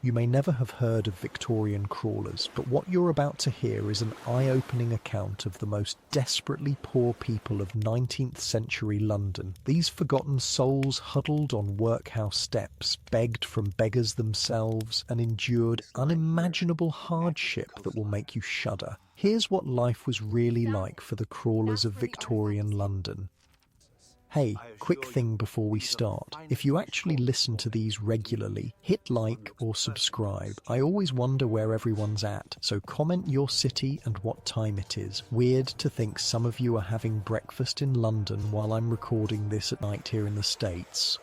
You may never have heard of Victorian crawlers, but what you're about to hear is an eye-opening account of the most desperately poor people of 19th century London. These forgotten souls huddled on workhouse steps, begged from beggars themselves, and endured unimaginable hardship that will make you shudder. Here's what life was really like for the crawlers of Victorian London. Hey, quick thing before we start. If you actually listen to these regularly, hit like or subscribe. I always wonder where everyone's at, so comment your city and what time it is. Weird to think some of you are having breakfast in London while I'm recording this at night here in the States.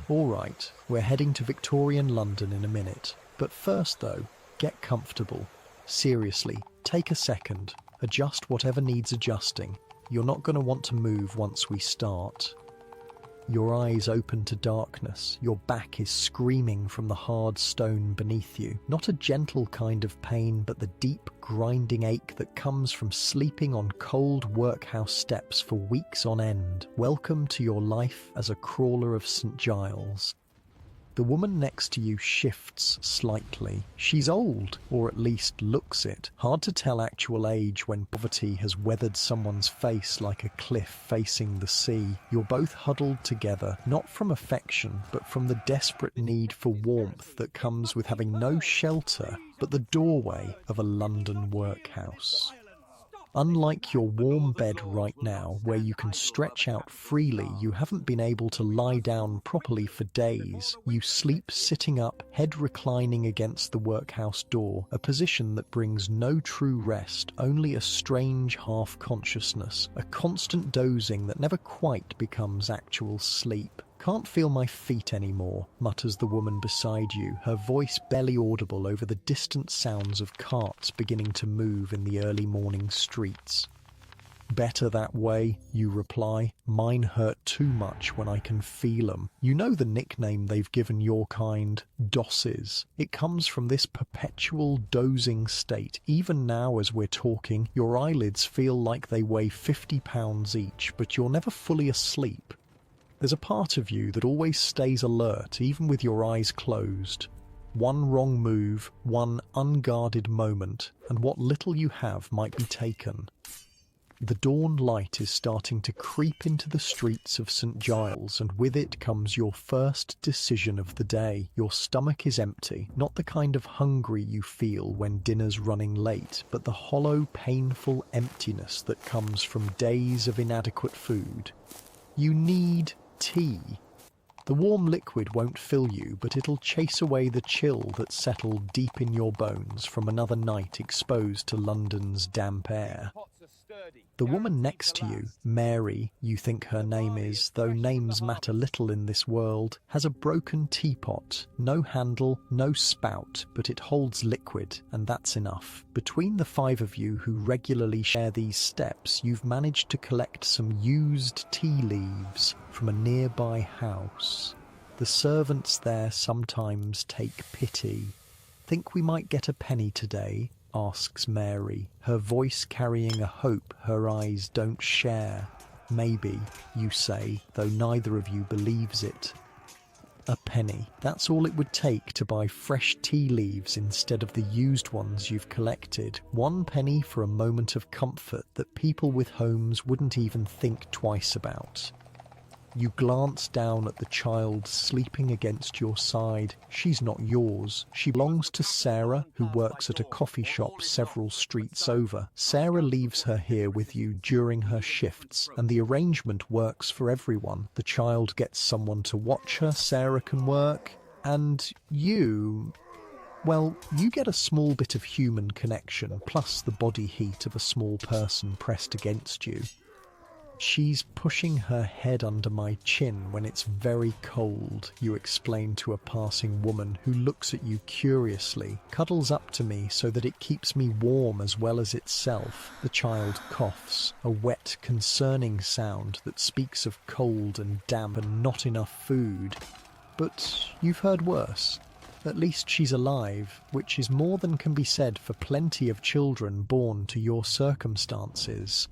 Alright, we're heading to Victorian London in a minute. But first though, get comfortable. Seriously, take a second. Adjust whatever needs adjusting. You're not going to want to move once we start. Your eyes open to darkness. Your back is screaming from the hard stone beneath you. Not a gentle kind of pain, but the deep, grinding ache that comes from sleeping on cold workhouse steps for weeks on end. Welcome to your life as a crawler of St. Giles. The woman next to you shifts slightly. She's old, or at least looks it. Hard to tell actual age when poverty has weathered someone's face like a cliff facing the sea. You're both huddled together, not from affection, but from the desperate need for warmth that comes with having no shelter but the doorway of a London workhouse. Unlike your warm bed right now, where you can stretch out freely, you haven't been able to lie down properly for days. You sleep sitting up, head reclining against the workhouse door, a position that brings no true rest, only a strange half-consciousness, a constant dozing that never quite becomes actual sleep. "Can't feel my feet anymore," mutters the woman beside you, her voice barely audible over the distant sounds of carts beginning to move in the early morning streets. "Better that way," you reply. "Mine hurt too much when I can feel 'em." You know the nickname they've given your kind, dosses. It comes from this perpetual dozing state. Even now as we're talking, your eyelids feel like they weigh 50 pounds each, but you're never fully asleep. There's a part of you that always stays alert, even with your eyes closed. One wrong move, one unguarded moment, and what little you have might be taken. The dawn light is starting to creep into the streets of St. Giles, and with it comes your first decision of the day. Your stomach is empty, not the kind of hungry you feel when dinner's running late, but the hollow, painful emptiness that comes from days of inadequate food. You need tea. The warm liquid won't fill you, but it'll chase away the chill that's settled deep in your bones from another night exposed to London's damp air. The woman next to you, Mary, you think her name is, though names matter little in this world, has a broken teapot. No handle, no spout, but it holds liquid, and that's enough. Between the five of you who regularly share these steps, you've managed to collect some used tea leaves from a nearby house. The servants there sometimes take pity. "Think we might get a penny today?" asks Mary, her voice carrying a hope her eyes don't share. "Maybe," you say, though neither of you believes it. A penny. That's all it would take to buy fresh tea leaves instead of the used ones you've collected. 1 penny for a moment of comfort that people with homes wouldn't even think twice about. You glance down at the child sleeping against your side. She's not yours. She belongs to Sarah, who works at a coffee shop several streets over. Sarah leaves her here with you during her shifts, and the arrangement works for everyone. The child gets someone to watch her, Sarah can work, and well, you get a small bit of human connection, plus the body heat of a small person pressed against you. "She's pushing her head under my chin when it's very cold," you explain to a passing woman who looks at you curiously, "cuddles up to me so that it keeps me warm as well as itself." The child coughs, a wet, concerning sound that speaks of cold and damp and not enough food. But you've heard worse. At least she's alive, which is more than can be said for plenty of children born to your circumstances.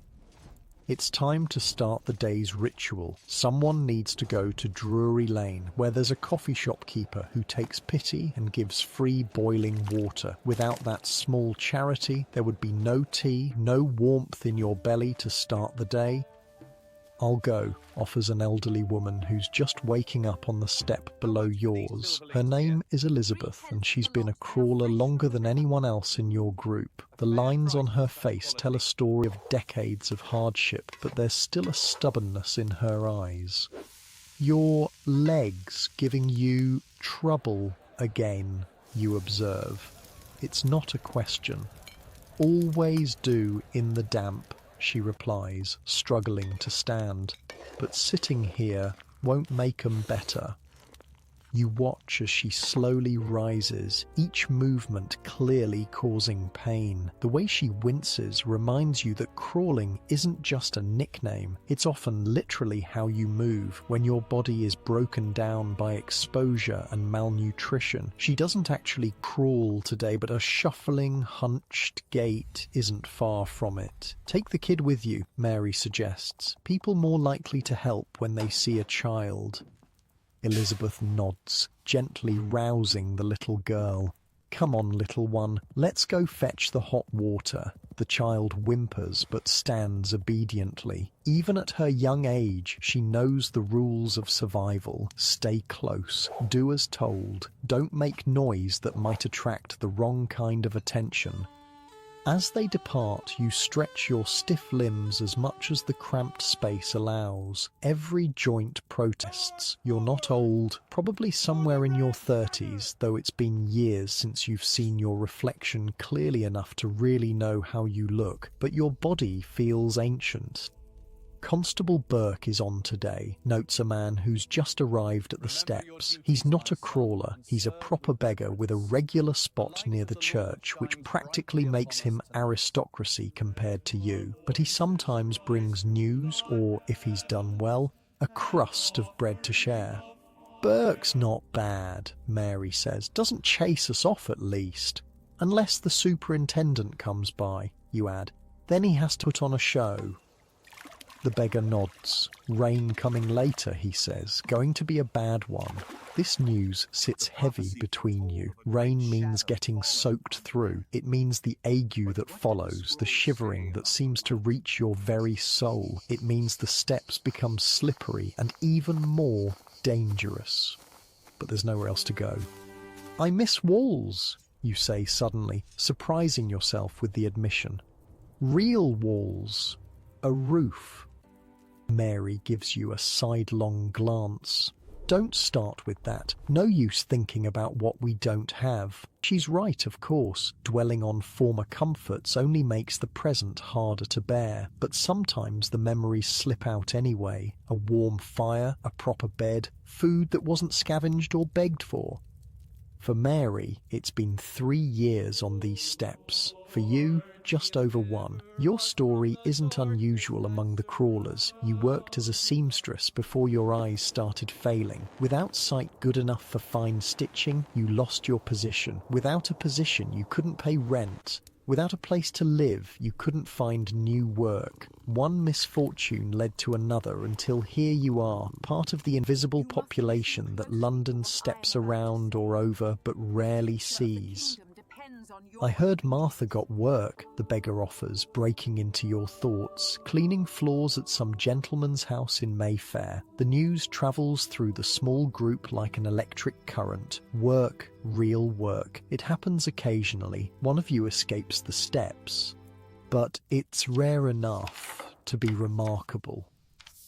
It's time to start the day's ritual. Someone needs to go to Drury Lane, where there's a coffee shop keeper who takes pity and gives free boiling water. Without that small charity, there would be no tea, no warmth in your belly to start the day. "I'll go," offers an elderly woman who's just waking up on the step below yours. Her name is Elizabeth, and she's been a crawler longer than anyone else in your group. The lines on her face tell a story of decades of hardship, but there's still a stubbornness in her eyes. "Your legs giving you trouble again," you observe. It's not a question. "Always do in the damp," she replies, struggling to stand. "But sitting here won't make 'em better." You watch as she slowly rises, each movement clearly causing pain. The way she winces reminds you that crawling isn't just a nickname. It's often literally how you move when your body is broken down by exposure and malnutrition. She doesn't actually crawl today, but a shuffling, hunched gait isn't far from it. "Take the kid with you," Mary suggests. "People more likely to help when they see a child." Elizabeth nods, gently rousing the little girl. "Come on, little one, let's go fetch the hot water." The child whimpers but stands obediently. Even at her young age, she knows the rules of survival. Stay close, do as told, don't make noise that might attract the wrong kind of attention. As they depart, you stretch your stiff limbs as much as the cramped space allows. Every joint protests. You're not old, probably somewhere in your 30s, though it's been years since you've seen your reflection clearly enough to really know how you look, but your body feels ancient. "Constable Burke is on today," notes a man who's just arrived at the steps. He's not a crawler, he's a proper beggar with a regular spot near the church, which practically makes him aristocracy compared to you. But he sometimes brings news, or, if he's done well, a crust of bread to share. "Burke's not bad," Mary says. "Doesn't chase us off at least. Unless the superintendent comes by," you add. "Then he has to put on a show." The beggar nods. "Rain coming later," he says. "Going to be a bad one." This news sits heavy between you. Rain means getting soaked through. It means the ague that follows, the shivering that seems to reach your very soul. It means the steps become slippery and even more dangerous. But there's nowhere else to go. "I miss walls," you say suddenly, surprising yourself with the admission. "Real walls. A roof." Mary gives you a sidelong glance. "Don't start with that. No use thinking about what we don't have." She's right, of course. Dwelling on former comforts only makes the present harder to bear. But sometimes the memories slip out anyway. A warm fire, a proper bed, food that wasn't scavenged or begged for. For Mary, it's been 3 years on these steps. For you, just over 1. Your story isn't unusual among the crawlers. You worked as a seamstress before your eyes started failing. Without sight good enough for fine stitching, you lost your position. Without a position, you couldn't pay rent. Without a place to live, you couldn't find new work. One misfortune led to another until here you are, part of the invisible population that London steps around or over but rarely sees. "I heard Martha got work," the beggar offers, breaking into your thoughts. "Cleaning floors at some gentleman's house in Mayfair." The news travels through the small group like an electric current. Work, real work. It happens occasionally. One of you escapes the steps. But it's rare enough to be remarkable.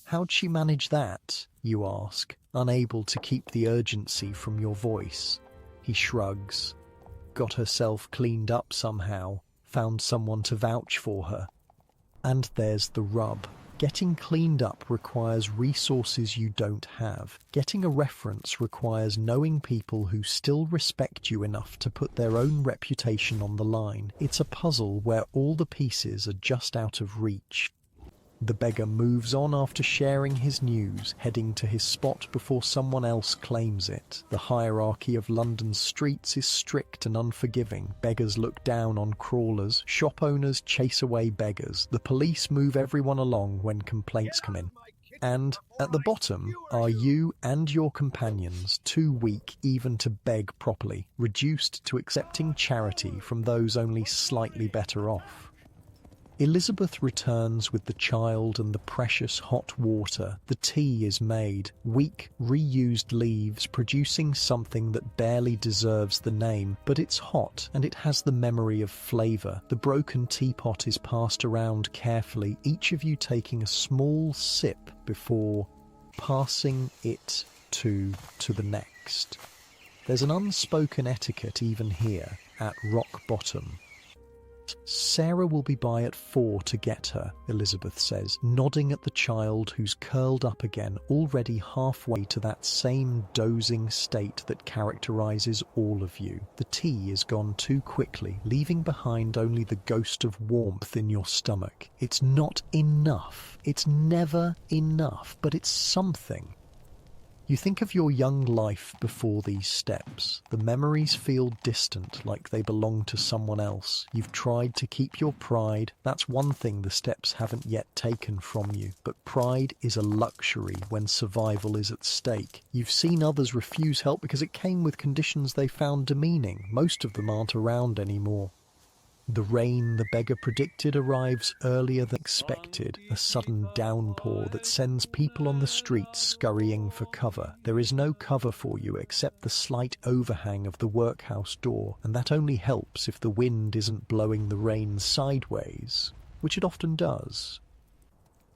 "How'd she manage that?" you ask, unable to keep the urgency from your voice. He shrugs. "Got herself cleaned up somehow, found someone to vouch for her." And there's the rub. Getting cleaned up requires resources you don't have. Getting a reference requires knowing people who still respect you enough to put their own reputation on the line. It's a puzzle where all the pieces are just out of reach. The beggar moves on after sharing his news, heading to his spot before someone else claims it. The hierarchy of London's streets is strict and unforgiving. Beggars look down on crawlers, shop owners chase away beggars, the police move everyone along when complaints come in. And at the bottom are you and your companions, too weak even to beg properly, reduced to accepting charity from those only slightly better off. Elizabeth returns with the child and the precious hot water. The tea is made, weak, reused leaves producing something that barely deserves the name, but it's hot and it has the memory of flavour. The broken teapot is passed around carefully, each of you taking a small sip before passing it to the next. There's an unspoken etiquette even here at rock bottom. Sarah will be by at 4 to get her, Elizabeth says, nodding at the child who's curled up again, already halfway to that same dozing state that characterises all of you. The tea is gone too quickly, leaving behind only the ghost of warmth in your stomach. It's not enough. It's never enough, but it's something. You think of your young life before these steps. The memories feel distant, like they belong to someone else. You've tried to keep your pride. That's one thing the steps haven't yet taken from you. But pride is a luxury when survival is at stake. You've seen others refuse help because it came with conditions they found demeaning. Most of them aren't around anymore. The rain the beggar predicted arrives earlier than expected, a sudden downpour that sends people on the streets scurrying for cover. There is no cover for you except the slight overhang of the workhouse door, and that only helps if the wind isn't blowing the rain sideways, which it often does.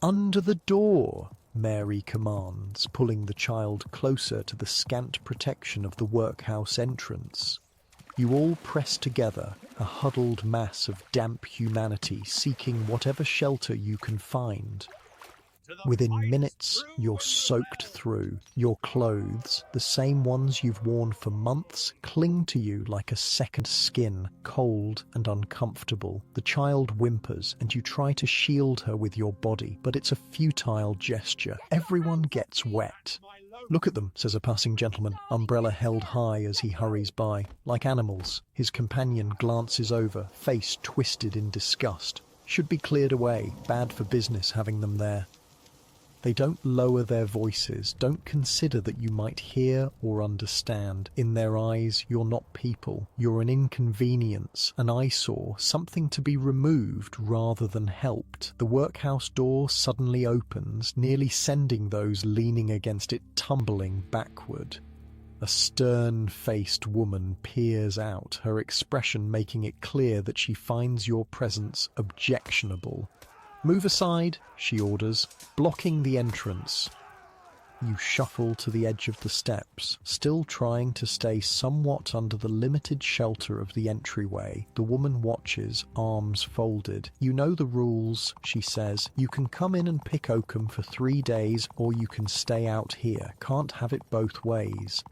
"Under the door," Mary commands, pulling the child closer to the scant protection of the workhouse entrance. You all press together, a huddled mass of damp humanity seeking whatever shelter you can find. Within minutes, you're soaked through. Your clothes, the same ones you've worn for months, cling to you like a second skin, cold and uncomfortable. The child whimpers, and you try to shield her with your body, but it's a futile gesture. Everyone gets wet. "Look at them," says a passing gentleman, umbrella held high as he hurries by. Like animals, his companion glances over, face twisted in disgust. Should be cleared away, bad for business having them there. They don't lower their voices, don't consider that you might hear or understand. In their eyes, you're not people. You're an inconvenience, an eyesore, something to be removed rather than helped. The workhouse door suddenly opens, nearly sending those leaning against it tumbling backward. A stern-faced woman peers out, her expression making it clear that she finds your presence objectionable. "Move aside," she orders, blocking the entrance. You shuffle to the edge of the steps, still trying to stay somewhat under the limited shelter of the entryway. The woman watches, arms folded. "You know the rules," she says. "You can come in and pick oakum for 3 days, or you can stay out here. Can't have it both ways."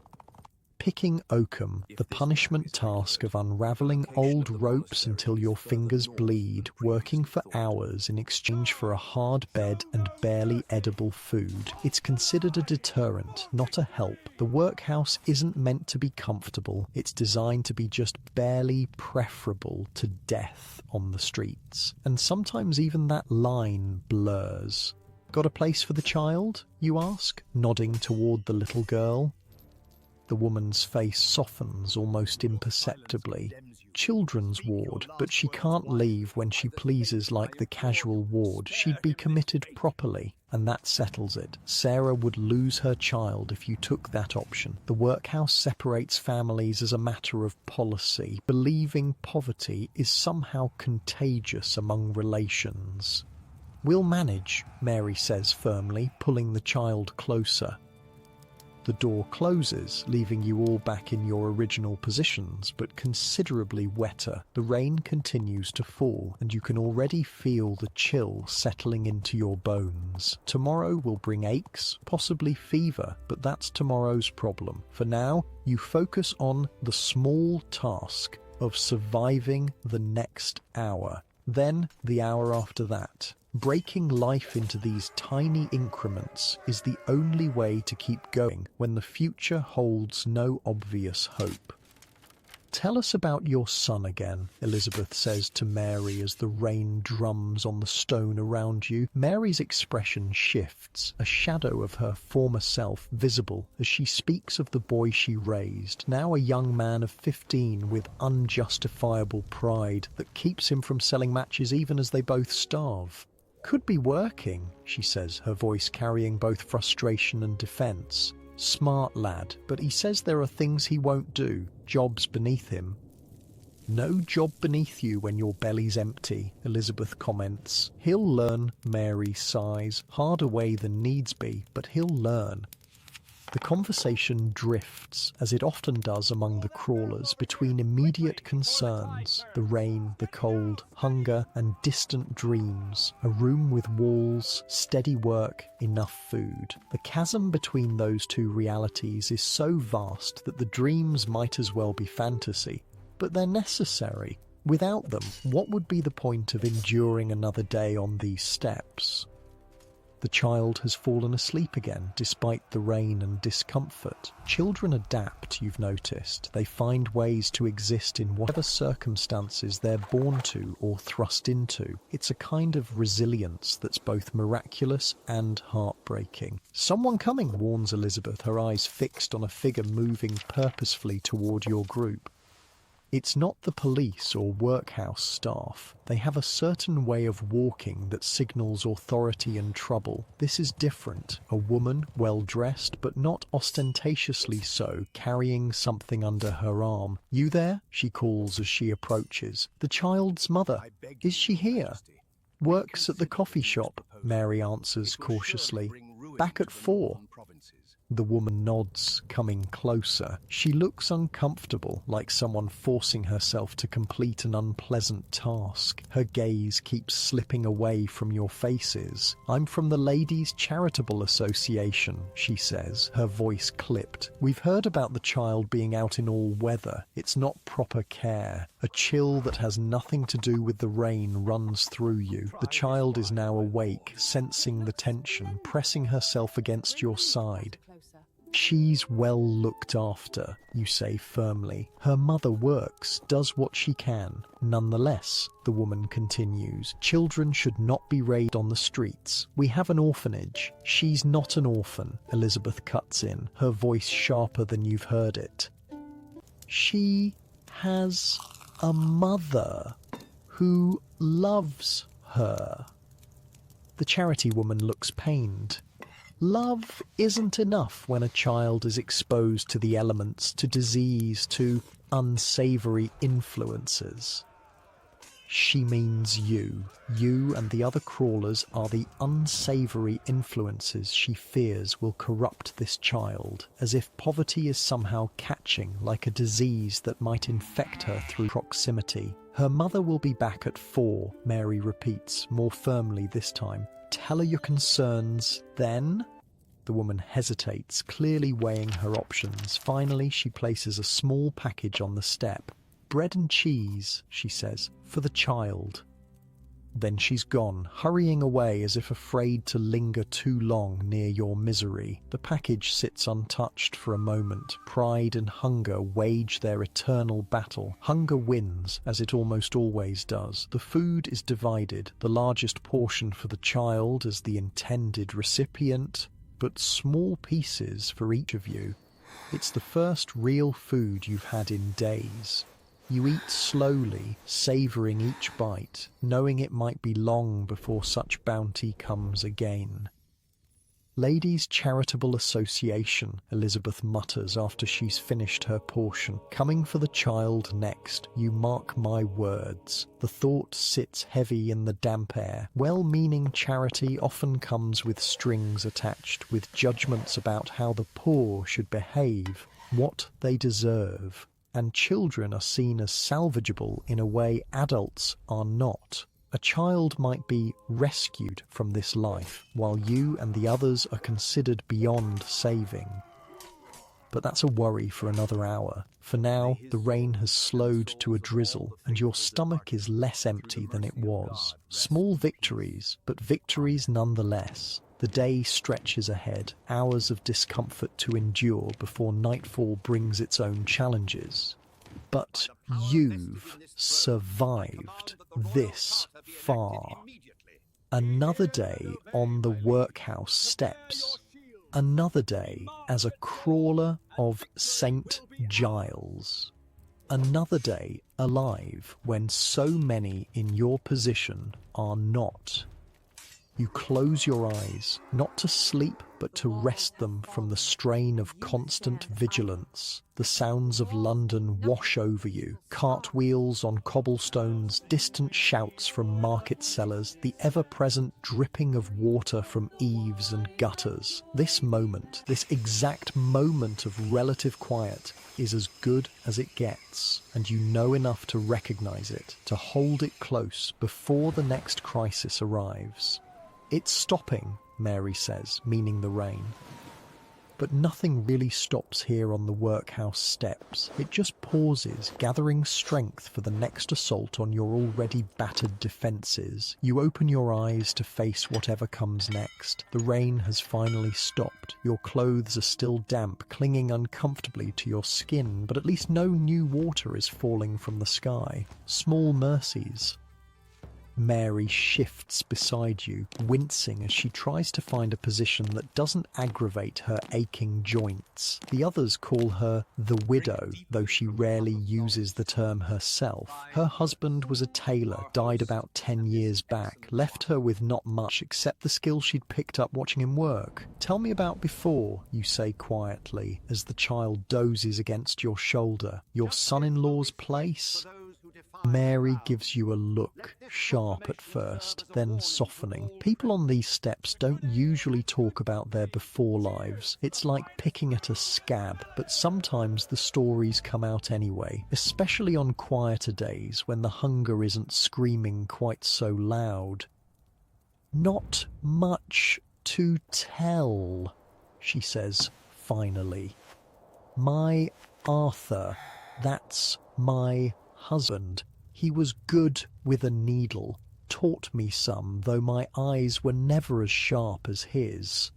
Picking oakum, the punishment task of unravelling old ropes until your fingers bleed, working for hours in exchange for a hard bed and barely edible food. It's considered a deterrent, not a help. The workhouse isn't meant to be comfortable. It's designed to be just barely preferable to death on the streets. And sometimes even that line blurs. "Got a place for the child?" you ask, nodding toward the little girl. The woman's face softens almost imperceptibly. Children's ward, but she can't leave when she pleases like the casual ward. She'd be committed properly, and that settles it. Sarah would lose her child if you took that option. The workhouse separates families as a matter of policy, believing poverty is somehow contagious among relations. "We'll manage," Mary says firmly, pulling the child closer. The door closes, leaving you all back in your original positions, but considerably wetter. The rain continues to fall, and you can already feel the chill settling into your bones. Tomorrow will bring aches, possibly fever, but that's tomorrow's problem. For now, you focus on the small task of surviving the next hour. Then, the hour after that, Breaking life into these tiny increments is the only way to keep going when the future holds no obvious hope. "Tell us about your son again," Elizabeth says to Mary as the rain drums on the stone around you. Mary's expression shifts, a shadow of her former self visible as she speaks of the boy she raised, now a young man of 15 with unjustifiable pride that keeps him from selling matches even as they both starve. "Could be working," she says, her voice carrying both frustration and defense. "Smart lad, but he says there are things he won't do, jobs beneath him." "No job beneath you when your belly's empty," Elizabeth comments. "He'll learn," Mary sighs. "Harder way than needs be, but he'll learn." The conversation drifts, as it often does among the crawlers, between immediate concerns, the rain, the cold, hunger, and distant dreams, a room with walls, steady work, enough food. The chasm between those two realities is so vast that the dreams might as well be fantasy, but they're necessary. Without them, what would be the point of enduring another day on these steps? The child has fallen asleep again, despite the rain and discomfort. Children adapt, you've noticed. They find ways to exist in whatever circumstances they're born to or thrust into. It's a kind of resilience that's both miraculous and heartbreaking. "Someone coming," warns Elizabeth, her eyes fixed on a figure moving purposefully toward your group. It's not the police or workhouse staff. They have a certain way of walking that signals authority and trouble. This is different. A woman, well-dressed, but not ostentatiously so, carrying something under her arm. "You there?" she calls as she approaches. "The child's mother. Is she here?" "Works at the coffee shop," Mary answers cautiously. "Back at 4. The woman nods, coming closer. She looks uncomfortable, like someone forcing herself to complete an unpleasant task. Her gaze keeps slipping away from your faces. "I'm from the Ladies' Charitable Association," she says, her voice clipped. "We've heard about the child being out in all weather. It's not proper care. A chill that has nothing to do with the rain runs through you. The child is now awake, sensing the tension, pressing herself against your side. She's well looked after," you say firmly. "Her mother works, does what she can. Nonetheless," the woman continues, "children should not be raised on the streets. We have an orphanage." "She's not an orphan," Elizabeth cuts in, her voice sharper than you've heard it. "She has a mother who loves her." The charity woman looks pained. Love isn't enough when a child is exposed to the elements, to disease, to unsavory influences. She means you. You and the other crawlers are the unsavory influences she fears will corrupt this child, as if poverty is somehow catching like a disease that might infect her through proximity. "Her mother will be back at 4, Mary repeats, more firmly this time. "Tell her your concerns, then?" The woman hesitates, clearly weighing her options. Finally, she places a small package on the step. "Bread and cheese," she says, "for the child." Then she's gone, hurrying away as if afraid to linger too long near your misery. The package sits untouched for a moment. Pride and hunger wage their eternal battle. Hunger wins, as it almost always does. The food is divided, the largest portion for the child as the intended recipient, but small pieces for each of you. It's the first real food you've had in days. You eat slowly, savouring each bite, knowing it might be long before such bounty comes again. "Ladies' Charitable Association," Elizabeth mutters after she's finished her portion. "Coming for the child next, you mark my words." The thought sits heavy in the damp air. Well-meaning charity often comes with strings attached, with judgments about how the poor should behave, what they deserve. And children are seen as salvageable in a way adults are not. A child might be rescued from this life, while you and the others are considered beyond saving. But that's a worry for another hour. For now, the rain has slowed to a drizzle, and your stomach is less empty than it was. Small victories, but victories nonetheless. The day stretches ahead, hours of discomfort to endure before nightfall brings its own challenges. But you've survived this far. Another day on the workhouse steps. Another day as a crawler of St. Giles. Another day alive when so many in your position are not. You close your eyes, not to sleep, but to rest them from the strain of constant vigilance. The sounds of London wash over you, cartwheels on cobblestones, distant shouts from market sellers, the ever-present dripping of water from eaves and gutters. This moment, this exact moment of relative quiet, is as good as it gets, and you know enough to recognize it, to hold it close before the next crisis arrives. "It's stopping," Mary says, meaning the rain. But nothing really stops here on the workhouse steps. It just pauses, gathering strength for the next assault on your already battered defences. You open your eyes to face whatever comes next. The rain has finally stopped. Your clothes are still damp, clinging uncomfortably to your skin, but at least no new water is falling from the sky. Small mercies. Mary shifts beside you, wincing as she tries to find a position that doesn't aggravate her aching joints. The others call her the widow, though she rarely uses the term herself. Her husband was a tailor, died about 10 years back, left her with not much except the skill she'd picked up watching him work. "Tell me about before," you say quietly, as the child dozes against your shoulder. "Your son-in-law's place?" Mary gives you a look, sharp at first, then softening. People on these steps don't usually talk about their before lives. It's like picking at a scab, but sometimes the stories come out anyway, especially on quieter days when the hunger isn't screaming quite so loud. "Not much to tell," she says finally. "My Arthur, that's my husband. He was good with a needle, taught me some, though my eyes were never as sharp as his."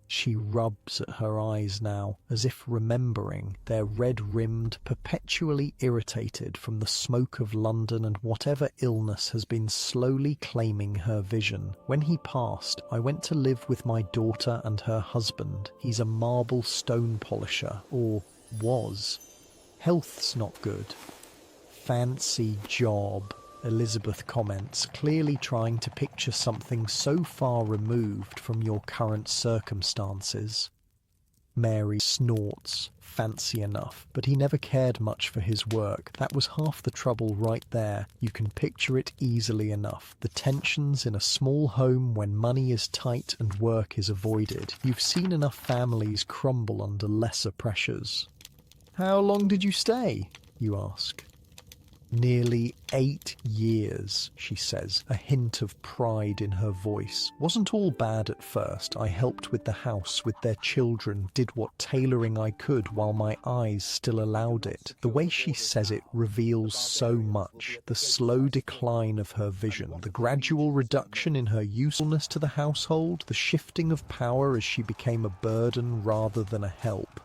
She rubs at her eyes now, as if remembering. They're red-rimmed, perpetually irritated from the smoke of London and whatever illness has been slowly claiming her vision. "When he passed, I went to live with my daughter and her husband. He's a marble stone polisher, or was. Health's not good." "Fancy job," Elizabeth comments, clearly trying to picture something so far removed from your current circumstances. Mary snorts. "Fancy enough, but he never cared much for his work. That was half the trouble right there. You can picture it easily enough. The tensions in a small home when money is tight and work is avoided. You've seen enough families crumble under lesser pressures." "How long did you stay?" you ask. "Nearly 8 years, she says, a hint of pride in her voice. "Wasn't all bad at first. I helped with the house, with their children, did what tailoring I could while my eyes still allowed it." The way she says it reveals so much. The slow decline of her vision, the gradual reduction in her usefulness to the household, the shifting of power as she became a burden rather than a help.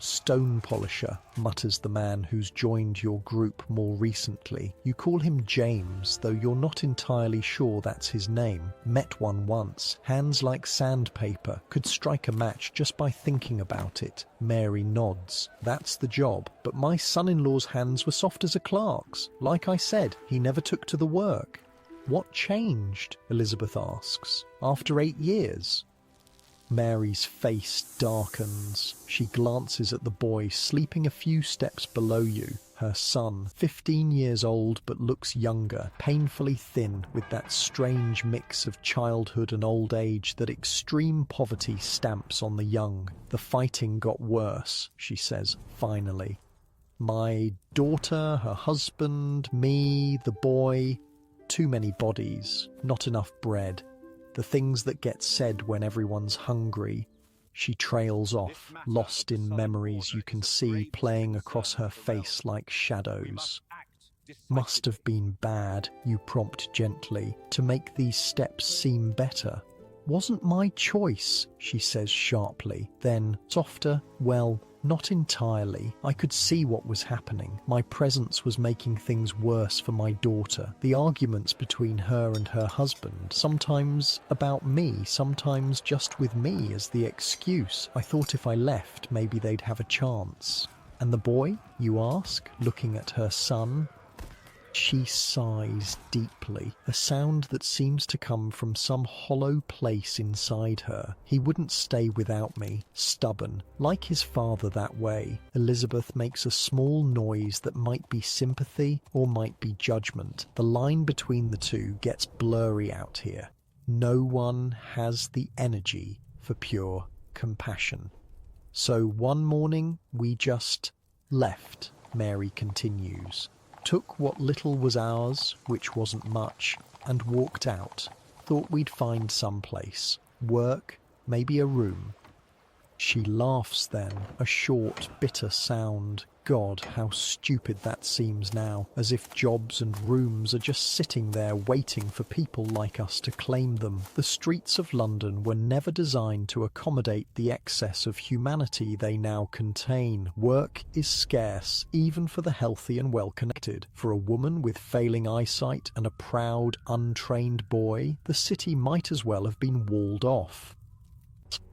"Stone polisher," mutters the man who's joined your group more recently. You call him James, though you're not entirely sure that's his name. "Met one once. Hands like sandpaper. Could strike a match just by thinking about it." Mary nods. "That's the job. But my son-in-law's hands were soft as a clerk's. Like I said, he never took to the work." "What changed?" Elizabeth asks. "After 8 years?" Mary's face darkens. She glances at the boy sleeping a few steps below you, her son, 15 years old but looks younger, painfully thin, with that strange mix of childhood and old age that extreme poverty stamps on the young. "The fighting got worse," she says, finally. "My daughter, her husband, me, the boy. Too many bodies, not enough bread. The things that get said when everyone's hungry. She trails off, lost in memories you can see playing across her face like shadows. Must have been bad, you prompt gently, to make these steps seem better. Wasn't my choice, she says sharply. Then, softer, well, not entirely. I could see what was happening. My presence was making things worse for my daughter. The arguments between her and her husband, sometimes about me, sometimes just with me as the excuse. I thought if I left, maybe they'd have a chance. And the boy, you ask, looking at her son? She sighs deeply, a sound that seems to come from some hollow place inside her. He wouldn't stay without me, stubborn, like his father that way. Elizabeth makes a small noise that might be sympathy or might be judgment. The line between the two gets blurry out here. No one has the energy for pure compassion. So one morning we just left, Mary continues. Took what little was ours, which wasn't much, and walked out. Thought we'd find some place. Work, maybe a room. She laughs then, a short, bitter sound. God, how stupid that seems now, as if jobs and rooms are just sitting there waiting for people like us to claim them. The streets of London were never designed to accommodate the excess of humanity they now contain. Work is scarce, even for the healthy and well-connected. For a woman with failing eyesight and a proud, untrained boy, the city might as well have been walled off.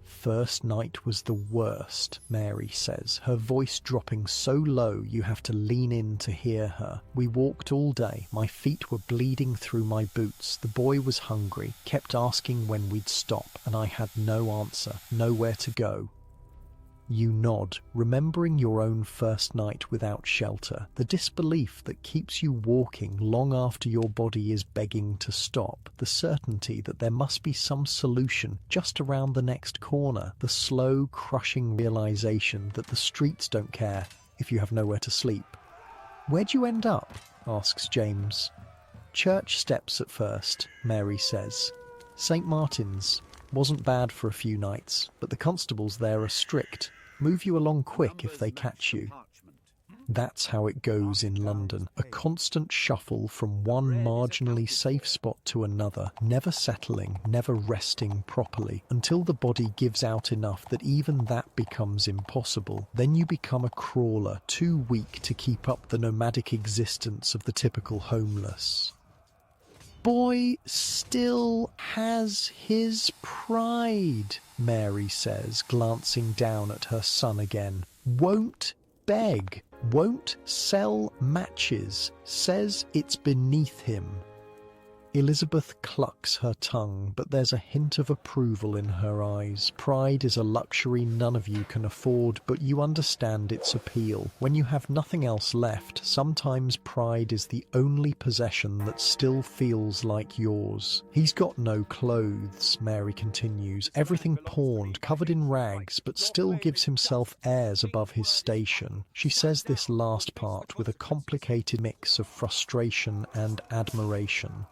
First night was the worst, Mary says, her voice dropping so low you have to lean in to hear her. We walked all day. My feet were bleeding through my boots. The boy was hungry, kept asking when we'd stop, and I had no answer, nowhere to go. You nod, remembering your own first night without shelter, the disbelief that keeps you walking long after your body is begging to stop, the certainty that there must be some solution just around the next corner, the slow, crushing realization that the streets don't care if you have nowhere to sleep. "Where'd you end up?" asks James. "Church steps at first," Mary says. "St. Martin's. Wasn't bad for a few nights, but the constables there are strict. Move you along quick if they catch you." That's how it goes in London, a constant shuffle from one marginally safe spot to another, never settling, never resting properly, until the body gives out enough that even that becomes impossible. Then you become a crawler, too weak to keep up the nomadic existence of the typical homeless. "Boy still has his pride," Mary says, glancing down at her son again. "Won't beg, won't sell matches, says it's beneath him." Elizabeth clucks her tongue, but there's a hint of approval in her eyes. Pride is a luxury none of you can afford, but you understand its appeal. When you have nothing else left, sometimes pride is the only possession that still feels like yours. "He's got no clothes," Mary continues, "everything pawned, covered in rags, but still gives himself airs above his station." She says this last part with a complicated mix of frustration and admiration.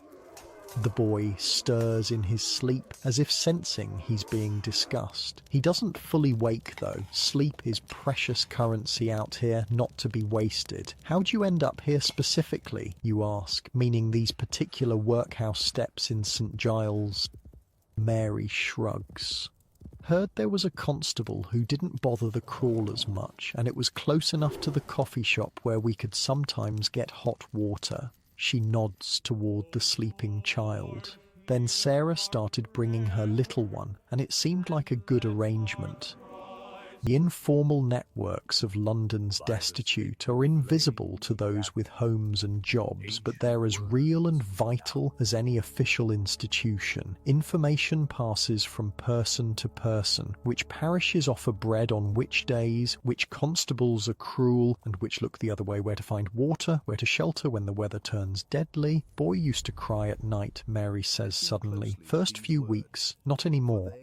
The boy stirs in his sleep, as if sensing he's being discussed. He doesn't fully wake, though. Sleep is precious currency out here, not to be wasted. "How'd you end up here specifically?" you ask, meaning these particular workhouse steps in St. Giles. Mary shrugs. "Heard there was a constable who didn't bother the crawlers much, and it was close enough to the coffee shop where we could sometimes get hot water." She nods toward the sleeping child. Then Sarah started bringing her little one, and it seemed like a good arrangement. The informal networks of London's destitute are invisible to those with homes and jobs, but they're as real and vital as any official institution. Information passes from person to person, which parishes offer bread on which days, which constables are cruel and which look the other way, where to find water, where to shelter when the weather turns deadly. "Boy used to cry at night," Mary says suddenly. "First few weeks, not anymore."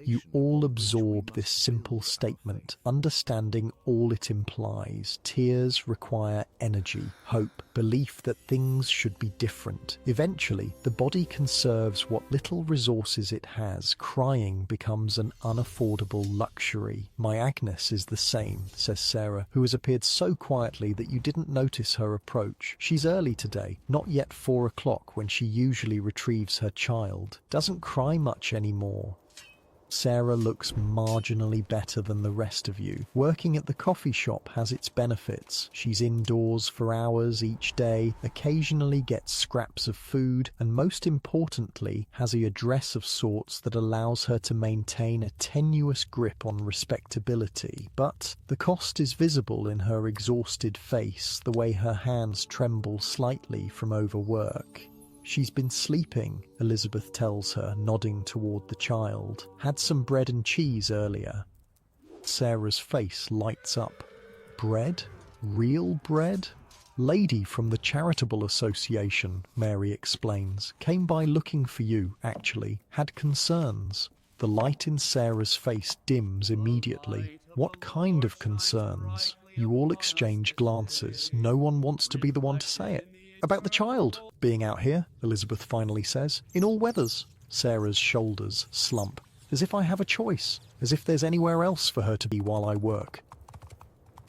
You all absorb this simple statement, understanding all it implies. Tears require energy, hope, belief that things should be different. Eventually, the body conserves what little resources it has. Crying becomes an unaffordable luxury. My Agnes is the same, says Sarah, who has appeared so quietly that you didn't notice her approach. She's early today, not yet 4 o'clock when she usually retrieves her child. Doesn't cry much anymore. Sarah looks marginally better than the rest of you. Working at the coffee shop has its benefits. She's indoors for hours each day, occasionally gets scraps of food, and most importantly, has a address of sorts that allows her to maintain a tenuous grip on respectability. But the cost is visible in her exhausted face, the way her hands tremble slightly from overwork. She's been sleeping, Elizabeth tells her, nodding toward the child. Had some bread and cheese earlier. Sarah's face lights up. Bread? Real bread? Lady from the Charitable Association, Mary explains. Came by looking for you, actually. Had concerns. The light in Sarah's face dims immediately. What kind of concerns? You all exchange glances. No one wants to be the one to say it. About the child being out here, Elizabeth finally says. In all weathers. Sarah's shoulders slump. As if I have a choice. As if there's anywhere else for her to be while I work.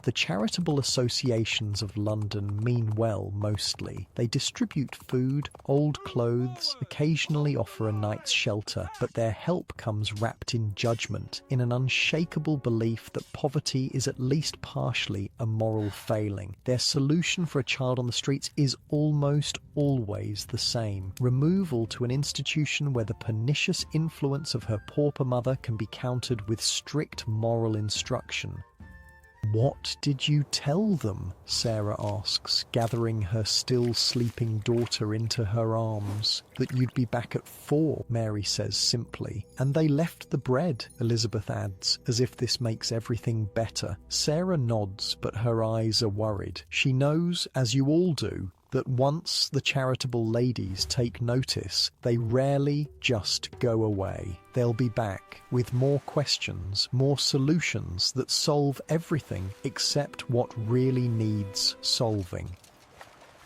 The charitable associations of London mean well mostly. They distribute food, old clothes, occasionally offer a night's shelter, but their help comes wrapped in judgment, in an unshakable belief that poverty is at least partially a moral failing. Their solution for a child on the streets is almost always the same. Removal to an institution where the pernicious influence of her pauper mother can be countered with strict moral instruction. What did you tell them? Sarah asks, gathering her still sleeping daughter into her arms. That you'd be back at 4, Mary says simply. And they left the bread, Elizabeth adds, as if this makes everything better. Sarah nods, but her eyes are worried. She knows, as you all do, that once the charitable ladies take notice, they rarely just go away. They'll be back with more questions, more solutions that solve everything except what really needs solving.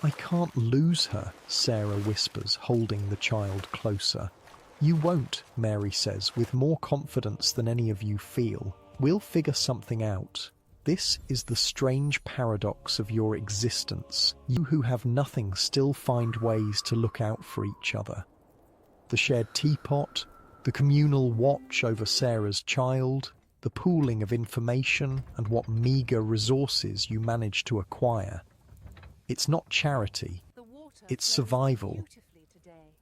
I can't lose her, Sarah whispers, holding the child closer. You won't, Mary says, with more confidence than any of you feel. We'll figure something out. This is the strange paradox of your existence. You who have nothing still find ways to look out for each other. The shared teapot, the communal watch over Sarah's child, the pooling of information and what meagre resources you manage to acquire. It's not charity, it's survival.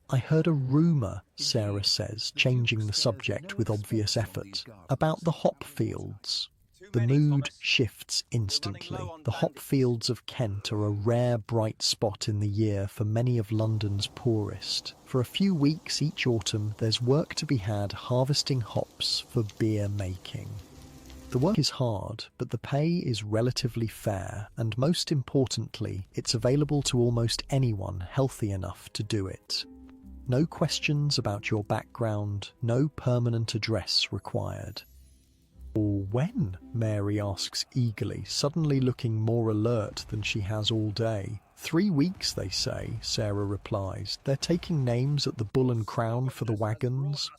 I heard a rumour, Sarah says, changing the subject with obvious effort, about the hop fields. The mood shifts instantly. The hop fields of Kent are a rare bright spot in the year for many of London's poorest. For a few weeks each autumn, there's work to be had harvesting hops for beer making. The work is hard, but the pay is relatively fair, and most importantly, it's available to almost anyone healthy enough to do it. No questions about your background, no permanent address required. When? Mary asks eagerly, suddenly looking more alert than she has all day. 3 weeks, they say, Sarah replies. They're taking names at the Bull and Crown for the wagons.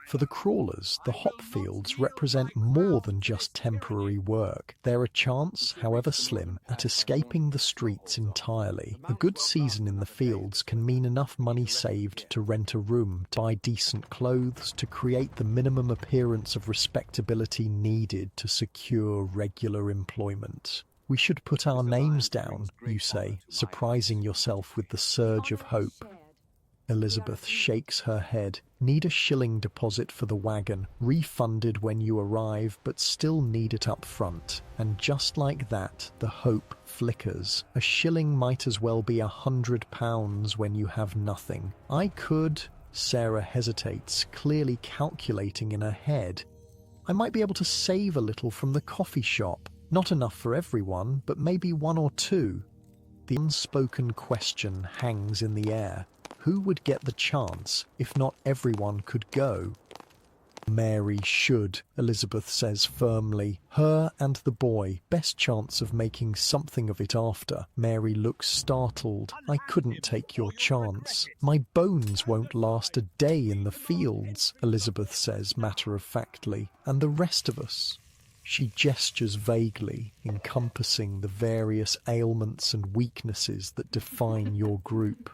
For the crawlers, the hop fields represent more than just temporary work. They're a chance, however slim, at escaping the streets entirely. A good season in the fields can mean enough money saved to rent a room, to buy decent clothes, to create the minimum appearance of respectability needed to secure regular employment. We should put our names down, you say, surprising yourself with the surge of hope. Elizabeth shakes her head. Need a shilling deposit for the wagon, refunded when you arrive, but still need it up front. And just like that, the hope flickers. A shilling might as well be £100 when you have nothing. I could... Sarah hesitates, clearly calculating in her head. I might be able to save a little from the coffee shop. Not enough for everyone, but maybe 1 or 2. The unspoken question hangs in the air. Who would get the chance if not everyone could go? Mary should, Elizabeth says firmly. Her and the boy, best chance of making something of it after. Mary looks startled. I couldn't take your chance. My bones won't last a day in the fields, Elizabeth says matter-of-factly. And the rest of us? She gestures vaguely, encompassing the various ailments and weaknesses that define your group.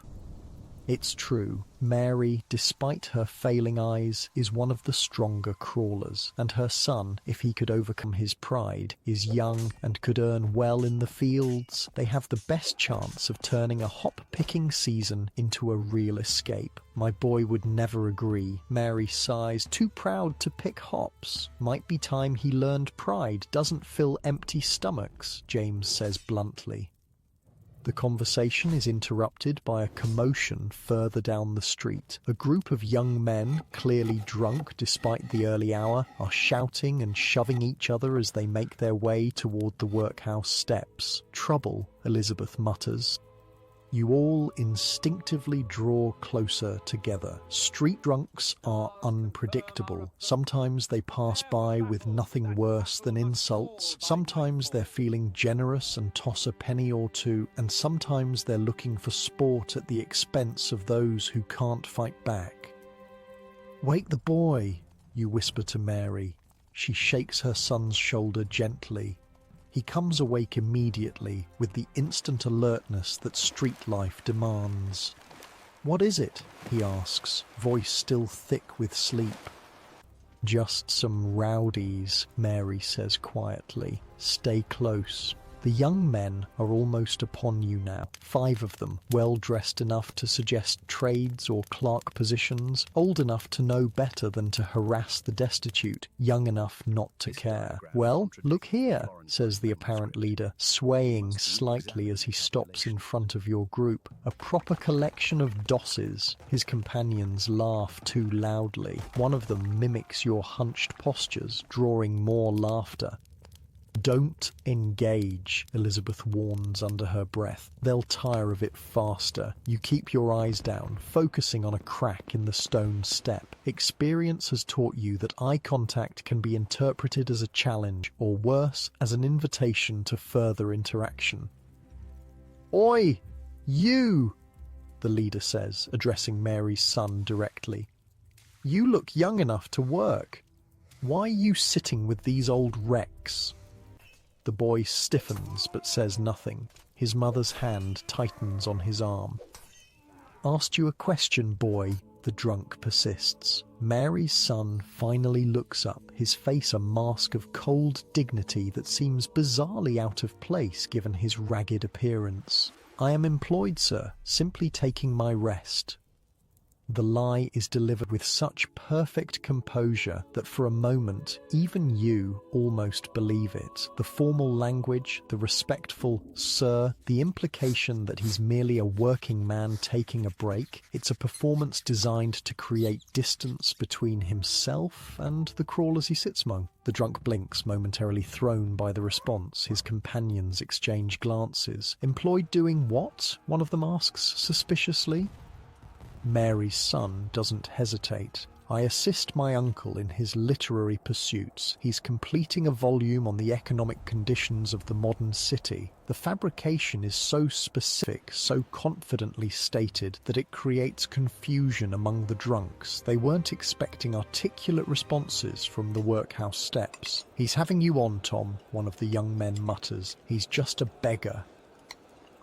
It's true, Mary, despite her failing eyes, is one of the stronger crawlers, and her son, if he could overcome his pride, is young and could earn well in the fields. They have the best chance of turning a hop-picking season into a real escape. My boy would never agree. Mary sighs, too proud to pick hops. Might be time he learned pride doesn't fill empty stomachs, James says bluntly. The conversation is interrupted by a commotion further down the street. A group of young men, clearly drunk despite the early hour, are shouting and shoving each other as they make their way toward the workhouse steps. Trouble, Elizabeth mutters. You all instinctively draw closer together. Street drunks are unpredictable. Sometimes they pass by with nothing worse than insults. Sometimes they're feeling generous and toss a penny or two. And sometimes they're looking for sport at the expense of those who can't fight back. Wake the boy, you whisper to Mary. She shakes her son's shoulder gently. He comes awake immediately with the instant alertness that street life demands. What is it? He asks, voice still thick with sleep. Just some rowdies, Mary says quietly. Stay close. The young men are almost upon you now. 5 of them, well dressed enough to suggest trades or clerk positions, old enough to know better than to harass the destitute, young enough not to care. Well, look here, says the apparent leader, swaying slightly as he stops in front of your group. A proper collection of dosses. His companions laugh too loudly. One of them mimics your hunched postures, drawing more laughter. Don't engage, Elizabeth warns under her breath. They'll tire of it faster. You keep your eyes down, focusing on a crack in the stone step. Experience has taught you that eye contact can be interpreted as a challenge, or worse, as an invitation to further interaction. Oi! You! The leader says, addressing Mary's son directly. You look young enough to work. Why are you sitting with these old wrecks? The boy stiffens but says nothing. His mother's hand tightens on his arm. Asked you a question, boy, the drunk persists. Mary's son finally looks up, his face a mask of cold dignity that seems bizarrely out of place given his ragged appearance. I am employed, sir, simply taking my rest. The lie is delivered with such perfect composure that for a moment, even you almost believe it. The formal language, the respectful "sir," the implication that he's merely a working man taking a break. It's a performance designed to create distance between himself and the crawlers he sits among. The drunk blinks, momentarily thrown by the response. His companions exchange glances. Employed doing what? One of them asks suspiciously. Mary's son doesn't hesitate. I assist my uncle in his literary pursuits. He's completing a volume on the economic conditions of the modern city. The fabrication is so specific, so confidently stated, that it creates confusion among the drunks. They weren't expecting articulate responses from the workhouse steps. He's having you on, Tom, one of the young men mutters. He's just a beggar.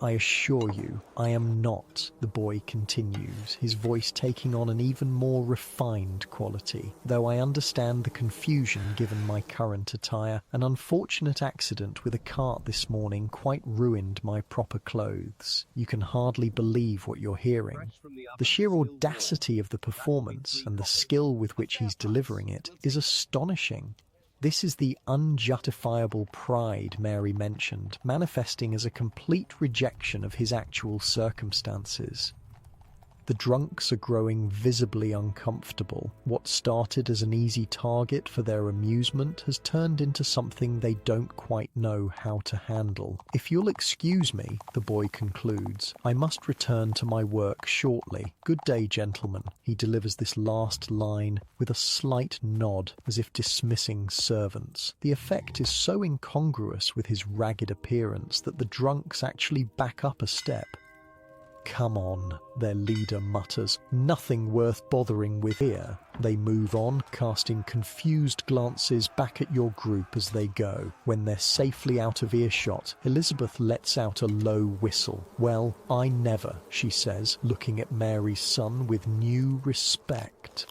I assure you, I am not, the boy continues, his voice taking on an even more refined quality. Though I understand the confusion given my current attire, an unfortunate accident with a cart this morning quite ruined my proper clothes. You can hardly believe what you're hearing. The sheer audacity of the performance and the skill with which he's delivering it is astonishing. This is the unjustifiable pride Mary mentioned, manifesting as a complete rejection of his actual circumstances. The drunks are growing visibly uncomfortable. What started as an easy target for their amusement has turned into something they don't quite know how to handle. "If you'll excuse me," the boy concludes, "I must return to my work shortly. Good day, gentlemen." He delivers this last line with a slight nod, as if dismissing servants. The effect is so incongruous with his ragged appearance that the drunks actually back up a step. "Come on," their leader mutters. "Nothing worth bothering with here." They move on, casting confused glances back at your group as they go. When they're safely out of earshot, Elizabeth lets out a low whistle. "Well, I never," she says, looking at Mary's son with new respect.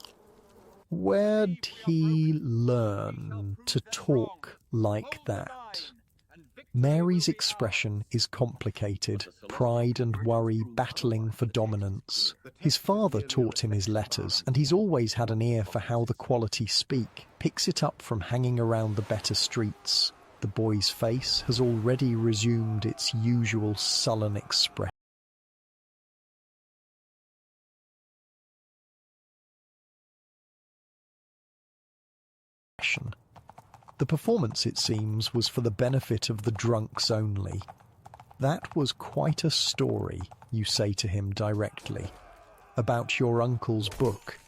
Where'd he learn to talk like that? Mary's expression is complicated, pride and worry battling for dominance. His father taught him his letters, and he's always had an ear for how the quality speak, picks it up from hanging around the better streets. The boy's face has already resumed its usual sullen expression. The performance, it seems, was for the benefit of the drunks only. "That was quite a story," you say to him directly, "about your uncle's book."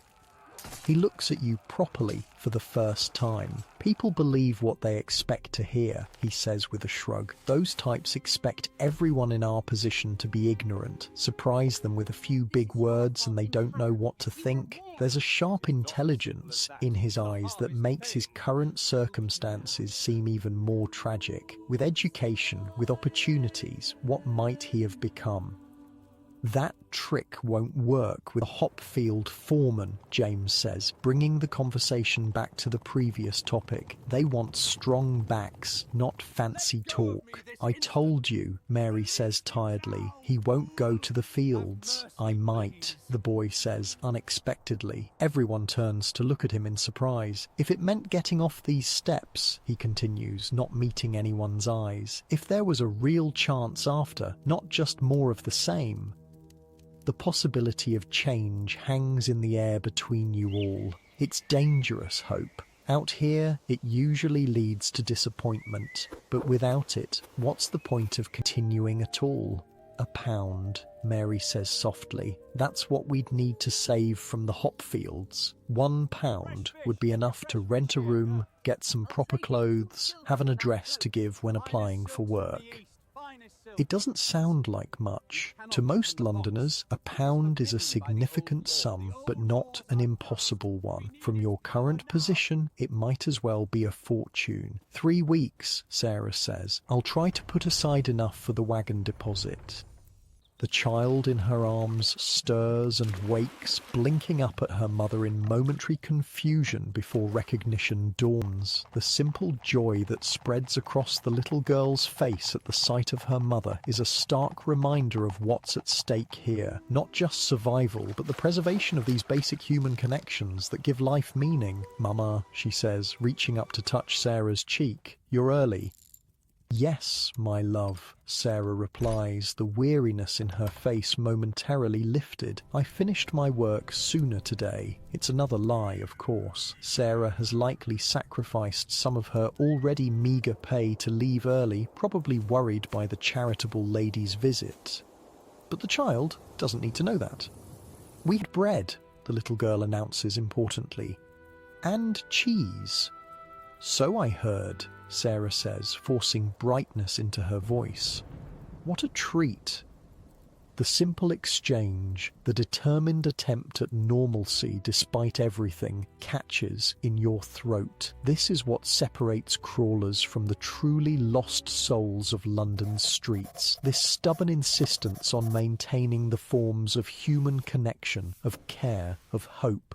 He looks at you properly for the first time. "People believe what they expect to hear," he says with a shrug. "Those types expect everyone in our position to be ignorant, surprise them with a few big words and they don't know what to think." There's a sharp intelligence in his eyes that makes his current circumstances seem even more tragic. With education, with opportunities, what might he have become? "That trick won't work with a Hopfield foreman," James says, bringing the conversation back to the previous topic. "They want strong backs, not fancy talk." "I told you," Mary says tiredly, "he won't go to the fields." "I might," the boy says unexpectedly. Everyone turns to look at him in surprise. "If it meant getting off these steps," he continues, not meeting anyone's eyes. "If there was a real chance after, not just more of the same." The possibility of change hangs in the air between you all. It's dangerous hope. Out here, it usually leads to disappointment, but without it, what's the point of continuing at all? £1, Mary says softly. "That's what we'd need to save from the hop fields. £1 would be enough to rent a room, get some proper clothes, have an address to give when applying for work." It doesn't sound like much. To most Londoners, £1 is a significant sum, but not an impossible one. From your current position, it might as well be a fortune. 3 weeks, Sarah says. "I'll try to put aside enough for the wagon deposit." The child in her arms stirs and wakes, blinking up at her mother in momentary confusion before recognition dawns. The simple joy that spreads across the little girl's face at the sight of her mother is a stark reminder of what's at stake here. Not just survival, but the preservation of these basic human connections that give life meaning. "Mama," she says, reaching up to touch Sarah's cheek, "you're early." "Yes, my love," Sarah replies, the weariness in her face momentarily lifted. "I finished my work sooner today." It's another lie, of course. Sarah has likely sacrificed some of her already meagre pay to leave early, probably worried by the charitable lady's visit. But the child doesn't need to know that. "We had bread," the little girl announces importantly. "And cheese." "So I heard," Sarah says, forcing brightness into her voice. What a treat. The simple exchange, the determined attempt at normalcy despite everything, catches in your throat. This is what separates crawlers from the truly lost souls of London's streets. This stubborn insistence on maintaining the forms of human connection, of care, of hope.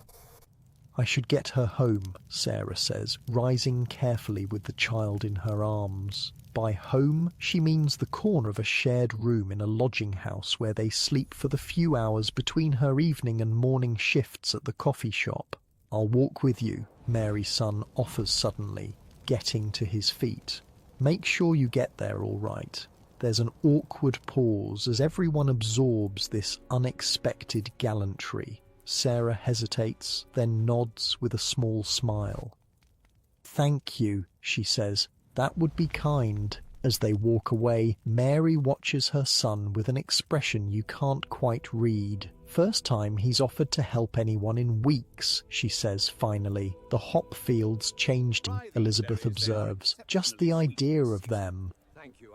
"I should get her home," Sarah says, rising carefully with the child in her arms. By home, she means the corner of a shared room in a lodging house where they sleep for the few hours between her evening and morning shifts at the coffee shop. "I'll walk with you," Mary's son offers suddenly, getting to his feet. "Make sure you get there all right." There's an awkward pause as everyone absorbs this unexpected gallantry. Sarah hesitates, then nods with a small smile. "Thank you," she says. "That would be kind." As they walk away, Mary watches her son with an expression you can't quite read. "First time he's offered to help anyone in weeks," she says finally. "The hop fields changed him," Elizabeth observes. "Just the idea of them."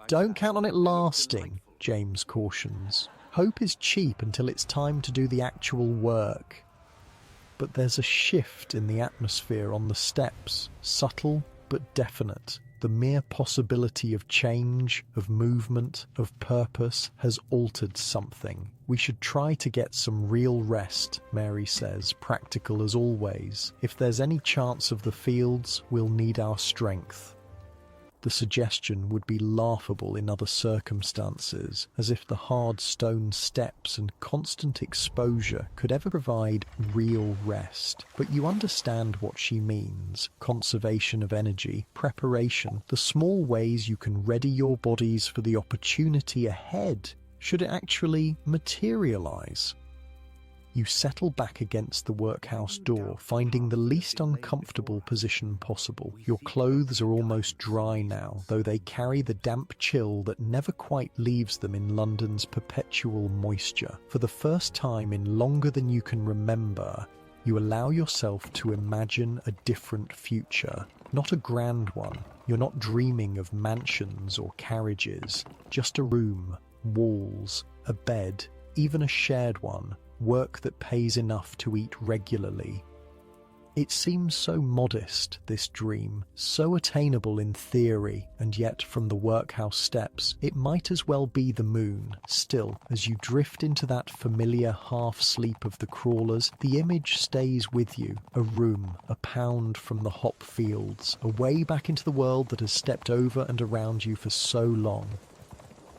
"Don't count on it lasting," James cautions. "Hope is cheap until it's time to do the actual work." But there's a shift in the atmosphere on the steps, subtle but definite. The mere possibility of change, of movement, of purpose has altered something. "We should try to get some real rest," Mary says, practical as always. "If there's any chance of the fields, we'll need our strength." The suggestion would be laughable in other circumstances, as if the hard stone steps and constant exposure could ever provide real rest. But you understand what she means. Conservation of energy, preparation, the small ways you can ready your bodies for the opportunity ahead, should it actually materialize. You settle back against the workhouse door, finding the least uncomfortable position possible. Your clothes are almost dry now, though they carry the damp chill that never quite leaves them in London's perpetual moisture. For the first time in longer than you can remember, you allow yourself to imagine a different future. Not a grand one. You're not dreaming of mansions or carriages. Just a room, walls, a bed, even a shared one. Work that pays enough to eat regularly. It seems so modest, this dream, so attainable in theory, and yet from the workhouse steps, it might as well be the moon. Still, as you drift into that familiar half-sleep of the crawlers, the image stays with you. A room, a pound from the hop fields, a way back into the world that has stepped over and around you for so long.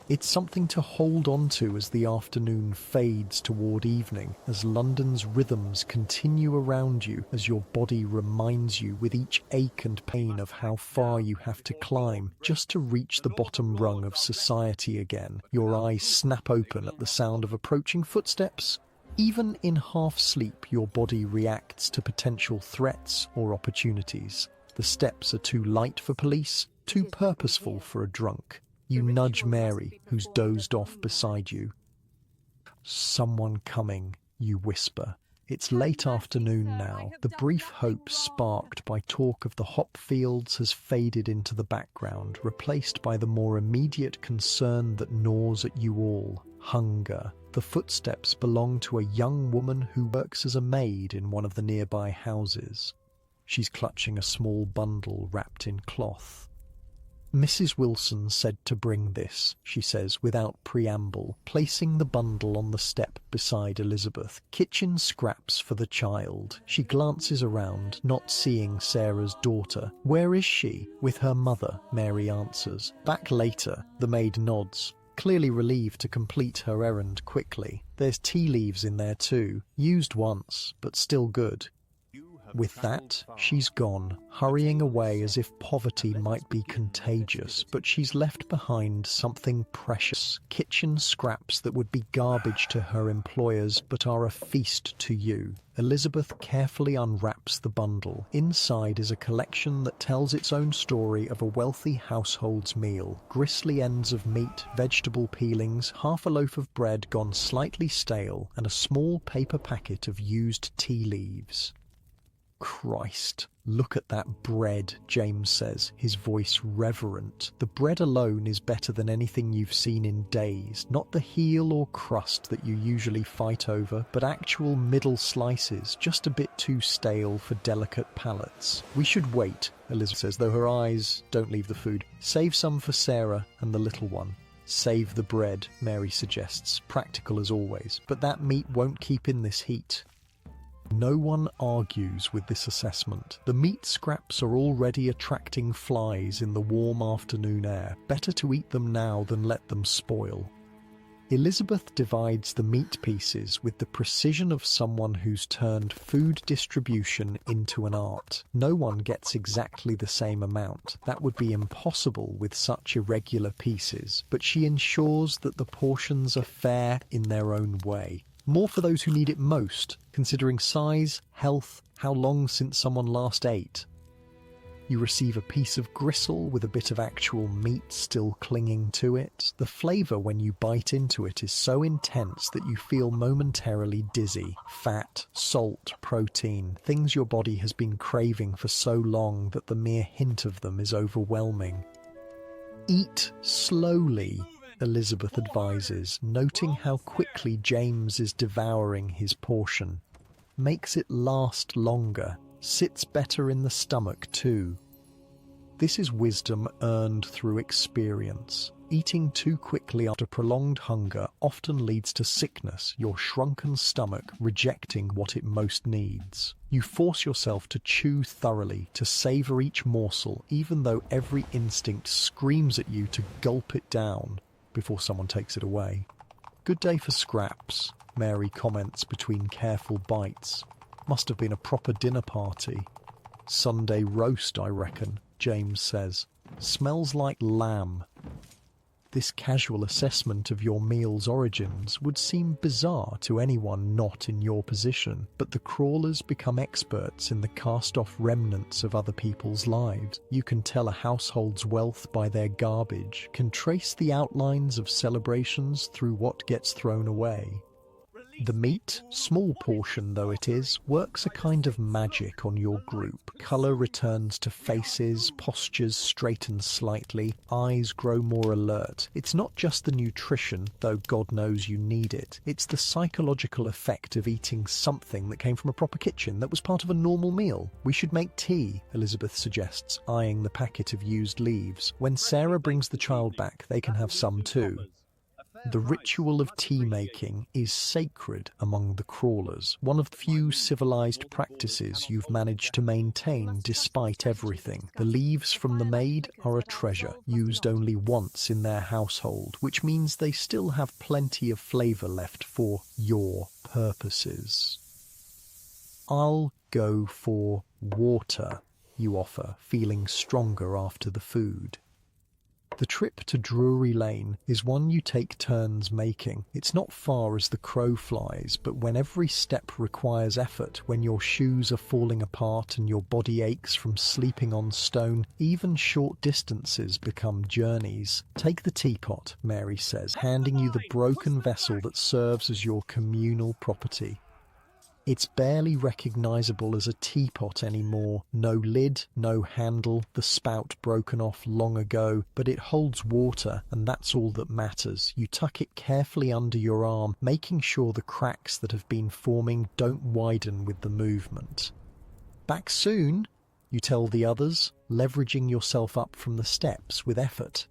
It's something to hold on to as the afternoon fades toward evening, as London's rhythms continue around you, as your body reminds you with each ache and pain of how far you have to climb just to reach the bottom rung of society again. Your eyes snap open at the sound of approaching footsteps. Even in half-sleep, your body reacts to potential threats or opportunities. The steps are too light for police, too purposeful for a drunk. You nudge Mary, who's dozed off beside you. "Someone coming," you whisper. It's late afternoon now. The brief hope sparked by talk of the hop fields has faded into the background, replaced by the more immediate concern that gnaws at you all: hunger. The footsteps belong to a young woman who works as a maid in one of the nearby houses. She's clutching a small bundle wrapped in cloth. "Mrs. Wilson said to bring this," she says without preamble, placing the bundle on the step beside Elizabeth. "Kitchen scraps for the child." She glances around, not seeing Sarah's daughter. "Where is she?" "With her mother," Mary answers. "Back later." The maid nods, clearly relieved to complete her errand quickly. "There's tea leaves in there too. Used once, but still good." With that, she's gone, hurrying away as if poverty might be contagious, but she's left behind something precious: kitchen scraps that would be garbage to her employers but are a feast to you. Elizabeth carefully unwraps the bundle. Inside is a collection that tells its own story of a wealthy household's meal. Gristly ends of meat, vegetable peelings, half a loaf of bread gone slightly stale, and a small paper packet of used tea leaves. "Christ, look at that bread," James says, his voice reverent. "The bread alone is better than anything you've seen in days. Not the heel or crust that you usually fight over, but actual middle slices, just a bit too stale for delicate palates." "We should wait," Elizabeth says, though her eyes don't leave the food. "Save some for Sarah and the little one." "Save the bread," Mary suggests, practical as always. "But that meat won't keep in this heat." No one argues with this assessment. The meat scraps are already attracting flies in the warm afternoon air. Better to eat them now than let them spoil. Elizabeth divides the meat pieces with the precision of someone who's turned food distribution into an art. No one gets exactly the same amount. That would be impossible with such irregular pieces, but she ensures that the portions are fair in their own way. More for those who need it most, considering size, health, how long since someone last ate. You receive a piece of gristle with a bit of actual meat still clinging to it. The flavour when you bite into it is so intense that you feel momentarily dizzy. Fat, salt, protein, things your body has been craving for so long that the mere hint of them is overwhelming. Eat slowly, Elizabeth advises, noting how quickly James is devouring his portion. Makes it last longer. Sits better in the stomach too. This is wisdom earned through experience. Eating too quickly after prolonged hunger often leads to sickness, your shrunken stomach rejecting what it most needs. You force yourself to chew thoroughly, to savour each morsel, even though every instinct screams at you to gulp it down before someone takes it away. Good day for scraps, Mary comments between careful bites. Must have been a proper dinner party. Sunday roast, I reckon, James says. Smells like lamb. This casual assessment of your meal's origins would seem bizarre to anyone not in your position, but the crawlers become experts in the cast-off remnants of other people's lives. You can tell a household's wealth by their garbage, can trace the outlines of celebrations through what gets thrown away. The meat, small portion though it is, works a kind of magic on your group. Colour returns to faces, postures straighten slightly, eyes grow more alert. It's not just the nutrition, though God knows you need it. It's the psychological effect of eating something that came from a proper kitchen, that was part of a normal meal. We should make tea, Elizabeth suggests, eyeing the packet of used leaves. When Sarah brings the child back, they can have some too. The ritual of tea-making is sacred among the crawlers, one of the few civilized practices you've managed to maintain despite everything. The leaves from the maid are a treasure, used only once in their household, which means they still have plenty of flavour left for your purposes. I'll go for water, you offer, feeling stronger after the food. The trip to Drury Lane is one you take turns making. It's not far as the crow flies, but when every step requires effort, when your shoes are falling apart and your body aches from sleeping on stone, even short distances become journeys. Take the teapot, Mary says, handing you the broken vessel that serves as your communal property. It's barely recognisable as a teapot anymore. No lid, no handle, the spout broken off long ago, but it holds water, and that's all that matters. You tuck it carefully under your arm, making sure the cracks that have been forming don't widen with the movement. Back soon, you tell the others, leveraging yourself up from the steps with effort.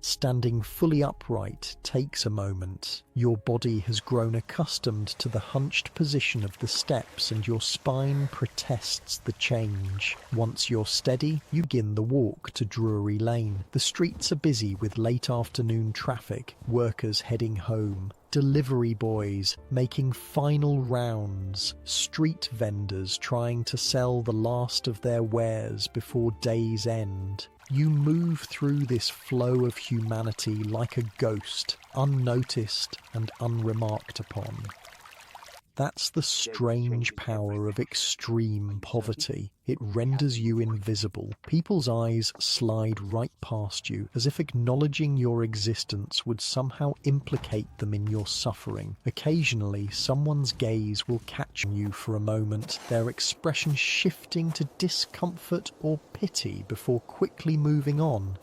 Standing fully upright takes a moment. Your body has grown accustomed to the hunched position of the steps and your spine protests the change. Once you're steady, you begin the walk to Drury Lane. The streets are busy with late afternoon traffic, workers heading home, delivery boys making final rounds, street vendors trying to sell the last of their wares before day's end. You move through this flow of humanity like a ghost, unnoticed and unremarked upon. That's the strange power of extreme poverty. It renders you invisible. People's eyes slide right past you, as if acknowledging your existence would somehow implicate them in your suffering. Occasionally, someone's gaze will catch you for a moment, their expression shifting to discomfort or pity before quickly moving on.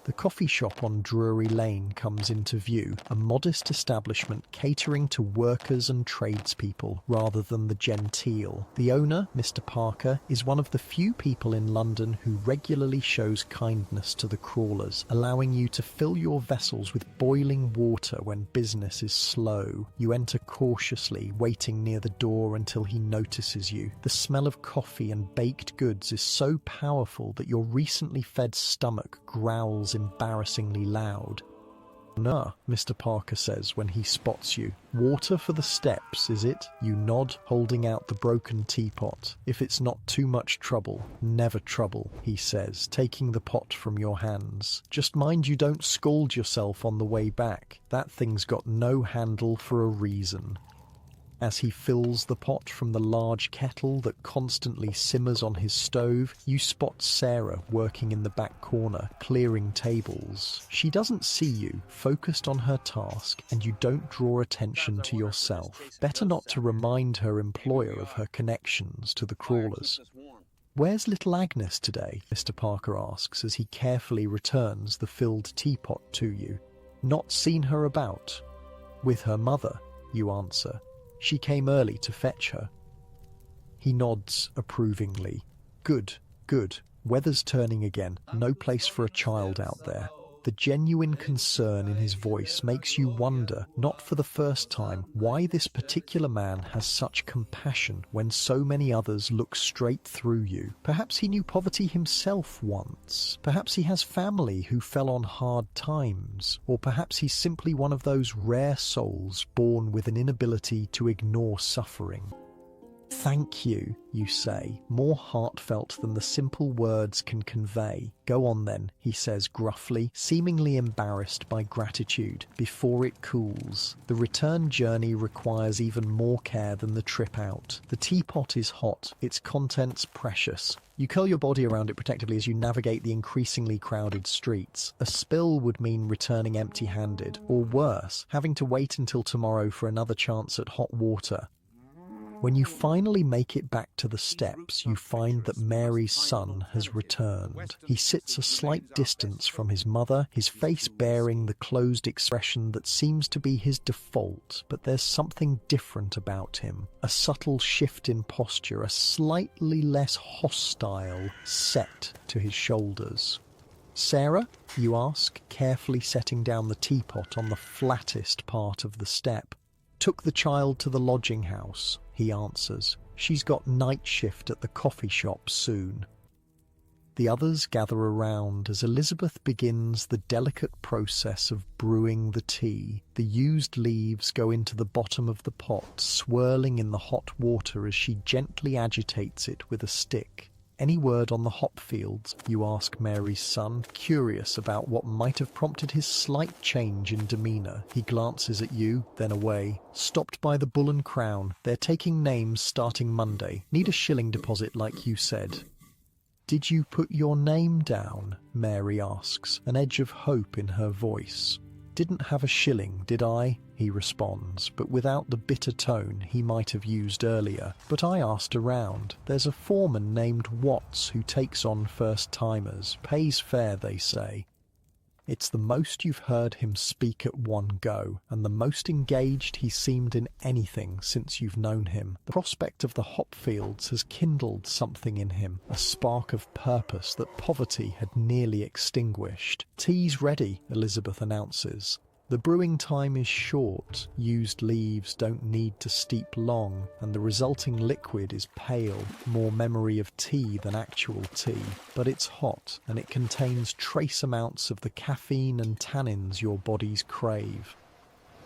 The coffee shop on Drury Lane comes into view, a modest establishment catering to workers and tradespeople rather than the genteel. The owner, Mr. Parker, is one of the few people in London who regularly shows kindness to the crawlers, allowing you to fill your vessels with boiling water when business is slow. You enter cautiously, waiting near the door until he notices you. The smell of coffee and baked goods is so powerful that your recently fed stomach growls embarrassingly loud. "Nah," Mr. Parker says when he spots you. "Water for the steps, is it?" You nod, holding out the broken teapot. "If it's not too much trouble." "Never trouble," he says, taking the pot from your hands. "Just mind you don't scald yourself on the way back. That thing's got no handle for a reason." As he fills the pot from the large kettle that constantly simmers on his stove, you spot Sarah working in the back corner, clearing tables. She doesn't see you, focused on her task, and you don't draw attention to yourself. Better not to remind her employer of her connections to the crawlers. "Where's little Agnes today?" Mr. Parker asks as he carefully returns the filled teapot to you. "Not seen her about?" "With her mother," you answer. "She came early to fetch her." He nods approvingly. "Good, good. Weather's turning again. No place for a child out there." The genuine concern in his voice makes you wonder, not for the first time, why this particular man has such compassion when so many others look straight through you. Perhaps he knew poverty himself once. Perhaps he has family who fell on hard times. Or perhaps he's simply one of those rare souls born with an inability to ignore suffering. "Thank you," you say, more heartfelt than the simple words can convey. "Go on then," he says gruffly, seemingly embarrassed by gratitude, "before it cools." The return journey requires even more care than the trip out. The teapot is hot, its contents precious. You curl your body around it protectively as you navigate the increasingly crowded streets. A spill would mean returning empty-handed, or worse, having to wait until tomorrow for another chance at hot water. When you finally make it back to the steps, you find that Mary's son has returned. He sits a slight distance from his mother, his face bearing the closed expression that seems to be his default, but there's something different about him. A subtle shift in posture, a slightly less hostile set to his shoulders. "Sarah?" you ask, carefully setting down the teapot on the flattest part of the step. "Took the child to the lodging house," he answers. "She's got night shift at the coffee shop soon." The others gather around as Elizabeth begins the delicate process of brewing the tea. The used leaves go into the bottom of the pot, swirling in the hot water as she gently agitates it with a stick. "Any word on the hop fields?" you ask Mary's son, curious about what might have prompted his slight change in demeanour. He glances at you, then away. "Stopped by the Bull and Crown. They're taking names starting Monday. Need a shilling deposit like you said." "Did you put your name down?" Mary asks, an edge of hope in her voice. "Didn't have a shilling, did I?" he responds, but without the bitter tone he might have used earlier. "But I asked around. There's a foreman named Watts who takes on first-timers. Pays fair, they say." It's the most you've heard him speak at one go, and the most engaged he seemed in anything since you've known him. The prospect of the hop fields has kindled something in him, a spark of purpose that poverty had nearly extinguished. "Tea's ready," Elizabeth announces. The brewing time is short, used leaves don't need to steep long, and the resulting liquid is pale, more memory of tea than actual tea. But it's hot, and it contains trace amounts of the caffeine and tannins your bodies crave.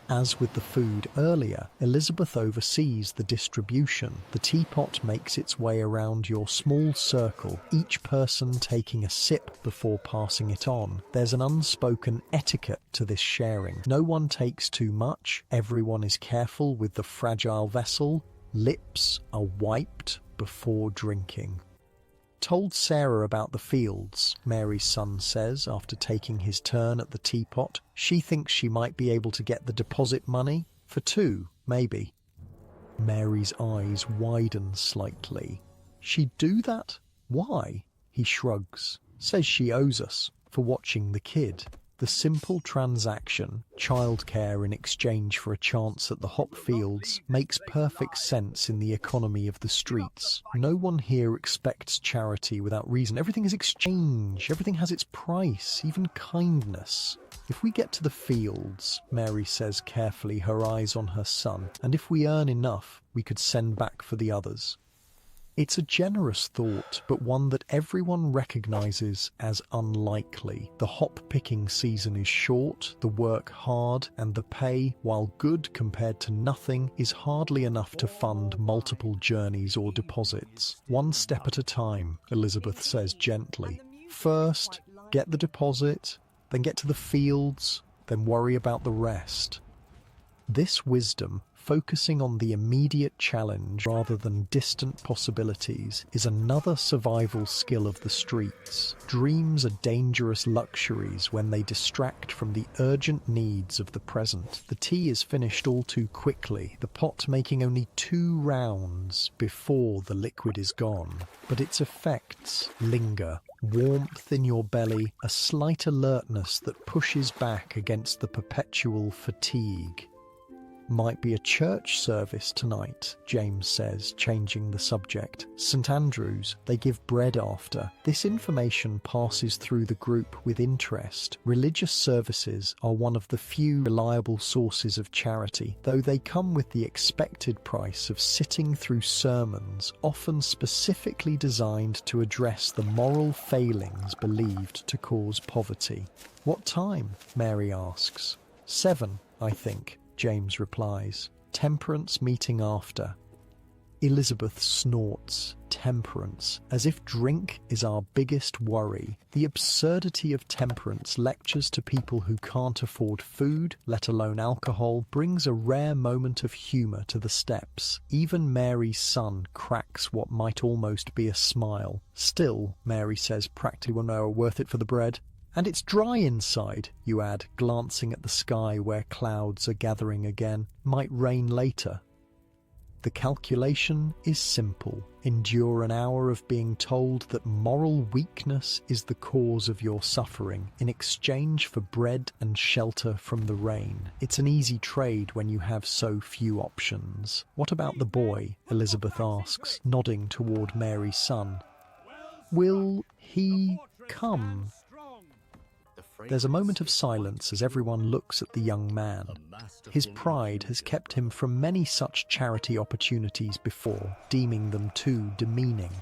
As with the food earlier, Elizabeth oversees the distribution. The teapot makes its way around your small circle, each person taking a sip before passing it on. There's an unspoken etiquette to this sharing. No one takes too much, everyone is careful with the fragile vessel, lips are wiped before drinking. "Told Sarah about the fields," Mary's son says after taking his turn at the teapot. "She thinks she might be able to get the deposit money. For 2, maybe." Mary's eyes widen slightly. "She'd do that? Why?" He shrugs. "Says she owes us for watching the kid." The simple transaction, childcare in exchange for a chance at the hop fields, makes perfect sense in the economy of the streets. No one here expects charity without reason. Everything is exchange. Everything has its price, even kindness. "If we get to the fields," Mary says carefully, her eyes on her son, "and if we earn enough, we could send back for the others." It's a generous thought, but one that everyone recognizes as unlikely. The hop-picking season is short, the work hard, and the pay, while good compared to nothing, is hardly enough to fund multiple journeys or deposits. One step at a time, Elizabeth says gently. First, get the deposit, then get to the fields, then worry about the rest. This wisdom, focusing on the immediate challenge rather than distant possibilities, is another survival skill of the streets. Dreams are dangerous luxuries when they distract from the urgent needs of the present. The tea is finished all too quickly, the pot making only 2 rounds before the liquid is gone. But its effects linger. Warmth in your belly, a slight alertness that pushes back against the perpetual fatigue. Might be a church service tonight, James says, changing the subject. St. Andrew's, they give bread after. This information passes through the group with interest. Religious services are one of the few reliable sources of charity, though they come with the expected price of sitting through sermons, often specifically designed to address the moral failings believed to cause poverty. What time? Mary asks. 7, I think. James replies. Temperance meeting after. Elizabeth snorts. Temperance, as if drink is our biggest worry. The absurdity of temperance lectures to people who can't afford food, let alone alcohol, brings a rare moment of humour to the steps. Even Mary's son cracks what might almost be a smile. Still, Mary says, practically no worth it for the bread. And it's dry inside, you add, glancing at the sky where clouds are gathering again. Might rain later. The calculation is simple. Endure an hour of being told that moral weakness is the cause of your suffering in exchange for bread and shelter from the rain. It's an easy trade when you have so few options. What about the boy? Elizabeth asks, nodding toward Mary's son. Will he come? There's a moment of silence as everyone looks at the young man. His pride has kept him from many such charity opportunities before, deeming them too demeaning.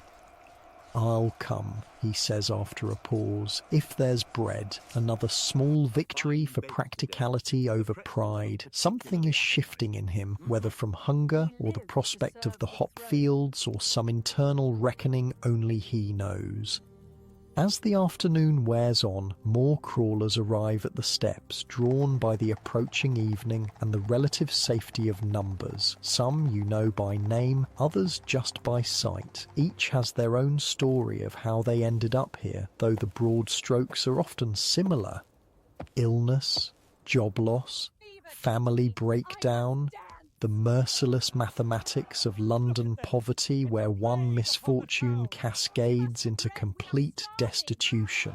I'll come, he says after a pause. If there's bread, another small victory for practicality over pride. Something is shifting in him, whether from hunger or the prospect of the hop fields or some internal reckoning only he knows. As the afternoon wears on, more crawlers arrive at the steps, drawn by the approaching evening and the relative safety of numbers. Some you know by name, others just by sight. Each has their own story of how they ended up here, though the broad strokes are often similar. Illness, job loss, family breakdown, the merciless mathematics of London poverty where one misfortune cascades into complete destitution.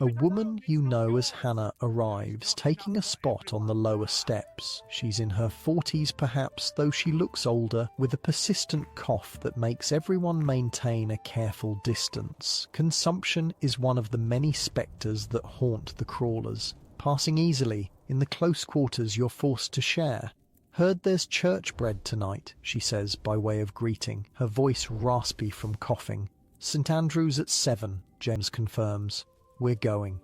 A woman you know as Hannah arrives, taking a spot on the lower steps. She's in her 40s perhaps, though she looks older, with a persistent cough that makes everyone maintain a careful distance. Consumption is one of the many spectres that haunt the crawlers. Passing easily, in the close quarters you're forced to share. Heard there's church bread tonight, she says by way of greeting, her voice raspy from coughing. St. Andrew's at 7, James confirms. We're going.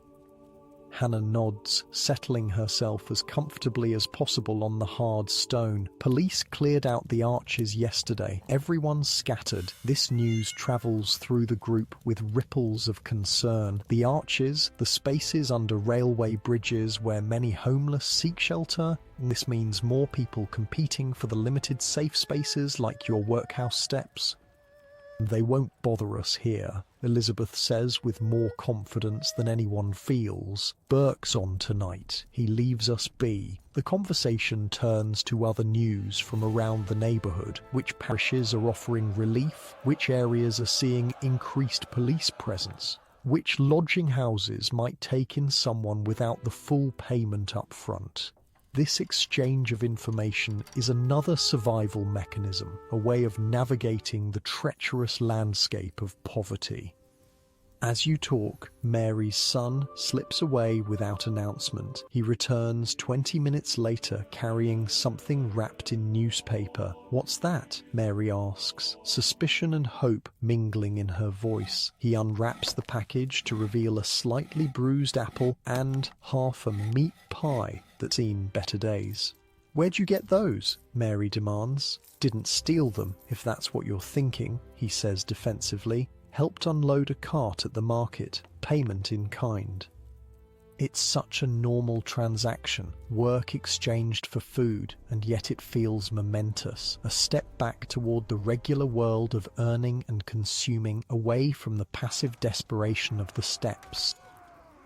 Hannah nods, settling herself as comfortably as possible on the hard stone. Police cleared out the arches yesterday. Everyone's scattered. This news travels through the group with ripples of concern. The arches, the spaces under railway bridges where many homeless seek shelter. This means more people competing for the limited safe spaces like your workhouse steps. They won't bother us here, Elizabeth says with more confidence than anyone feels. Burke's on tonight. He leaves us be. The conversation turns to other news from around the neighbourhood. Which parishes are offering relief? Which areas are seeing increased police presence? Which lodging houses might take in someone without the full payment up front? This exchange of information is another survival mechanism, a way of navigating the treacherous landscape of poverty. As you talk, Mary's son slips away without announcement. He returns 20 minutes later carrying something wrapped in newspaper. "What's that?" Mary asks, suspicion and hope mingling in her voice. He unwraps the package to reveal a slightly bruised apple and half a meat pie that's seen better days. "Where'd you get those?" Mary demands. "Didn't steal them, if that's what you're thinking," he says defensively. "Helped unload a cart at the market, payment in kind." It's such a normal transaction, work exchanged for food, and yet it feels momentous, a step back toward the regular world of earning and consuming, away from the passive desperation of the steps.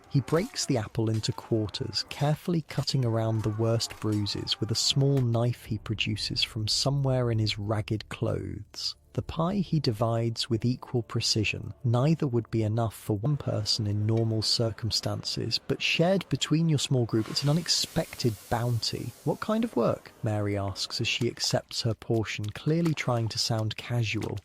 He breaks the apple into quarters, carefully cutting around the worst bruises with a small knife he produces from somewhere in his ragged clothes. The pie he divides with equal precision. Neither would be enough for one person in normal circumstances, but shared between your small group, it's an unexpected bounty. "What kind of work?" Mary asks as she accepts her portion, clearly trying to sound casual.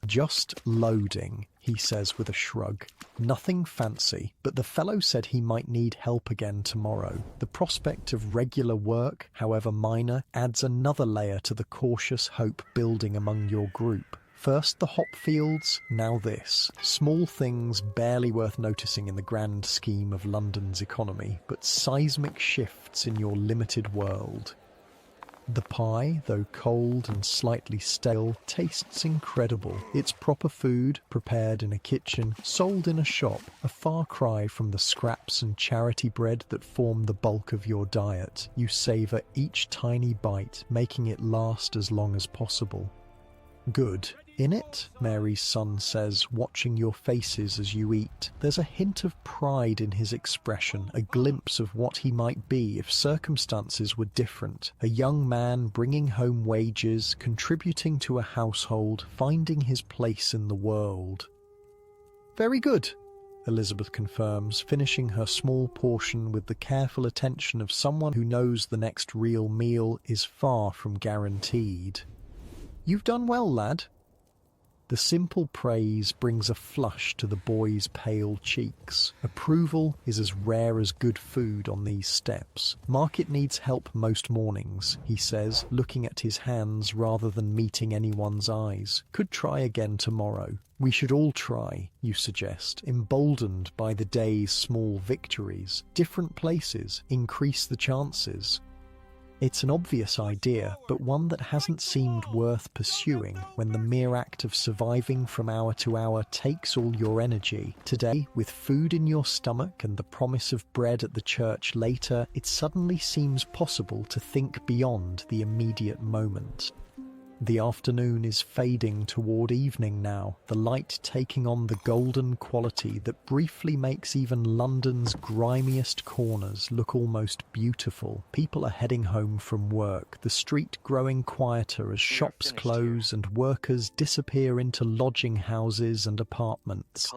"Just loading," he says with a shrug. "Nothing fancy, but the fellow said he might need help again tomorrow." The prospect of regular work, however minor, adds another layer to the cautious hope building among your group. First the hop fields, now this. Small things barely worth noticing in the grand scheme of London's economy, but seismic shifts in your limited world. The pie, though cold and slightly stale, tastes incredible. It's proper food, prepared in a kitchen, sold in a shop, a far cry from the scraps and charity bread that form the bulk of your diet. You savour each tiny bite, making it last as long as possible. "Good. In it?" Mary's son says, watching your faces as you eat. There's a hint of pride in his expression, a glimpse of what he might be if circumstances were different. A young man bringing home wages, contributing to a household, finding his place in the world. "Very good," Elizabeth confirms, finishing her small portion with the careful attention of someone who knows the next real meal is far from guaranteed. "You've done well, lad." The simple praise brings a flush to the boy's pale cheeks. Approval is as rare as good food on these steps. "Market needs help most mornings," he says, looking at his hands rather than meeting anyone's eyes. "Could try again tomorrow." "We should all try," you suggest, emboldened by the day's small victories. Different places increase the chances. It's an obvious idea, but one that hasn't seemed worth pursuing when the mere act of surviving from hour to hour takes all your energy. Today, with food in your stomach and the promise of bread at the church later, it suddenly seems possible to think beyond the immediate moment. The afternoon is fading toward evening now, the light taking on the golden quality that briefly makes even London's grimiest corners look almost beautiful. People are heading home from work, the street growing quieter as shops close and workers disappear into lodging houses and apartments.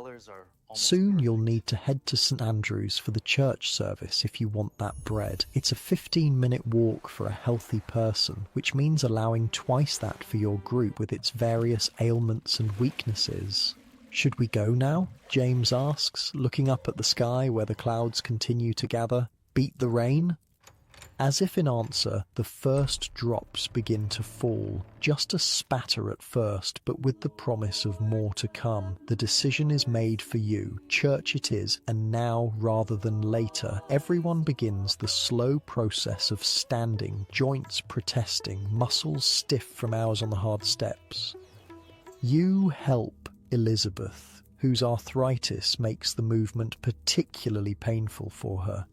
Soon you'll need to head to St Andrew's for the church service if you want that bread. It's a 15-minute walk for a healthy person, which means allowing twice that for your group with its various ailments and weaknesses. "Should we go now?" James asks, looking up at the sky where the clouds continue to gather. "Beat the rain?" As if in answer, the first drops begin to fall. Just a spatter at first, but with the promise of more to come. The decision is made for you. Church it is, and now rather than later. Everyone begins the slow process of standing, joints protesting, muscles stiff from hours on the hard steps. You help Elizabeth, whose arthritis makes the movement particularly painful for her.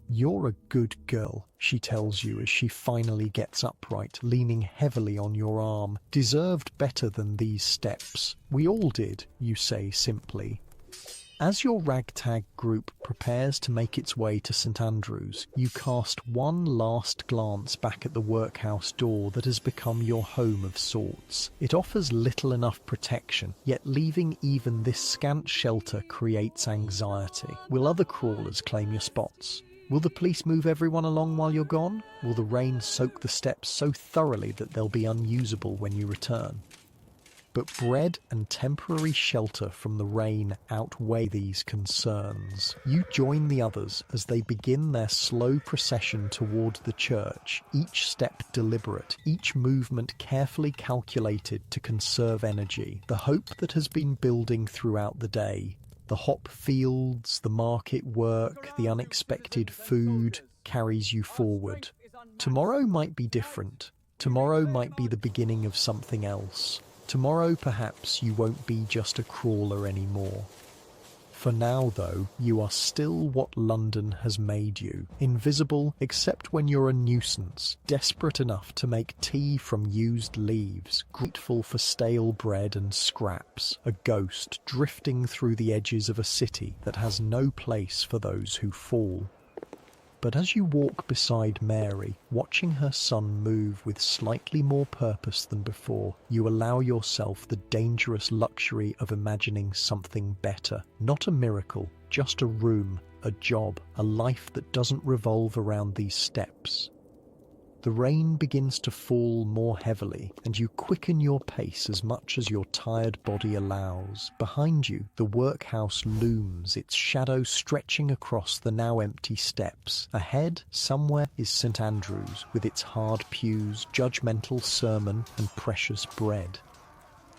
"You're a good girl," she tells you as she finally gets upright, leaning heavily on your arm. "Deserved better than these steps." "We all did," you say simply. As your ragtag group prepares to make its way to St Andrews, you cast one last glance back at the workhouse door that has become your home of sorts. It offers little enough protection, yet leaving even this scant shelter creates anxiety. Will other crawlers claim your spots? Will the police move everyone along while you're gone? Will the rain soak the steps so thoroughly that they'll be unusable when you return? but bread and temporary shelter from the rain outweigh these concerns. You join the others as they begin their slow procession toward the church, each step deliberate, each movement carefully calculated to conserve energy. The hope that has been building throughout the day, the hop fields, the market work, the unexpected food, carries you forward. Tomorrow might be different. Tomorrow might be the beginning of something else. Tomorrow, perhaps, you won't be just a crawler anymore. For now, though, you are still what London has made you. Invisible, except when you're a nuisance, desperate enough to make tea from used leaves, grateful for stale bread and scraps, a ghost drifting through the edges of a city that has no place for those who fall. But as you walk beside Mary, watching her son move with slightly more purpose than before, you allow yourself the dangerous luxury of imagining something better. Not a miracle, just a room, a job, a life that doesn't revolve around these steps. The rain begins to fall more heavily, and you quicken your pace as much as your tired body allows. Behind you, the workhouse looms, its shadow stretching across the now empty steps. Ahead, somewhere, is St. Andrew's, with its hard pews, judgmental sermon, and precious bread.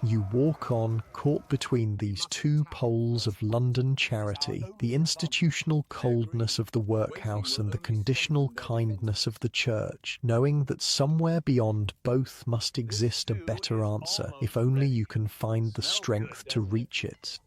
You walk on, caught between these two poles of London charity, the institutional coldness of the workhouse and the conditional kindness of the church, knowing that somewhere beyond both must exist a better answer, if only you can find the strength to reach it.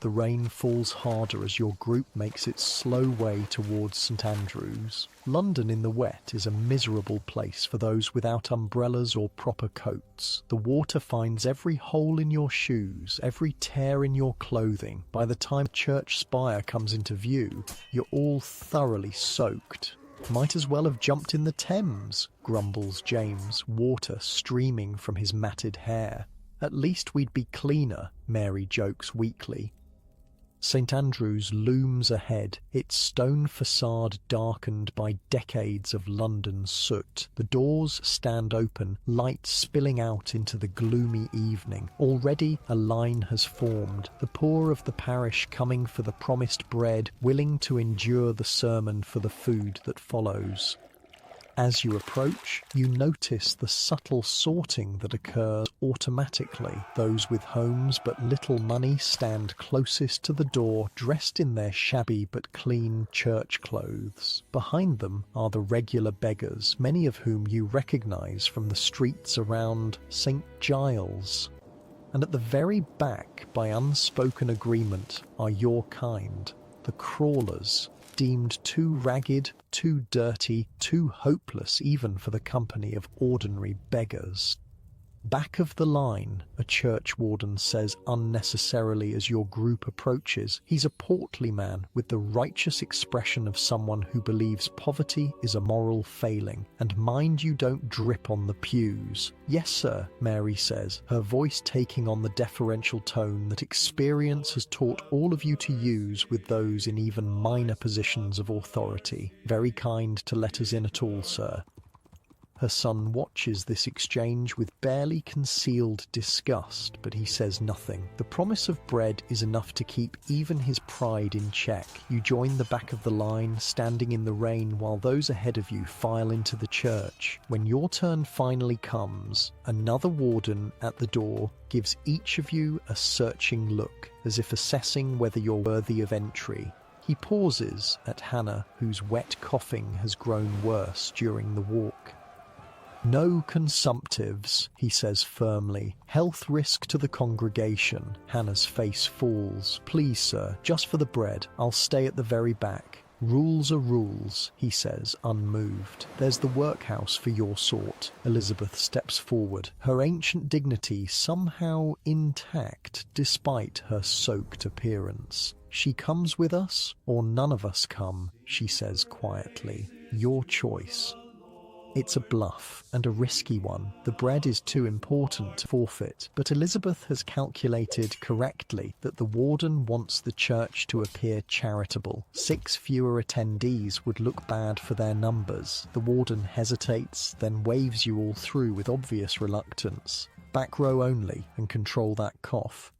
The rain falls harder as your group makes its slow way towards St. Andrew's. London in the wet is a miserable place for those without umbrellas or proper coats. The water finds every hole in your shoes, every tear in your clothing. By the time the church spire comes into view, you're all thoroughly soaked. Might as well have jumped in the Thames, grumbles James, water streaming from his matted hair. At least we'd be cleaner, Mary jokes weakly. St. Andrew's looms ahead, its stone facade darkened by decades of London soot. The doors stand open, light spilling out into the gloomy evening. Already a line has formed, the poor of the parish coming for the promised bread, willing to endure the sermon for the food that follows. As you approach, you notice the subtle sorting that occurs automatically. Those with homes but little money stand closest to the door, dressed in their shabby but clean church clothes. Behind them are the regular beggars, many of whom you recognise from the streets around St. Giles. And at the very back, by unspoken agreement, are your kind, the crawlers, deemed too ragged, too dirty, too hopeless even for the company of ordinary beggars. Back of the line, a church warden says unnecessarily as your group approaches. He's a portly man with the righteous expression of someone who believes poverty is a moral failing, and mind you don't drip on the pews. Yes, sir, Mary says, her voice taking on the deferential tone that experience has taught all of you to use with those in even minor positions of authority. Very kind to let us in at all, sir. Her son watches this exchange with barely concealed disgust, but he says nothing. The promise of bread is enough to keep even his pride in check. You join the back of the line, standing in the rain while those ahead of you file into the church. When your turn finally comes, another warden at the door gives each of you a searching look, as if assessing whether you're worthy of entry. He pauses at Hannah, whose wet coughing has grown worse during the walk. No consumptives, he says firmly. Health risk to the congregation. Hannah's face falls. Please, sir, just for the bread. I'll stay at the very back. Rules are rules, he says, unmoved. There's the workhouse for your sort. Elizabeth steps forward, her ancient dignity somehow intact despite her soaked appearance. She comes with us, or none of us come, she says quietly. Your choice. It's a bluff, and a risky one. The bread is too important to forfeit, but Elizabeth has calculated correctly that the warden wants the church to appear charitable. 6 fewer attendees would look bad for their numbers. The warden hesitates, then waves you all through with obvious reluctance. back row only, and control that cough.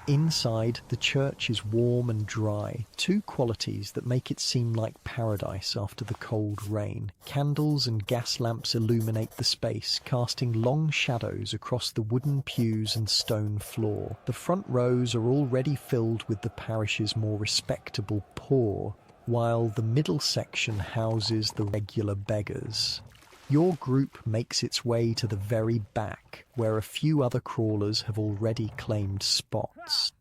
Inside, the church is warm and dry, two qualities that make it seem like paradise after the cold rain. Candles and gas lamps illuminate the space, casting long shadows across the wooden pews and stone floor. The front rows are already filled with the parish's more respectable poor, while the middle section houses the regular beggars. Your group makes its way to the very back, where a few other crawlers have already claimed spots.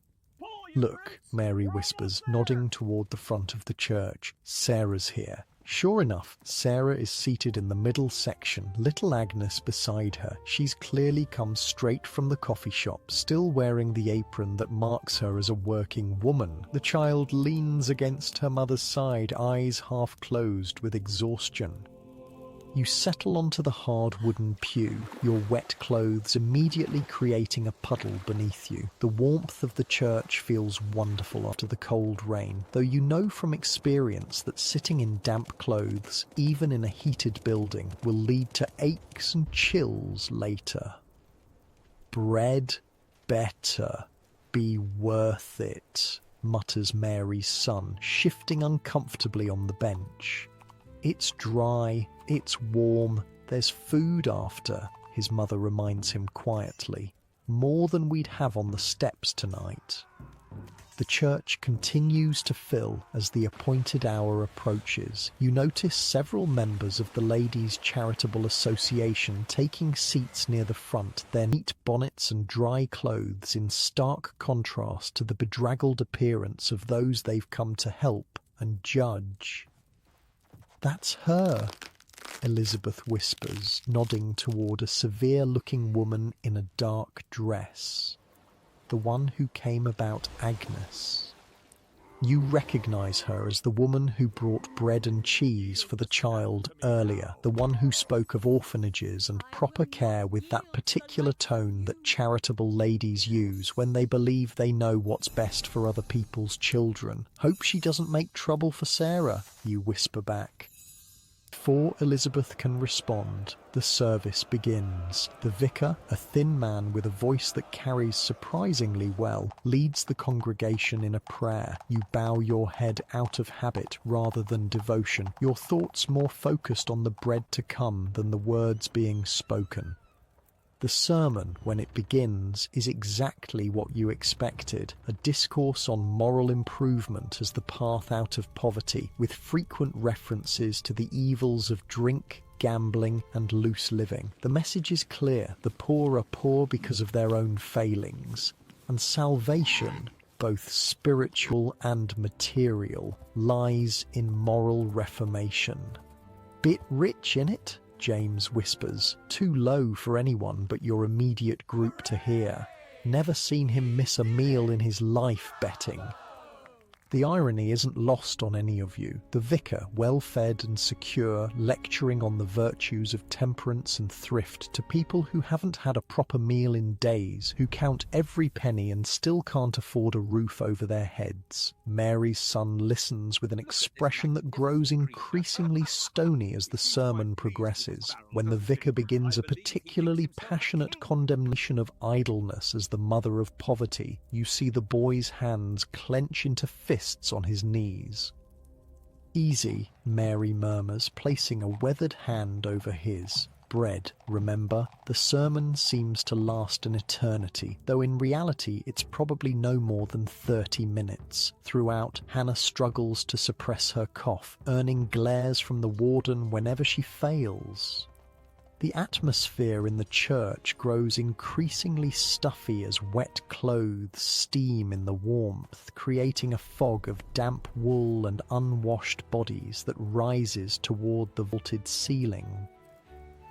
"Look," Mary whispers, nodding toward the front of the church. "Sarah's here." Sure enough, Sarah is seated in the middle section, little Agnes beside her. She's clearly come straight from the coffee shop, still wearing the apron that marks her as a working woman. The child leans against her mother's side, eyes half closed with exhaustion. You settle onto the hard wooden pew, your wet clothes immediately creating a puddle beneath you. The warmth of the church feels wonderful after the cold rain, though you know from experience that sitting in damp clothes, even in a heated building, will lead to aches and chills later. "Bread better be worth it," mutters Mary's son, shifting uncomfortably on the bench. "It's dry, it's warm, there's food after," his mother reminds him quietly. "More than we'd have on the steps tonight." The church continues to fill as the appointed hour approaches. You notice several members of the Ladies' Charitable Association taking seats near the front, their neat bonnets and dry clothes in stark contrast to the bedraggled appearance of those they've come to help and judge. "That's her," Elizabeth whispers, nodding toward a severe-looking woman in a dark dress. "The one who came about Agnes." You recognize her as the woman who brought bread and cheese for the child earlier, the one who spoke of orphanages and proper care with that particular tone that charitable ladies use when they believe they know what's best for other people's children. "Hope she doesn't make trouble for Sarah," you whisper back. Before Elizabeth can respond, the service begins. The vicar, a thin man with a voice that carries surprisingly well, leads the congregation in a prayer. You bow your head out of habit rather than devotion, your thoughts more focused on the bread to come than the words being spoken. The sermon, when it begins, is exactly what you expected, a discourse on moral improvement as the path out of poverty, with frequent references to the evils of drink, gambling, and loose living. The message is clear: the poor are poor because of their own failings, and salvation, both spiritual and material, lies in moral reformation. "Bit rich, innit?" James whispers, too low for anyone but your immediate group to hear. Never seen him miss a meal in his life betting. The irony isn't lost on any of you. The vicar, well-fed and secure, lecturing on the virtues of temperance and thrift to people who haven't had a proper meal in days, who count every penny and still can't afford a roof over their heads. Mary's son listens with an expression that grows increasingly stony as the sermon progresses. When the vicar begins a particularly passionate condemnation of idleness as the mother of poverty, you see the boy's hands clench into fists on his knees. "Easy," Mary murmurs, placing a weathered hand over his. "Bread, remember?" The sermon seems to last an eternity, though in reality it's probably no more than 30 minutes. Throughout, Hannah struggles to suppress her cough, earning glares from the warden whenever she fails. The atmosphere in the church grows increasingly stuffy as wet clothes steam in the warmth, creating a fog of damp wool and unwashed bodies that rises toward the vaulted ceiling.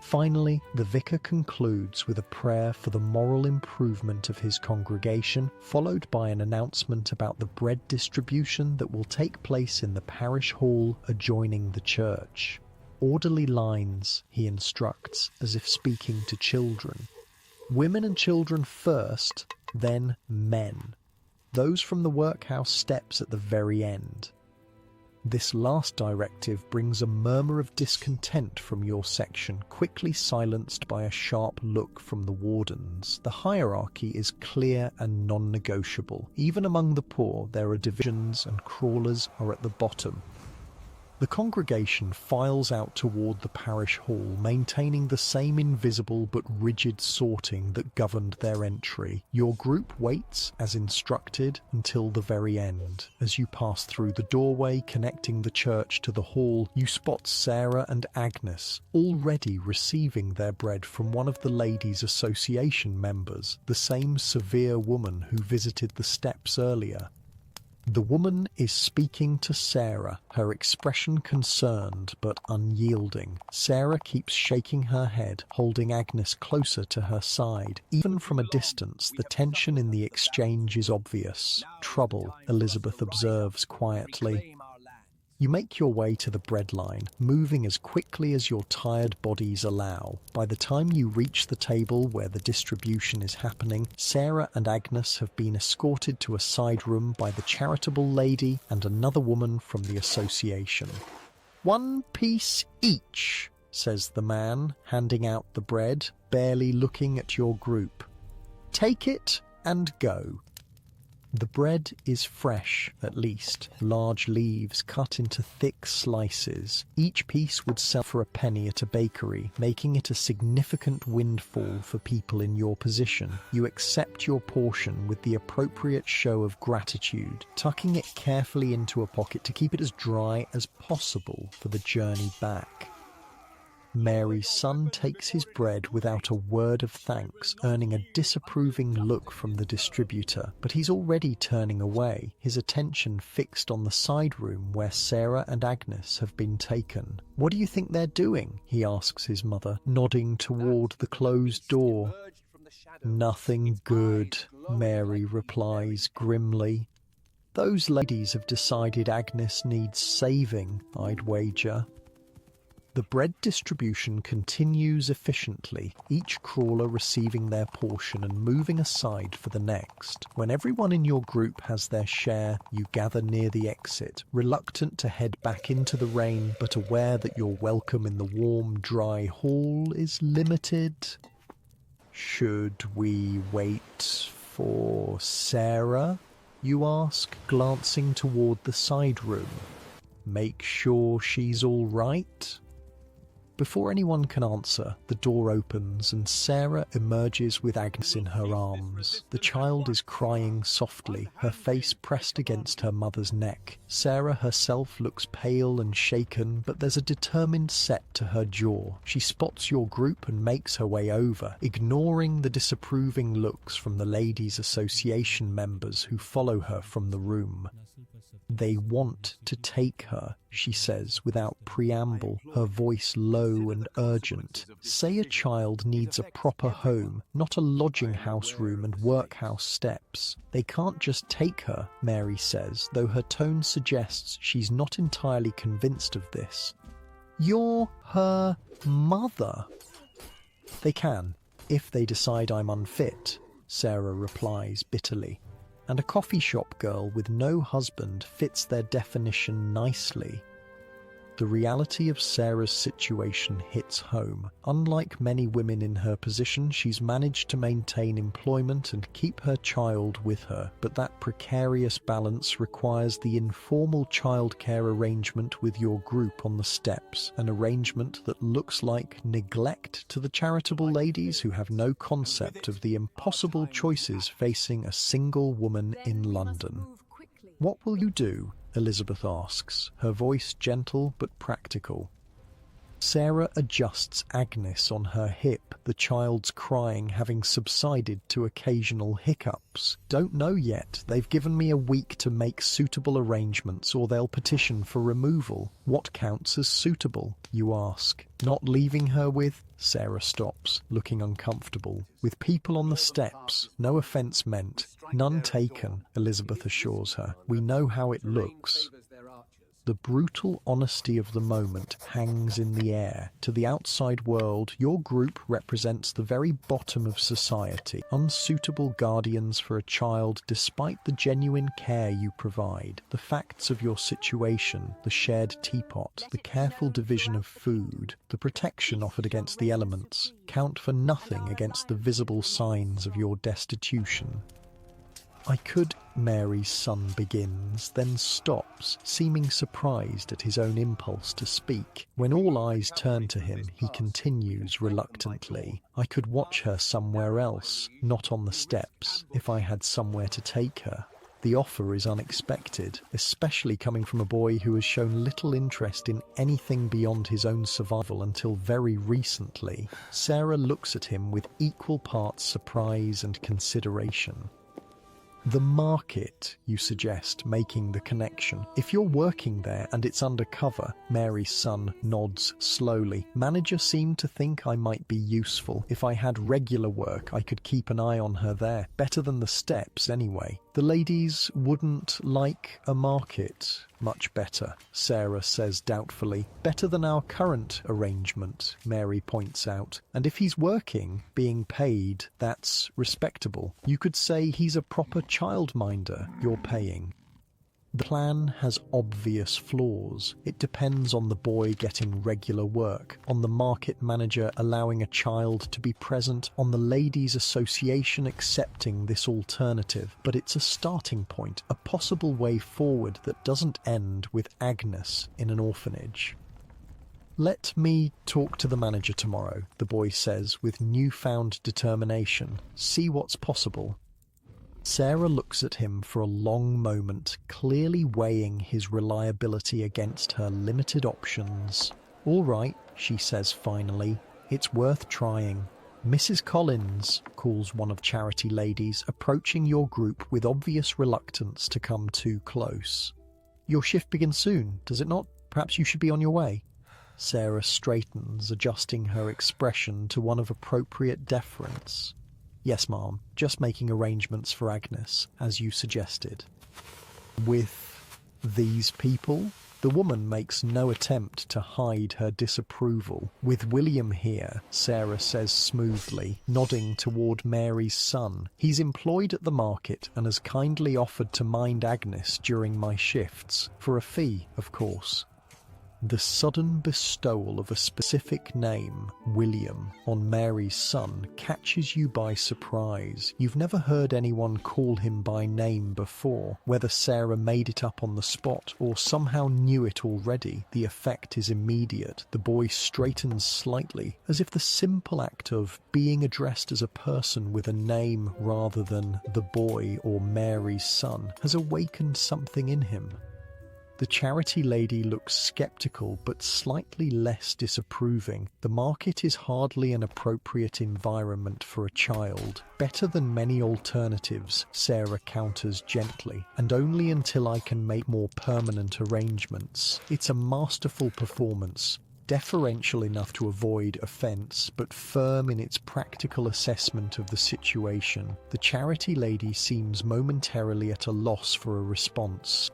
Finally, the vicar concludes with a prayer for the moral improvement of his congregation, followed by an announcement about the bread distribution that will take place in the parish hall adjoining the church. "Orderly lines," he instructs, as if speaking to children. "Women and children first, then men. Those from the workhouse steps at the very end." This last directive brings a murmur of discontent from your section, quickly silenced by a sharp look from the wardens. The hierarchy is clear and non-negotiable. Even among the poor, there are divisions, and crawlers are at the bottom. The congregation files out toward the parish hall, maintaining the same invisible but rigid sorting that governed their entry. Your group waits, as instructed, until the very end. As you pass through the doorway connecting the church to the hall, you spot Sarah and Agnes, already receiving their bread from one of the Ladies' Association members, the same severe woman who visited the steps earlier. The woman is speaking to Sarah, her expression concerned but unyielding. Sarah keeps shaking her head, holding Agnes closer to her side. Even from a distance, the tension in the exchange is obvious. Trouble, Elizabeth observes quietly. You make your way to the breadline, moving as quickly as your tired bodies allow. By the time you reach the table where the distribution is happening, Sarah and Agnes have been escorted to a side room by the charitable lady and another woman from the association. "1 piece each," says the man, handing out the bread, barely looking at your group. "Take it and go." The bread is fresh, at least, large leaves cut into thick slices. Each piece would sell for a penny at a bakery, making it a significant windfall for people in your position. You accept your portion with the appropriate show of gratitude, tucking it carefully into a pocket to keep it as dry as possible for the journey back. Mary's son takes his bread without a word of thanks, earning a disapproving look from the distributor, but he's already turning away, his attention fixed on the side room where Sarah and Agnes have been taken. "What do you think they're doing?" he asks his mother, nodding toward the closed door. "Nothing good," Mary replies grimly. "Those ladies have decided Agnes needs saving, I'd wager." The bread distribution continues efficiently, each crawler receiving their portion and moving aside for the next. When everyone in your group has their share, you gather near the exit, reluctant to head back into the rain, but aware that your welcome in the warm, dry hall is limited. "Should we wait for Sarah?" you ask, glancing toward the side room. "Make sure she's all right?" Before anyone can answer, the door opens and Sarah emerges with Agnes in her arms. The child is crying softly, her face pressed against her mother's neck. Sarah herself looks pale and shaken, but there's a determined set to her jaw. She spots your group and makes her way over, ignoring the disapproving looks from the Ladies' Association members who follow her from the room. "They want to take her," she says without preamble, her voice low and urgent. "Say a child needs a proper home, not a lodging house room and workhouse steps. They can't just take her," Mary says, though her tone suggests she's not entirely convinced of this. "You're her mother." "They can, if they decide I'm unfit," Sarah replies bitterly. And a coffee shop girl with no husband fits their definition nicely. The reality of Sarah's situation hits home. Unlike many women in her position, she's managed to maintain employment and keep her child with her, but that precarious balance requires the informal childcare arrangement with your group on the steps, an arrangement that looks like neglect to the charitable ladies who have no concept of the impossible choices facing a single woman in London. "What will you do?" Elizabeth asks, her voice gentle but practical. Sarah adjusts Agnes on her hip, the child's crying having subsided to occasional hiccups. "Don't know yet. They've given me a week to make suitable arrangements or they'll petition for removal." "What counts as suitable?" you ask. "Not leaving her with—" Sarah stops, looking uncomfortable. "With people on the steps. No offence meant. None taken," Elizabeth assures her. "We know how it looks." The brutal honesty of the moment hangs in the air. To the outside world, your group represents the very bottom of society, unsuitable guardians for a child despite the genuine care you provide. The facts of your situation, the shared teapot, the careful division of food, the protection offered against the elements, count for nothing against the visible signs of your destitution. "I could," Mary's son begins, then stops, seeming surprised at his own impulse to speak. When all eyes turn to him, he continues reluctantly, "I could watch her somewhere else, not on the steps, if I had somewhere to take her." The offer is unexpected, especially coming from a boy who has shown little interest in anything beyond his own survival until very recently. Sarah looks at him with equal parts surprise and consideration. "The market," you suggest, making the connection. "If you're working there and it's undercover," Mary's son nods slowly. "Manager seemed to think I might be useful. If I had regular work, I could keep an eye on her there. Better than the steps, anyway." "The ladies wouldn't like a market." "Much better," Sarah says doubtfully. "Better than our current arrangement," Mary points out. "And if he's working, being paid, that's respectable. You could say he's a proper childminder you're paying." The plan has obvious flaws. It depends on the boy getting regular work, on the market manager allowing a child to be present, on the ladies' association accepting this alternative. But it's a starting point, a possible way forward that doesn't end with Agnes in an orphanage. "Let me talk to the manager tomorrow," the boy says with newfound determination. "See what's possible." Sarah looks at him for a long moment, clearly weighing his reliability against her limited options. "All right," she says finally, "it's worth trying." "Mrs. Collins," calls one of Charity ladies, approaching your group with obvious reluctance to come too close. "Your shift begins soon, does it not? Perhaps you should be on your way." Sarah straightens, adjusting her expression to one of appropriate deference. "Yes, ma'am, just making arrangements for Agnes, as you suggested." "With these people?" The woman makes no attempt to hide her disapproval. "With William here," Sarah says smoothly, nodding toward Mary's son. "He's employed at the market and has kindly offered to mind Agnes during my shifts, for a fee, of course." The sudden bestowal of a specific name, William, on Mary's son catches you by surprise. You've never heard anyone call him by name before. Whether Sarah made it up on the spot or somehow knew it already, the effect is immediate. The boy straightens slightly, as if the simple act of being addressed as a person with a name rather than the boy or Mary's son has awakened something in him. The Charity lady looks skeptical but slightly less disapproving. The market is hardly an appropriate environment for a child. "Better than many alternatives," Sarah counters gently, "and only until I can make more permanent arrangements." It's a masterful performance, deferential enough to avoid offence, but firm in its practical assessment of the situation. The Charity lady seems momentarily at a loss for a response.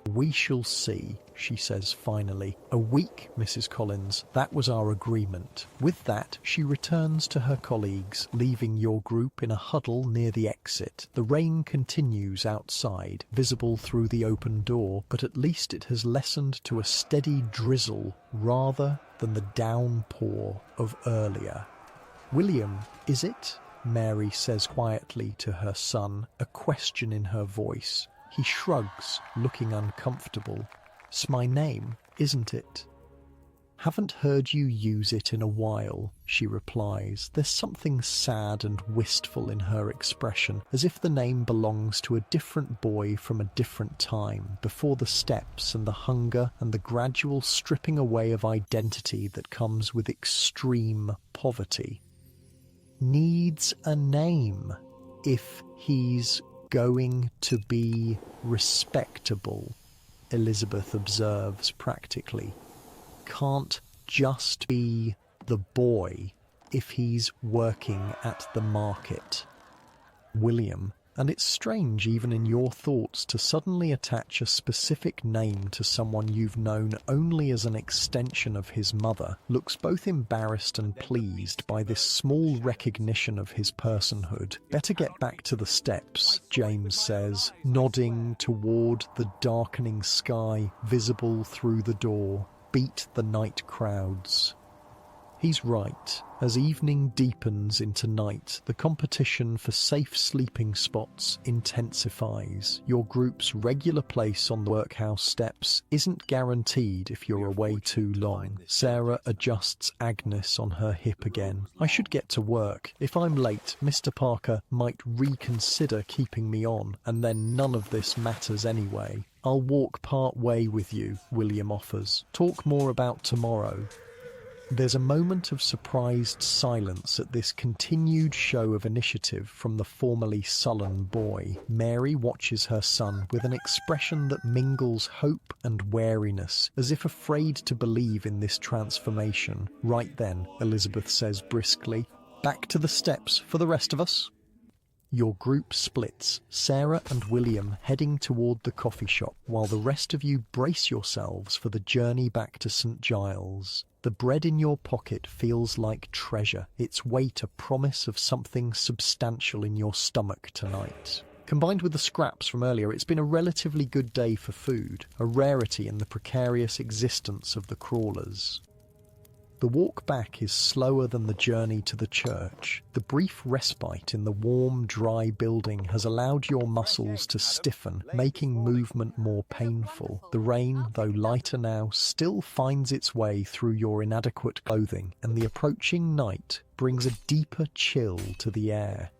"We shall see," she says finally. "A week, Mrs. Collins. That was our agreement." With that, she returns to her colleagues, leaving your group in a huddle near the exit. The rain continues outside, visible through the open door, but at least it has lessened to a steady drizzle rather than the downpour of earlier. "William, is it?" Mary says quietly to her son, a question in her voice. He shrugs, looking uncomfortable. "It's my name, isn't it?" "Haven't heard you use it in a while," she replies. There's something sad and wistful in her expression, as if the name belongs to a different boy from a different time, before the steps and the hunger and the gradual stripping away of identity that comes with extreme poverty. "Needs a name, if he's going to be respectable," Elizabeth observes practically. "Can't just be the boy if he's working at the market." William, And it's strange even in your thoughts to suddenly attach a specific name to someone you've known only as an extension of his mother. Looks both embarrassed and pleased by this small recognition of his personhood. Better get back to the steps, James says, nodding toward the darkening sky visible through the door. Beat the night crowds. He's right. As evening deepens into night, the competition for safe sleeping spots intensifies. Your group's regular place on the workhouse steps isn't guaranteed if you're away too long. Sarah adjusts Agnes on her hip again. I should get to work. If I'm late, Mr. Parker might reconsider keeping me on, and then none of this matters anyway. I'll walk part way with you, William offers. Talk more about tomorrow. There's a moment of surprised silence at this continued show of initiative from the formerly sullen boy. Mary watches her son with an expression that mingles hope and wariness, as if afraid to believe in this transformation. Right then, Elizabeth says briskly, "Back to the steps for the rest of us." Your group splits, Sarah and William heading toward the coffee shop, while the rest of you brace yourselves for the journey back to St. Giles. The bread in your pocket feels like treasure, its weight a promise of something substantial in your stomach tonight. Combined with the scraps from earlier, it's been a relatively good day for food, a rarity in the precarious existence of the crawlers. The walk back is slower than the journey to the church. The brief respite in the warm, dry building has allowed your muscles to stiffen, making movement more painful. The rain, though lighter now, still finds its way through your inadequate clothing, and the approaching night brings a deeper chill to the air.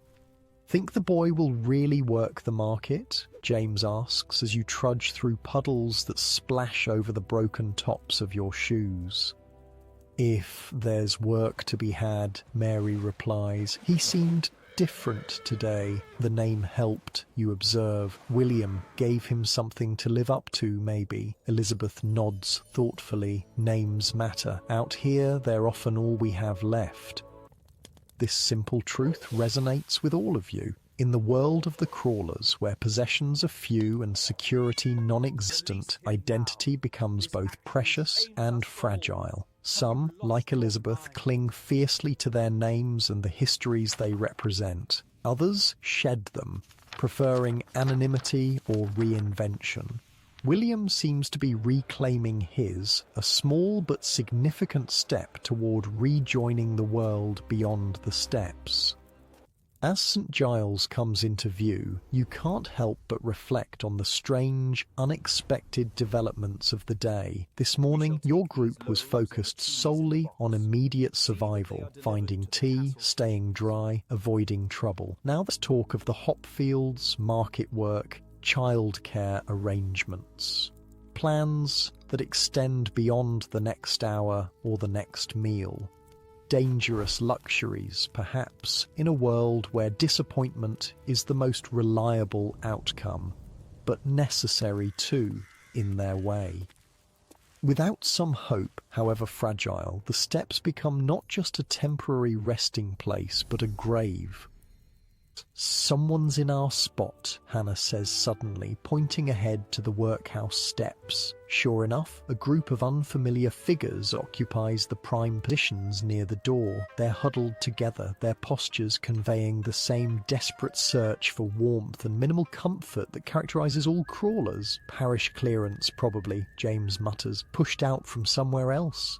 Think the boy will really work the market? James asks as you trudge through puddles that splash over the broken tops of your shoes. If there's work to be had, Mary replies. He seemed different today. The name helped, you observe. William gave him something to live up to, maybe. Elizabeth nods thoughtfully. Names matter. Out here, they're often all we have left. This simple truth resonates with all of you. In the world of the crawlers, where possessions are few and security non-existent, identity becomes both precious and fragile. Some, like Elizabeth, cling fiercely to their names and the histories they represent. Others shed them, preferring anonymity or reinvention. William seems to be reclaiming his, a small but significant step toward rejoining the world beyond the steps. As St. Giles comes into view, you can't help but reflect on the strange, unexpected developments of the day. This morning, your group was focused solely on immediate survival, finding tea, staying dry, avoiding trouble. Now there's talk of the hop fields, market work, childcare arrangements. Plans that extend beyond the next hour or the next meal. Dangerous luxuries, perhaps, in a world where disappointment is the most reliable outcome, but necessary too, in their way. Without some hope, however fragile, the steps become not just a temporary resting place, but a grave. "Someone's in our spot," Hannah says suddenly, pointing ahead to the workhouse steps. Sure enough, a group of unfamiliar figures occupies the prime positions near the door. They're huddled together, their postures conveying the same desperate search for warmth and minimal comfort that characterizes all crawlers. Parish clearance, probably, James mutters, pushed out from somewhere else.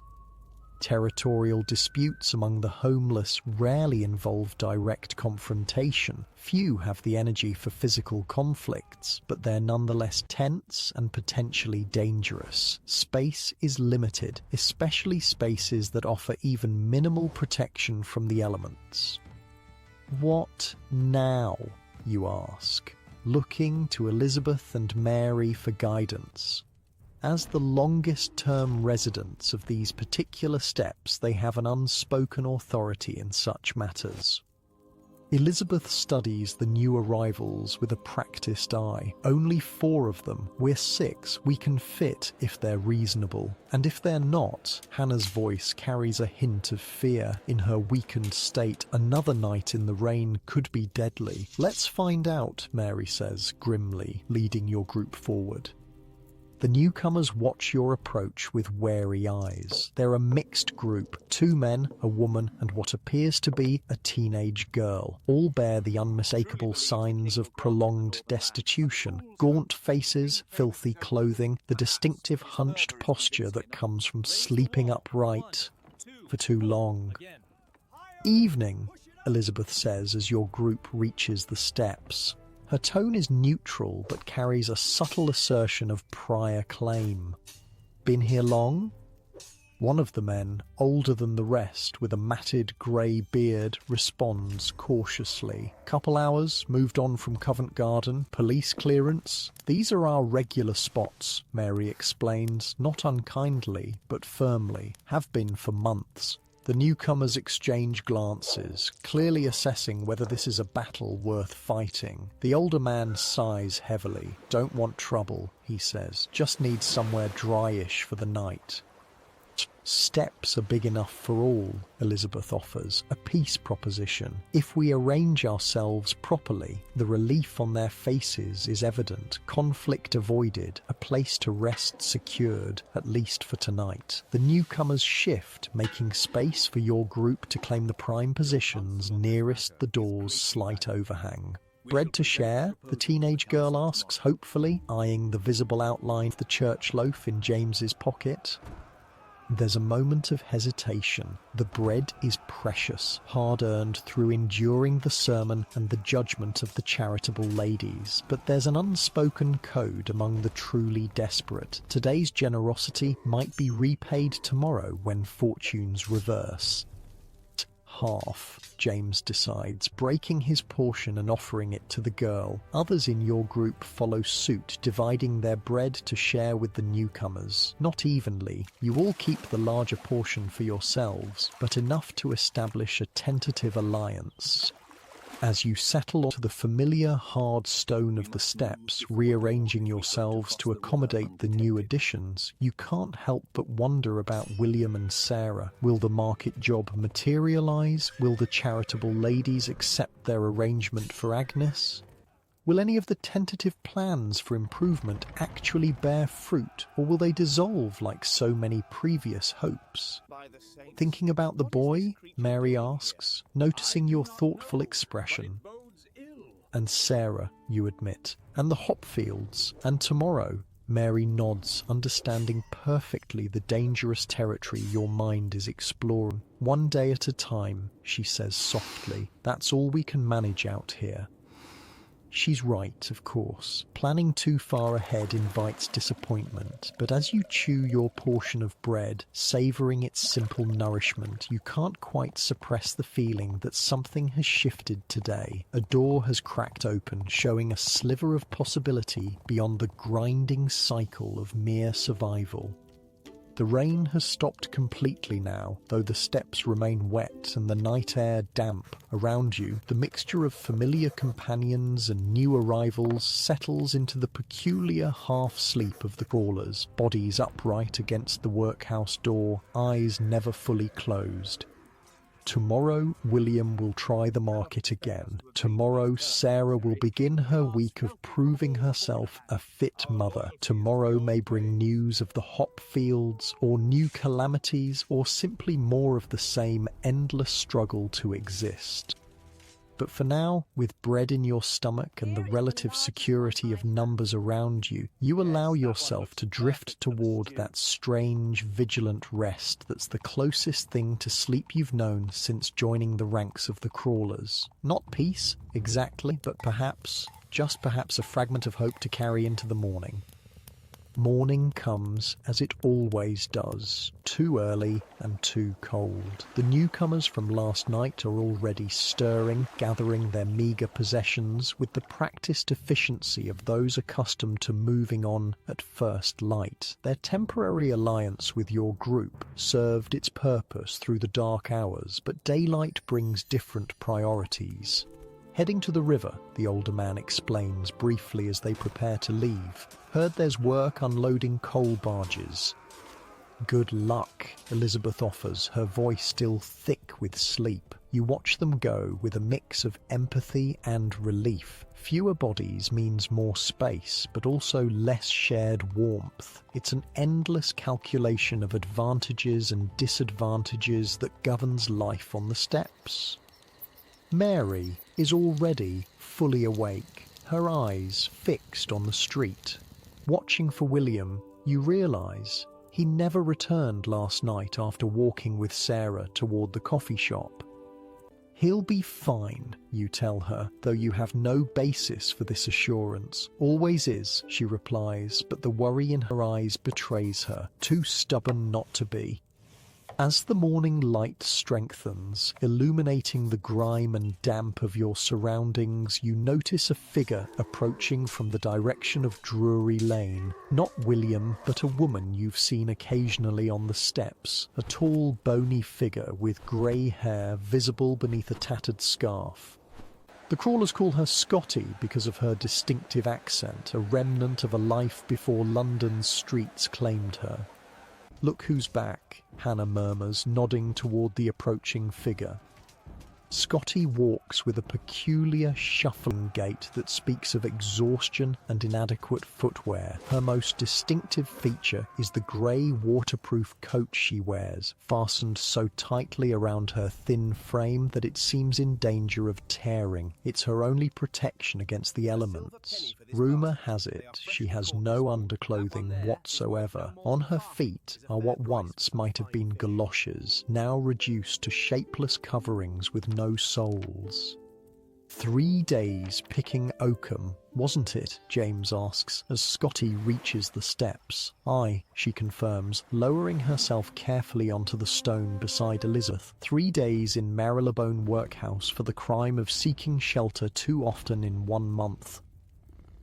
Territorial disputes among the homeless rarely involve direct confrontation. Few have the energy for physical conflicts, but they're nonetheless tense and potentially dangerous. Space is limited, especially spaces that offer even minimal protection from the elements. What now, you ask, looking to Elizabeth and Mary for guidance. As the longest-term residents of these particular steps, they have an unspoken authority in such matters. Elizabeth studies the new arrivals with a practiced eye. Only 4 of them. We're 6. We can fit if they're reasonable. And if they're not, Hannah's voice carries a hint of fear. In her weakened state, another night in the rain could be deadly. Let's find out, Mary says grimly, leading your group forward. The newcomers watch your approach with wary eyes. They're a mixed group, 2 men, a woman, and what appears to be a teenage girl. All bear the unmistakable signs of prolonged destitution. Gaunt faces, filthy clothing, the distinctive hunched posture that comes from sleeping upright for too long. Evening, Elizabeth says as your group reaches the steps. Her tone is neutral but carries a subtle assertion of prior claim. Been here long? One of the men, older than the rest, with a matted grey beard, responds cautiously. Couple hours, moved on from Covent Garden, police clearance. These are our regular spots, Mary explains, not unkindly, but firmly. Have been for months. The newcomers exchange glances, clearly assessing whether this is a battle worth fighting. The older man sighs heavily. Don't want trouble, he says. Just need somewhere dryish for the night. Steps are big enough for all, Elizabeth offers, a peace proposition. If we arrange ourselves properly, the relief on their faces is evident, conflict avoided, a place to rest secured, at least for tonight. The newcomers shift, making space for your group to claim the prime positions nearest the door's slight overhang. Bread to share? The teenage girl asks hopefully, eyeing the visible outline of the church loaf in James's pocket. There's a moment of hesitation. The bread is precious, hard-earned through enduring the sermon and the judgment of the charitable ladies. But there's an unspoken code among the truly desperate. Today's generosity might be repaid tomorrow when fortunes reverse. Half, James decides, breaking his portion and offering it to the girl. Others in your group follow suit, dividing their bread to share with the newcomers. Not evenly. You all keep the larger portion for yourselves, but enough to establish a tentative alliance. As you settle onto the familiar hard stone of the steps, rearranging yourselves to accommodate the new additions, you can't help but wonder about William and Sarah. Will the market job materialise? Will the charitable ladies accept their arrangement for Agnes? Will any of the tentative plans for improvement actually bear fruit, or will they dissolve like so many previous hopes? Thinking about the boy? Mary asks, noticing your thoughtful expression. And Sarah, you admit, and the hop fields, and tomorrow. Mary nods, understanding perfectly the dangerous territory your mind is exploring. One day at a time, she says softly. That's all we can manage out here. She's right, of course. Planning too far ahead invites disappointment, but as you chew your portion of bread, savouring its simple nourishment, you can't quite suppress the feeling that something has shifted today. A door has cracked open, showing a sliver of possibility beyond the grinding cycle of mere survival. The rain has stopped completely now, though the steps remain wet and the night air damp. Around you, the mixture of familiar companions and new arrivals settles into the peculiar half-sleep of the crawlers, bodies upright against the workhouse door, eyes never fully closed. Tomorrow, William will try the market again. Tomorrow, Sarah will begin her week of proving herself a fit mother. Tomorrow may bring news of the hop fields, or new calamities, or simply more of the same endless struggle to exist. But for now, with bread in your stomach and the relative security of numbers around you, you allow yourself to drift toward that strange, vigilant rest that's the closest thing to sleep you've known since joining the ranks of the crawlers. Not peace, exactly, but perhaps, just perhaps, a fragment of hope to carry into the morning. Morning comes, as it always does, too early and too cold. The newcomers from last night are already stirring, gathering their meagre possessions with the practiced efficiency of those accustomed to moving on at first light. Their temporary alliance with your group served its purpose through the dark hours, but daylight brings different priorities. Heading to the river, the older man explains briefly as they prepare to leave. Heard there's work unloading coal barges. Good luck, Elizabeth offers, her voice still thick with sleep. You watch them go with a mix of empathy and relief. Fewer bodies means more space, but also less shared warmth. It's an endless calculation of advantages and disadvantages that governs life on the steppes. Mary is already fully awake, her eyes fixed on the street. Watching for William, you realise he never returned last night after walking with Sarah toward the coffee shop. He'll be fine, you tell her, though you have no basis for this assurance. Always is, she replies, but the worry in her eyes betrays her, too stubborn not to be. As the morning light strengthens, illuminating the grime and damp of your surroundings, you notice a figure approaching from the direction of Drury Lane. Not William, but a woman you've seen occasionally on the steps. A tall, bony figure with grey hair visible beneath a tattered scarf. The crawlers call her Scotty because of her distinctive accent, a remnant of a life before London's streets claimed her. Look who's back, Hannah murmurs, nodding toward the approaching figure. Scotty walks with a peculiar shuffling gait that speaks of exhaustion and inadequate footwear. Her most distinctive feature is the grey waterproof coat she wears, fastened so tightly around her thin frame that it seems in danger of tearing. It's her only protection against the elements. Rumour has it she has no underclothing whatsoever. On her feet are what once might have been galoshes, now reduced to shapeless coverings with no soles. 3 days picking oakum, wasn't it? James asks as Scotty reaches the steps. Aye, she confirms, lowering herself carefully onto the stone beside Elizabeth. 3 days in Marylebone workhouse for the crime of seeking shelter too often in 1 month.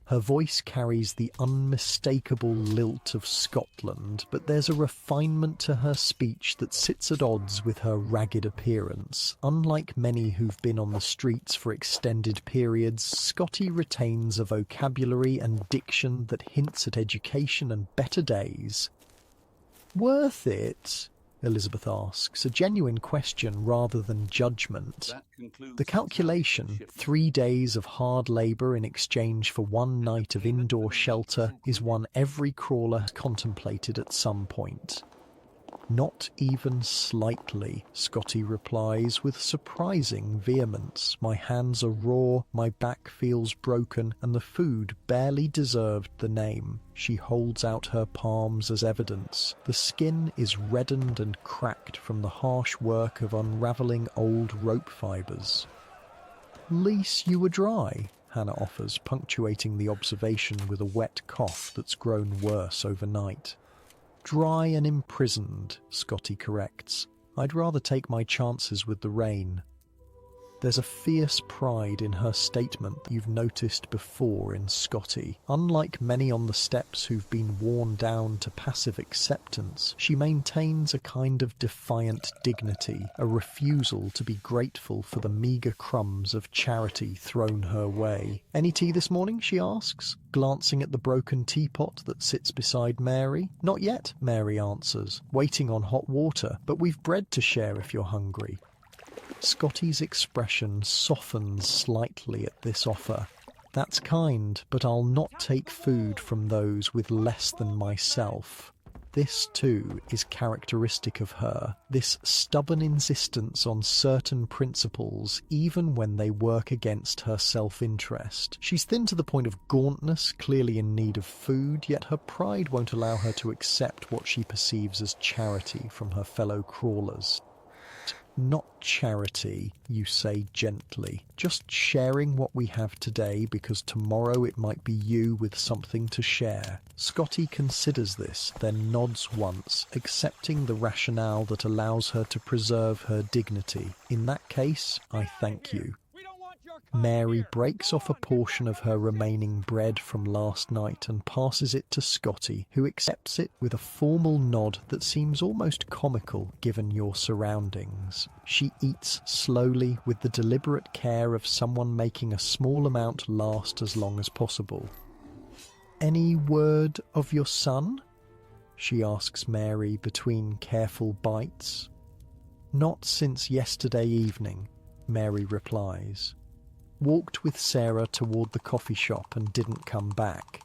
Her voice carries the unmistakable lilt of Scotland, but there's a refinement to her speech that sits at odds with her ragged appearance. Unlike many who've been on the streets for extended periods, Scotty retains a vocabulary and diction that hints at education and better days. Worth it? Elizabeth asks, a genuine question rather than judgment. The calculation, 3 days of hard labour in exchange for 1 night of indoor shelter, is one every crawler has contemplated at some point. Not even slightly, Scotty replies with surprising vehemence. My hands are raw, my back feels broken, and the food barely deserved the name. She holds out her palms as evidence. The skin is reddened and cracked from the harsh work of unravelling old rope fibres. Least you were dry, Hannah offers, punctuating the observation with a wet cough that's grown worse overnight. Dry and imprisoned, Scotty corrects. I'd rather take my chances with the rain. There's a fierce pride in her statement that you've noticed before in Scotty. Unlike many on the steps who've been worn down to passive acceptance, she maintains a kind of defiant dignity, a refusal to be grateful for the meagre crumbs of charity thrown her way. Any tea this morning, she asks, glancing at the broken teapot that sits beside Mary. Not yet, Mary answers, waiting on hot water, but we've bread to share if you're hungry. Scotty's expression softens slightly at this offer. That's kind, but I'll not take food from those with less than myself. This, too, is characteristic of her, this stubborn insistence on certain principles, even when they work against her self-interest. She's thin to the point of gauntness, clearly in need of food, yet her pride won't allow her to accept what she perceives as charity from her fellow crawlers. Not charity, you say gently, just sharing what we have today because tomorrow it might be you with something to share. Scotty considers this, then nods once, accepting the rationale that allows her to preserve her dignity. In that case, I thank you. We don't want your Mary breaks off a portion of her remaining bread from last night and passes it to Scotty, who accepts it with a formal nod that seems almost comical given your surroundings. She eats slowly with the deliberate care of someone making a small amount last as long as possible. "Any word of your son?" she asks Mary between careful bites. "Not since yesterday evening," Mary replies. "Walked with Sarah toward the coffee shop and didn't come back."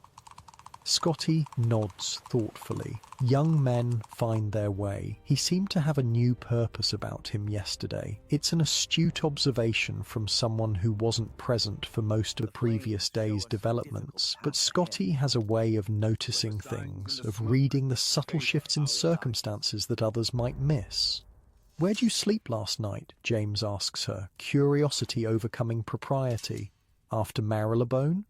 Scotty nods thoughtfully. Young men find their way. He seemed to have a new purpose about him yesterday. It's an astute observation from someone who wasn't present for most of the previous day's developments. But Scotty has a way of noticing things, of reading the subtle shifts in circumstances that others might miss. "Where'd you sleep last night?" James asks her, curiosity overcoming propriety. "After Marylebone?"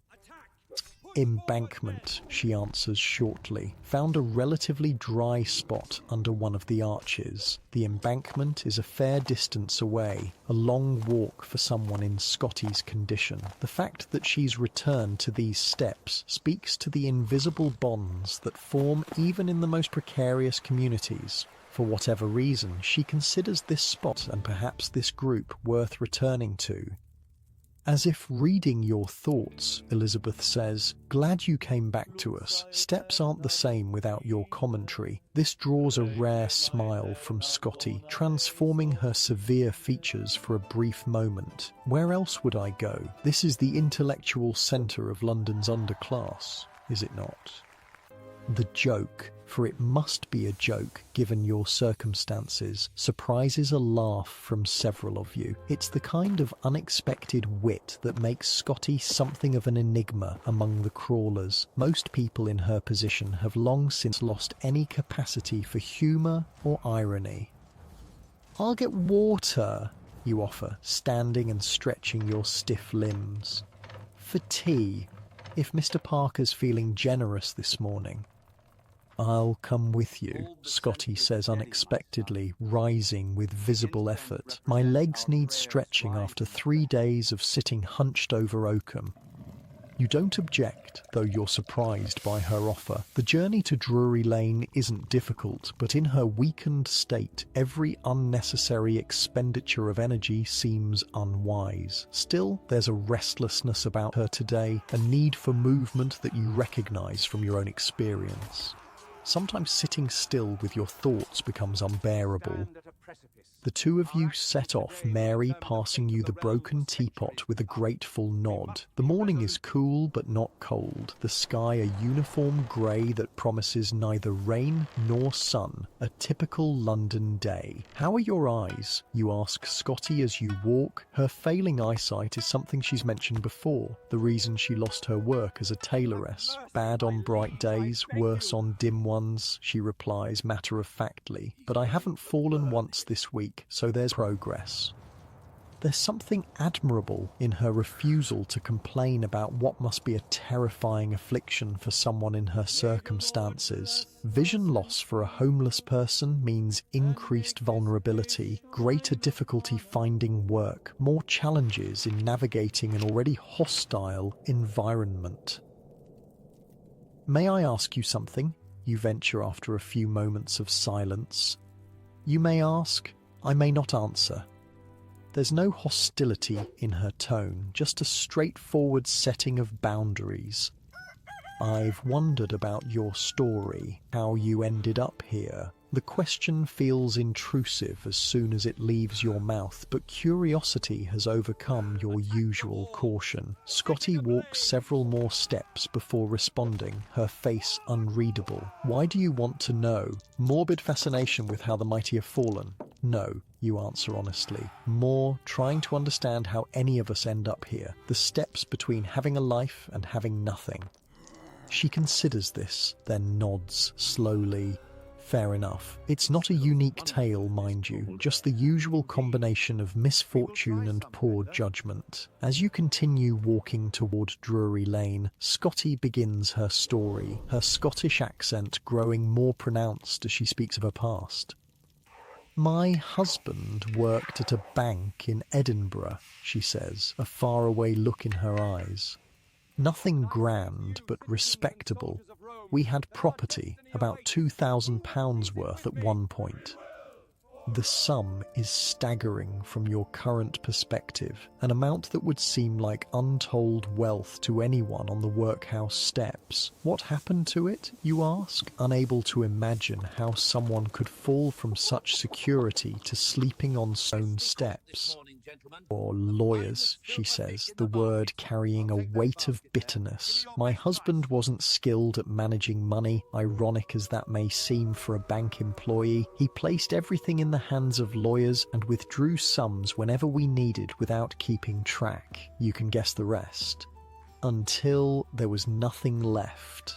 "Embankment," she answers shortly. "Found a relatively dry spot under one of the arches. The embankment is a fair distance away, a long walk for someone in Scotty's condition. The fact that she's returned to these steps speaks to the invisible bonds that form even in the most precarious communities. For whatever reason, she considers this spot and perhaps this group worth returning to." "As if reading your thoughts," Elizabeth says. "Glad you came back to us. Steps aren't the same without your commentary." This draws a rare smile from Scotty, transforming her severe features for a brief moment. "Where else would I go? This is the intellectual centre of London's underclass, is it not?" The joke, for it must be a joke given your circumstances, surprises a laugh from several of you. It's the kind of unexpected wit that makes Scotty something of an enigma among the crawlers. Most people in her position have long since lost any capacity for humour or irony. "I'll get water," you offer, standing and stretching your stiff limbs. "For tea, if Mr. Parker's feeling generous this morning." "I'll come with you," Scotty says unexpectedly, rising with visible effort. "My legs need stretching after 3 days of sitting hunched over oakum." You don't object, though you're surprised by her offer. The journey to Drury Lane isn't difficult, but in her weakened state, every unnecessary expenditure of energy seems unwise. Still, there's a restlessness about her today, a need for movement that you recognize from your own experience. Sometimes sitting still with your thoughts becomes unbearable. The two of you set off, Mary passing you the broken teapot with a grateful nod. The morning is cool but not cold, the sky a uniform grey that promises neither rain nor sun, a typical London day. "How are your eyes?" you ask Scotty as you walk. Her failing eyesight is something she's mentioned before, the reason she lost her work as a tailoress. "Bad on bright days, worse on dim ones," she replies matter-of-factly. "But I haven't fallen once this week, so there's progress." There's something admirable in her refusal to complain about what must be a terrifying affliction for someone in her circumstances. Vision loss for a homeless person means increased vulnerability, greater difficulty finding work, more challenges in navigating an already hostile environment. "May I ask you something?" you venture after a few moments of silence. You may ask, I may not answer. There's no hostility in her tone, just a straightforward setting of boundaries. "I've wondered about your story, how you ended up here." The question feels intrusive as soon as it leaves your mouth, but curiosity has overcome your usual caution. Scotty walks several more steps before responding, her face unreadable. "Why do you want to know?" "Morbid fascination with how the mighty have fallen." "No," you answer honestly. "More trying to understand how any of us end up here, the steps between having a life and having nothing." She considers this, then nods slowly. "Fair enough. It's not a unique tale, mind you, just the usual combination of misfortune and poor judgment." As you continue walking toward Drury Lane, Scotty begins her story, her Scottish accent growing more pronounced as she speaks of her past. My husband worked at a bank in Edinburgh, she says, a faraway look in her eyes. Nothing grand, but respectable. We had property, about £2,000 worth at one point. The sum is staggering from your current perspective, an amount that would seem like untold wealth to anyone on the workhouse steps. What happened to it, you ask, unable to imagine how someone could fall from such security to sleeping on stone steps. Or lawyers, she says, the word carrying a weight of bitterness. My husband wasn't skilled at managing money, ironic as that may seem for a bank employee. He placed everything in the hands of lawyers and withdrew sums whenever we needed without keeping track. You can guess the rest. Until there was nothing left.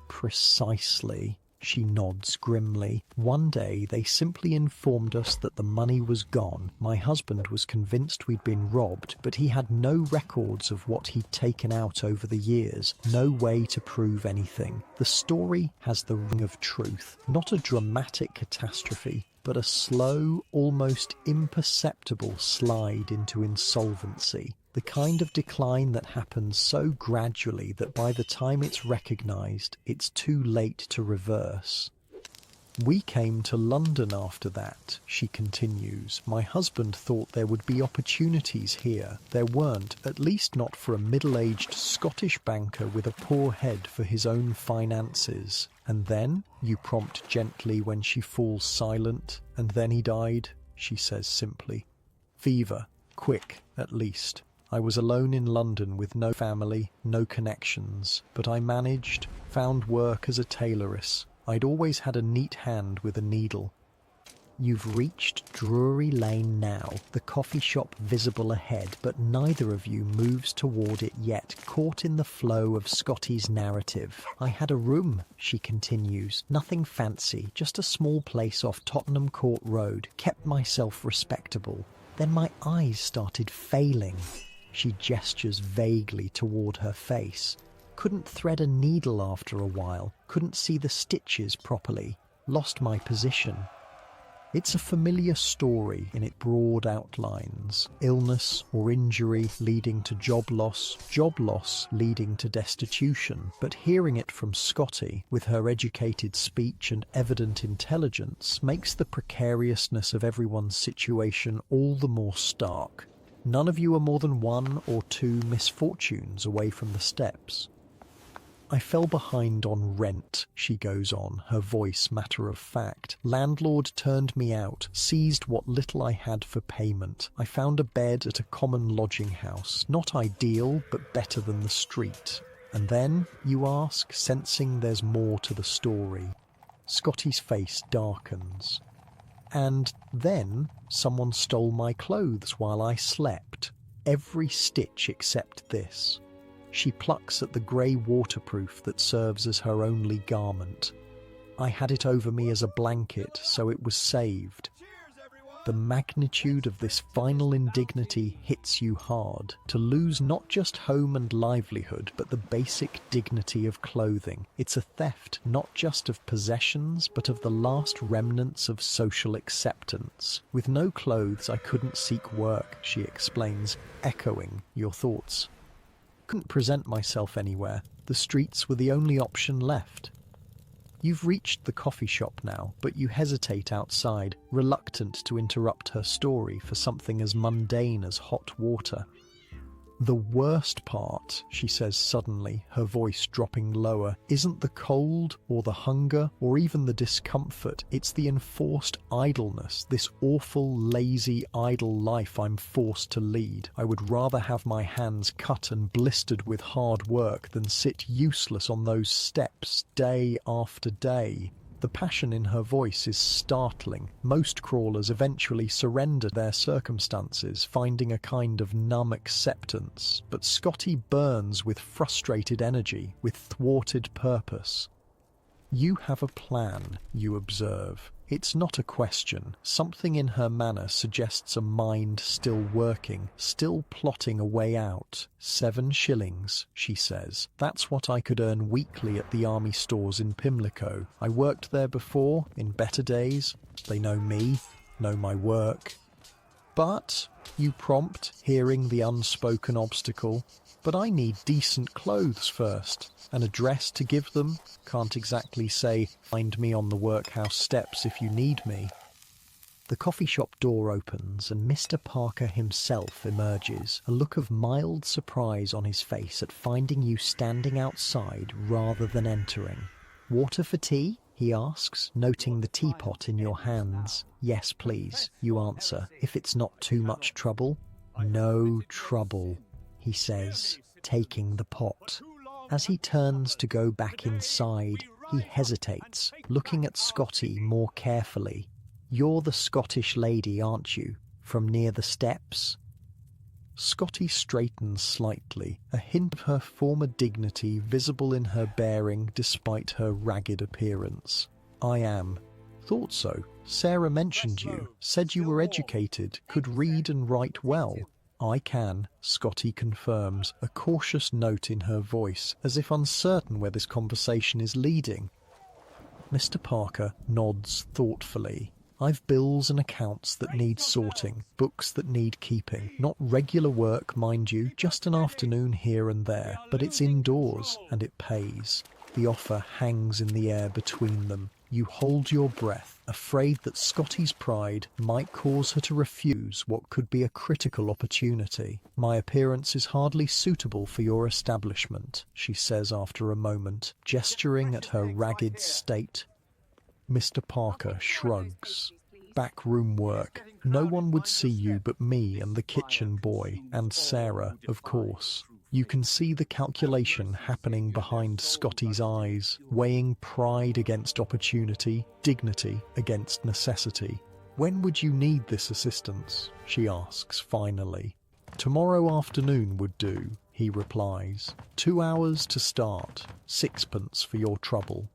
Precisely. She nods grimly. One day they simply informed us that the money was gone. My husband was convinced we'd been robbed, but he had no records of what he'd taken out over the years, no way to prove anything. The story has the ring of truth, not a dramatic catastrophe, but a slow, almost imperceptible slide into insolvency. The kind of decline that happens so gradually that by the time it's recognised, it's too late to reverse. We came to London after that, she continues. My husband thought there would be opportunities here. There weren't, at least not for a middle-aged Scottish banker with a poor head for his own finances. And then, you prompt gently when she falls silent. And then he died, she says simply. Fever. Quick, at least. I was alone in London with no family, no connections, but I managed, found work as a tailoress. I'd always had a neat hand with a needle. You've reached Drury Lane now, the coffee shop visible ahead, but neither of you moves toward it yet, caught in the flow of Scotty's narrative. I had a room, she continues, nothing fancy, just a small place off Tottenham Court Road, kept myself respectable. Then my eyes started failing. She gestures vaguely toward her face. Couldn't thread a needle after a while, couldn't see the stitches properly, lost my position. It's a familiar story in its broad outlines. Illness or injury leading to job loss leading to destitution. But hearing it from Scotty, with her educated speech and evident intelligence, makes the precariousness of everyone's situation all the more stark. None of you are more than 1 or 2 misfortunes away from the steps. I fell behind on rent, she goes on, her voice matter of fact. Landlord turned me out, seized what little I had for payment. I found a bed at a common lodging house. Not ideal, but better than the street. And then, you ask, sensing there's more to the story. Scotty's face darkens. And then someone stole my clothes while I slept. Every stitch except this. She plucks at the grey waterproof that serves as her only garment. I had it over me as a blanket, so it was saved. The magnitude of this final indignity hits you hard. To lose not just home and livelihood, but the basic dignity of clothing. It's a theft not just of possessions, but of the last remnants of social acceptance. With no clothes, I couldn't seek work, she explains, echoing your thoughts. Couldn't present myself anywhere. The streets were the only option left. You've reached the coffee shop now, but you hesitate outside, reluctant to interrupt her story for something as mundane as hot water. The worst part, she says suddenly, her voice dropping lower, isn't the cold or the hunger or even the discomfort. It's the enforced idleness, this awful, lazy, idle life I'm forced to lead. I would rather have my hands cut and blistered with hard work than sit useless on those steps day after day. The passion in her voice is startling. Most crawlers eventually surrender their circumstances, finding a kind of numb acceptance. But Scotty burns with frustrated energy, with thwarted purpose. You have a plan, you observe. It's not a question. Something in her manner suggests a mind still working, still plotting a way out. 7 shillings, she says. That's what I could earn weekly at the army stores in Pimlico. I worked there before, in better days. They know me, know my work. But, you prompt, hearing the unspoken obstacle. But I need decent clothes first. An address to give them. Can't exactly say, find me on the workhouse steps if you need me. The coffee shop door opens and Mr. Parker himself emerges, a look of mild surprise on his face at finding you standing outside rather than entering. Water for tea? He asks, noting the teapot in your hands. Yes, please, you answer, if it's not too much trouble. No trouble, he says, taking the pot. As he turns to go back inside, he hesitates, looking at Scotty more carefully. You're the Scottish lady, aren't you? From near the steps? Scotty straightens slightly, a hint of her former dignity visible in her bearing despite her ragged appearance. I am. Thought so. Sarah mentioned you, said you were educated, could read and write well. I can, Scotty confirms, a cautious note in her voice, as if uncertain where this conversation is leading. Mr. Parker nods thoughtfully. I've bills and accounts that need sorting, books that need keeping. Not regular work, mind you, just an afternoon here and there, but it's indoors, and it pays. The offer hangs in the air between them. You hold your breath, afraid that Scotty's pride might cause her to refuse what could be a critical opportunity. My appearance is hardly suitable for your establishment, she says after a moment, gesturing at her ragged state. Mr. Parker shrugs. Backroom work. No one would see you but me and the kitchen boy, and Sarah, of course. You can see the calculation happening behind Scotty's eyes, weighing pride against opportunity, dignity against necessity. When would you need this assistance? She asks finally. Tomorrow afternoon would do, he replies. 2 hours to start, 6pence for your trouble.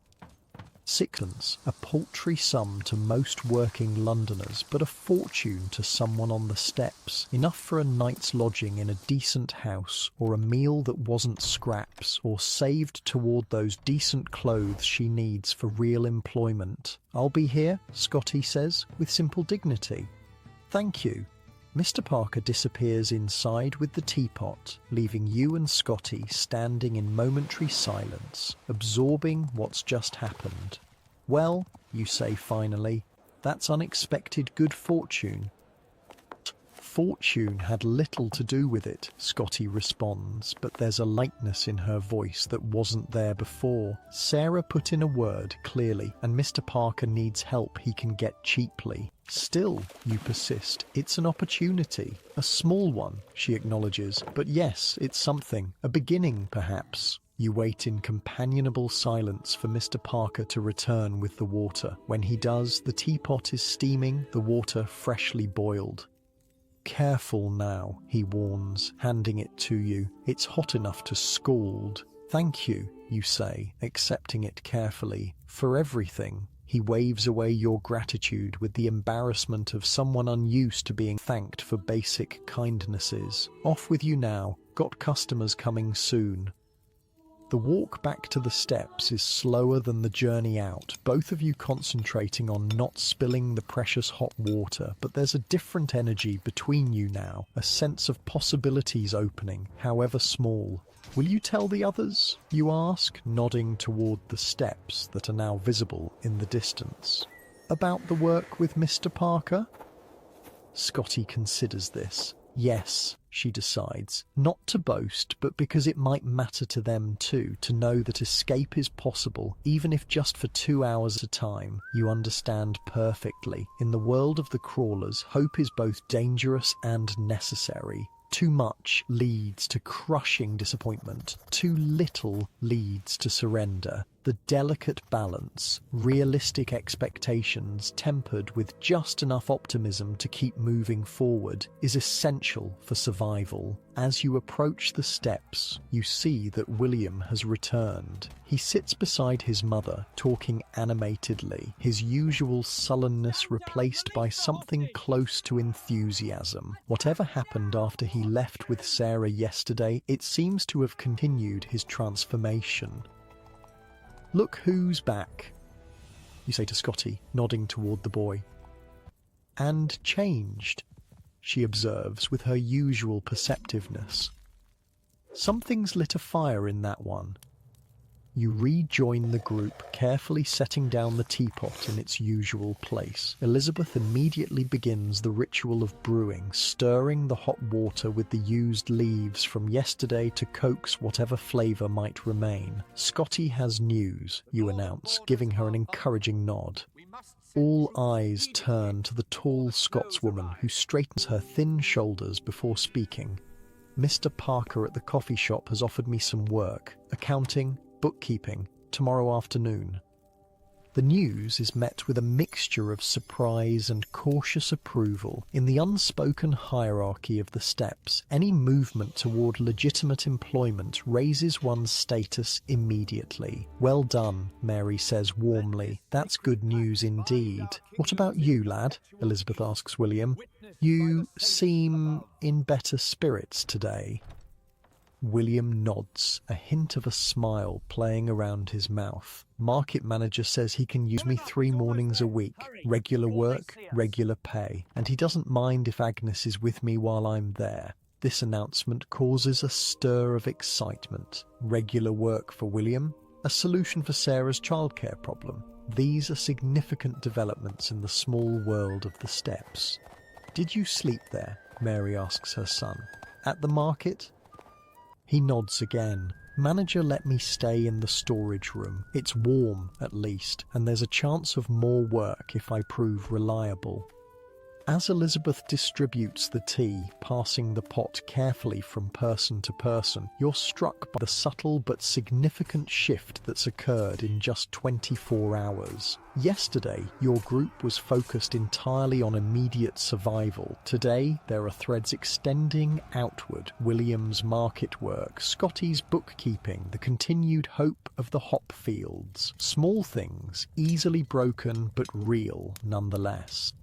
6pence, a paltry sum to most working Londoners, but a fortune to someone on the steps, enough for a night's lodging in a decent house, or a meal that wasn't scraps, or saved toward those decent clothes she needs for real employment. I'll be here, Scotty says, with simple dignity. Thank you. Mr. Parker disappears inside with the teapot, leaving you and Scotty standing in momentary silence, absorbing what's just happened. Well, you say finally, that's unexpected good fortune. Fortune had little to do with it, Scotty responds, but there's a lightness in her voice that wasn't there before. Sarah put in a word clearly, and Mr. Parker needs help he can get cheaply. Still, you persist, it's an opportunity. A small one, she acknowledges, but yes, it's something. A beginning, perhaps. You wait in companionable silence for Mr. Parker to return with the water. When he does, the teapot is steaming, the water freshly boiled. Careful now, he warns, handing it to you. It's hot enough to scald. Thank you, you say, accepting it carefully. For everything. He waves away your gratitude with the embarrassment of someone unused to being thanked for basic kindnesses. Off with you now. Got customers coming soon. The walk back to the steps is slower than the journey out, both of you concentrating on not spilling the precious hot water, but there's a different energy between you now, a sense of possibilities opening, however small. Will you tell the others? You ask, nodding toward the steps that are now visible in the distance. About the work with Mr. Parker? Scotty considers this. Yes, she decides, not to boast, but because it might matter to them too, to know that escape is possible, even if just for 2 hours at a time. You understand perfectly. In the world of the crawlers, hope is both dangerous and necessary. Too much leads to crushing disappointment. Too little leads to surrender. The delicate balance, realistic expectations tempered with just enough optimism to keep moving forward, is essential for survival. As you approach the steps, you see that William has returned. He sits beside his mother, talking animatedly, his usual sullenness replaced by something close to enthusiasm. Whatever happened after he left with Sarah yesterday, it seems to have continued his transformation. "Look who's back," you say to Scotty, nodding toward the boy. "And changed," she observes with her usual perceptiveness. "Something's lit a fire in that one." You rejoin the group, carefully setting down the teapot in its usual place. Elizabeth immediately begins the ritual of brewing, stirring the hot water with the used leaves from yesterday to coax whatever flavour might remain. "Scotty has news," you announce, giving her an encouraging nod. All eyes turn to the tall Scotswoman who straightens her thin shoulders before speaking. "Mr. Parker at the coffee shop has offered me some work. Accounting, bookkeeping, tomorrow afternoon." The news is met with a mixture of surprise and cautious approval. In the unspoken hierarchy of the steps, any movement toward legitimate employment raises one's status immediately. "Well done," Mary says warmly. "That's good news indeed." "What about you, lad?" Elizabeth asks William. "You seem in better spirits today." William nods, a hint of a smile playing around his mouth. "Market manager says he can use me 3 mornings a week. Regular work, regular pay. And he doesn't mind if Agnes is with me while I'm there." This announcement causes a stir of excitement. Regular work for William, a solution for Sarah's childcare problem. These are significant developments in the small world of the steps. "Did you sleep there?" Mary asks her son. "At the market?" He nods again. "Manager let me stay in the storage room. It's warm, at least, and there's a chance of more work if I prove reliable." As Elizabeth distributes the tea, passing the pot carefully from person to person, you're struck by the subtle but significant shift that's occurred in just 24 hours. Yesterday, your group was focused entirely on immediate survival. Today, there are threads extending outward. William's market work, Scotty's bookkeeping, the continued hope of the hop fields. Small things, easily broken but real nonetheless.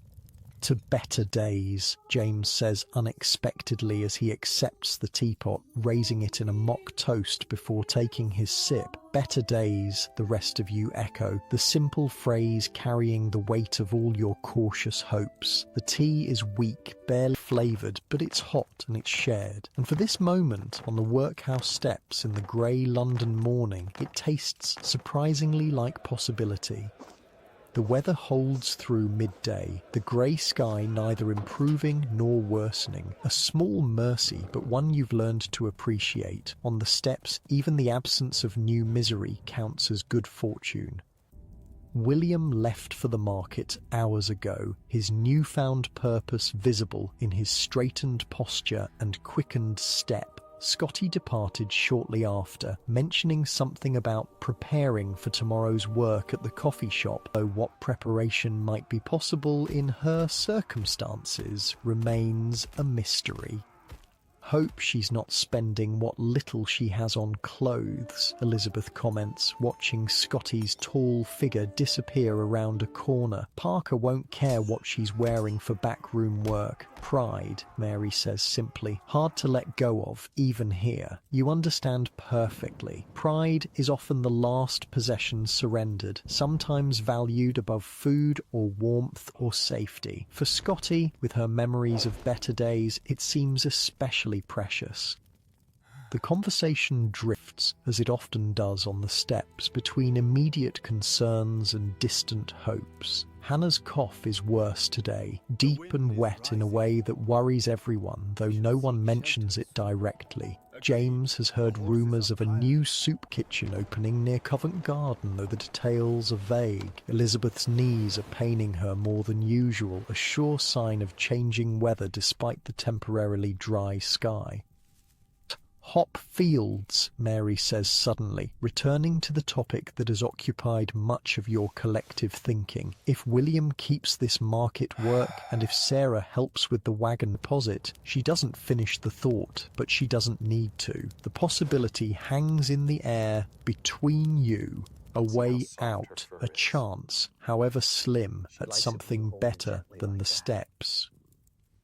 "To better days," James says unexpectedly as he accepts the teapot, raising it in a mock toast before taking his sip. "Better days," the rest of you echo, the simple phrase carrying the weight of all your cautious hopes. The tea is weak, barely flavoured, but it's hot and it's shared. And for this moment on the workhouse steps in the grey London morning, it tastes surprisingly like possibility. The weather holds through midday, the grey sky neither improving nor worsening. A small mercy, but one you've learned to appreciate. On the steps, even the absence of new misery counts as good fortune. William left for the market hours ago, his newfound purpose visible in his straightened posture and quickened step. Scotty departed shortly after, mentioning something about preparing for tomorrow's work at the coffee shop, though what preparation might be possible in her circumstances remains a mystery. "Hope she's not spending what little she has on clothes," Elizabeth comments, watching Scotty's tall figure disappear around a corner. "Parker won't care what she's wearing for backroom work." "Pride," Mary says simply, "hard to let go of, even here." You understand perfectly. Pride is often the last possession surrendered, sometimes valued above food or warmth or safety. For Scotty, with her memories of better days, it seems especially precious. The conversation drifts, as it often does on the steps, between immediate concerns and distant hopes. Hannah's cough is worse today, deep and wet in a way that worries everyone, though no one mentions it directly. James has heard rumours of a new soup kitchen opening near Covent Garden, though the details are vague. Elizabeth's knees are paining her more than usual, a sure sign of changing weather despite the temporarily dry sky. Hop fields, Mary says suddenly, returning to the topic that has occupied much of your collective thinking. If William keeps this market work, and if Sarah helps with the wagon deposit, she doesn't finish the thought, but she doesn't need to. The possibility hangs in the air between you. A way out, a chance, however slim, at something better than the steps.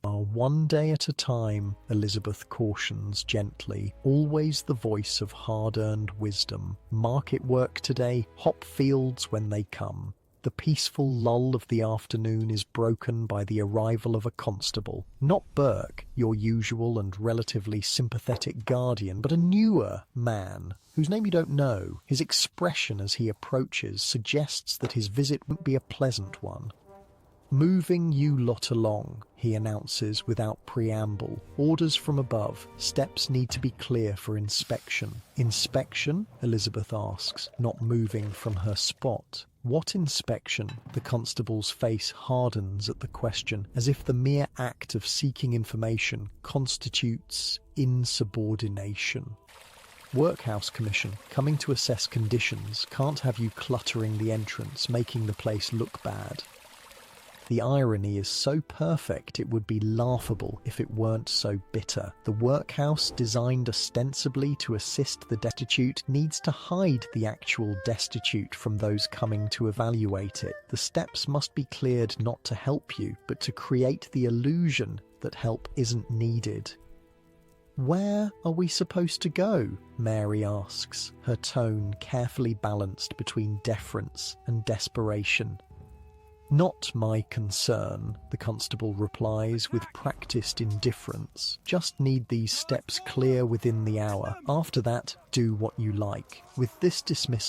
One day at a time, Elizabeth cautions gently, always the voice of hard-earned wisdom. Market work today, hop fields when they come. The peaceful lull of the afternoon is broken by the arrival of a constable. Not Burke, your usual and relatively sympathetic guardian, but a newer man, whose name you don't know. His expression as he approaches suggests that his visit won't be a pleasant one. Moving you lot along, he announces without preamble. Orders from above. Steps need to be clear for inspection. Inspection? Elizabeth asks, not moving from her spot. What inspection? The constable's face hardens at the question, as if the mere act of seeking information constitutes insubordination. Workhouse Commission, coming to assess conditions, can't have you cluttering the entrance, making the place look bad. The irony is so perfect it would be laughable if it weren't so bitter. The workhouse, designed ostensibly to assist the destitute, needs to hide the actual destitute from those coming to evaluate it. The steps must be cleared not to help you, but to create the illusion that help isn't needed. Where are we supposed to go? Mary asks, her tone carefully balanced between deference and desperation. Not my concern, the constable replies with practiced indifference. Just need these steps clear within the hour. After that, do what you like. With this dismissal,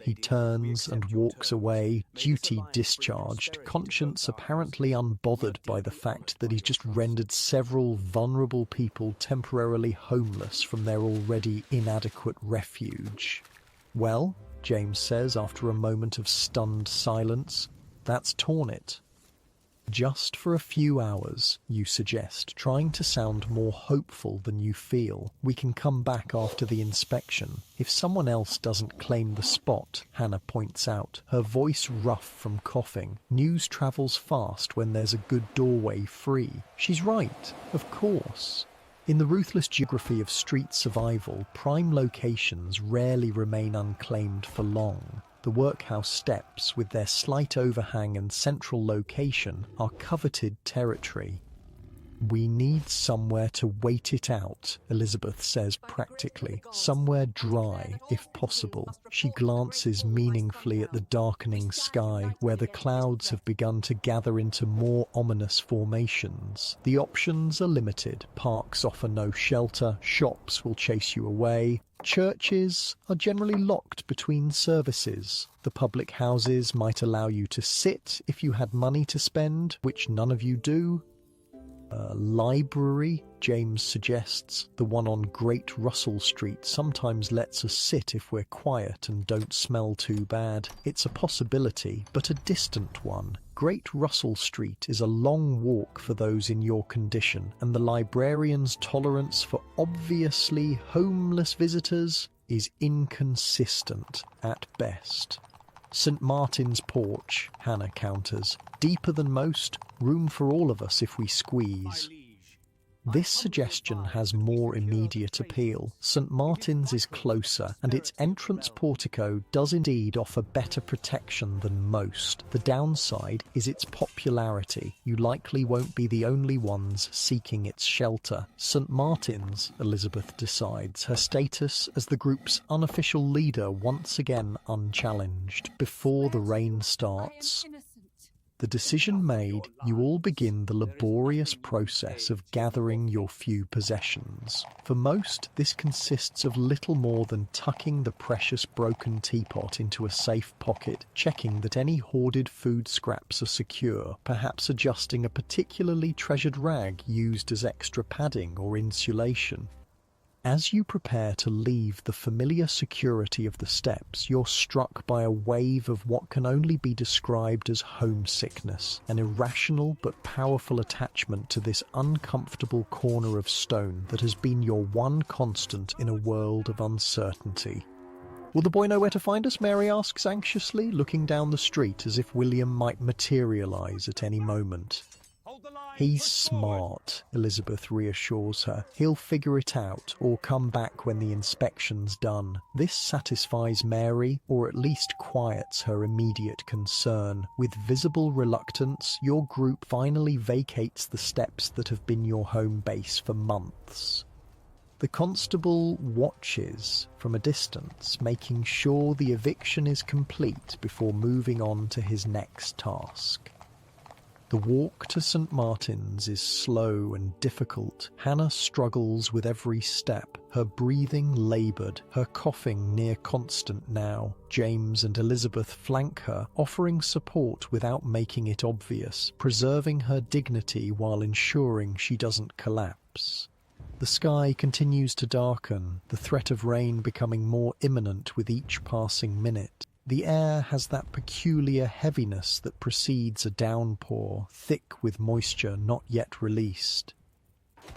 he turns and walks away, duty discharged, conscience apparently unbothered by the fact that he's just rendered several vulnerable people temporarily homeless from their already inadequate refuge. Well, James says after a moment of stunned silence, that's torn it. Just for a few hours, you suggest, trying to sound more hopeful than you feel. We can come back after the inspection. If someone else doesn't claim the spot, Hannah points out, her voice rough from coughing. News travels fast when there's a good doorway free. She's right, of course. In the ruthless geography of street survival, prime locations rarely remain unclaimed for long. The workhouse steps, with their slight overhang and central location, are coveted territory. We need somewhere to wait it out, Elizabeth says practically. Somewhere dry, if possible. She glances meaningfully at the darkening sky, where the clouds have begun to gather into more ominous formations. The options are limited. Parks offer no shelter, shops will chase you away. Churches are generally locked between services. The public houses might allow you to sit if you had money to spend, which none of you do. Library, James suggests. The one on Great Russell Street sometimes lets us sit if we're quiet and don't smell too bad. It's a possibility, but a distant one. Great Russell Street is a long walk for those in your condition, and the librarian's tolerance for obviously homeless visitors is inconsistent at best. St. Martin's Porch, Hannah counters. Deeper than most, room for all of us if we squeeze. This suggestion has more immediate appeal. St. Martin's is closer, and its entrance portico does indeed offer better protection than most. The downside is its popularity. You likely won't be the only ones seeking its shelter. St. Martin's, Elizabeth decides, her status as the group's unofficial leader once again unchallenged. Before the rain starts. The decision made, you all begin the laborious process of gathering your few possessions. For most, this consists of little more than tucking the precious broken teapot into a safe pocket, checking that any hoarded food scraps are secure, perhaps adjusting a particularly treasured rag used as extra padding or insulation. As you prepare to leave the familiar security of the steps, you're struck by a wave of what can only be described as homesickness, an irrational but powerful attachment to this uncomfortable corner of stone that has been your one constant in a world of uncertainty. "Will the boy know where to find us?" Mary asks anxiously, looking down the street as if William might materialize at any moment. "He's smart," Elizabeth reassures her. "He'll figure it out, or come back when the inspection's done." This satisfies Mary, or at least quiets her immediate concern. With visible reluctance, your group finally vacates the steps that have been your home base for months. The constable watches from a distance, making sure the eviction is complete before moving on to his next task. The walk to St. Martin's is slow and difficult. Hannah struggles with every step, her breathing laboured, her coughing near constant now. James and Elizabeth flank her, offering support without making it obvious, preserving her dignity while ensuring she doesn't collapse. The sky continues to darken, the threat of rain becoming more imminent with each passing minute. The air has that peculiar heaviness that precedes a downpour, thick with moisture not yet released.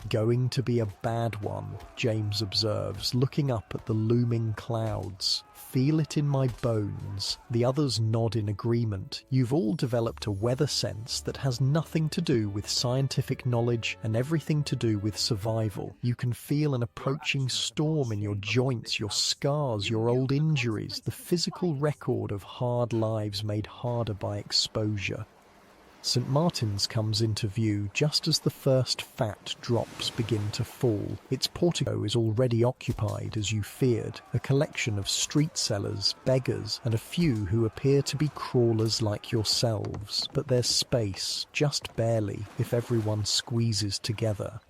"Going to be a bad one," James observes, looking up at the looming clouds. "Feel it in my bones." The others nod in agreement. You've all developed a weather sense that has nothing to do with scientific knowledge and everything to do with survival. You can feel an approaching storm in your joints, your scars, your old injuries, the physical record of hard lives made harder by exposure. St. Martin's comes into view just as the first fat drops begin to fall. Its portico is already occupied, as you feared, a collection of street sellers, beggars, and a few who appear to be crawlers like yourselves. But there's space, just barely, if everyone squeezes together.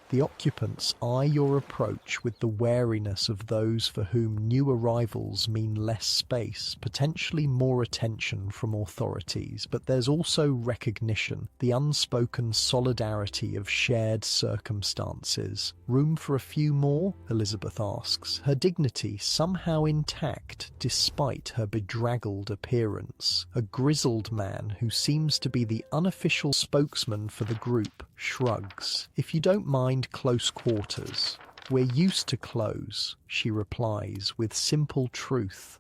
The occupants eye your approach with the wariness of those for whom new arrivals mean less space, potentially more attention from authorities, but there's also recognition, the unspoken solidarity of shared circumstances. "Room for a few more?" Elizabeth asks, her dignity somehow intact despite her bedraggled appearance. A grizzled man who seems to be the unofficial spokesman for the group shrugs. "If you don't mind close quarters." "We're used to close," she replies with simple truth.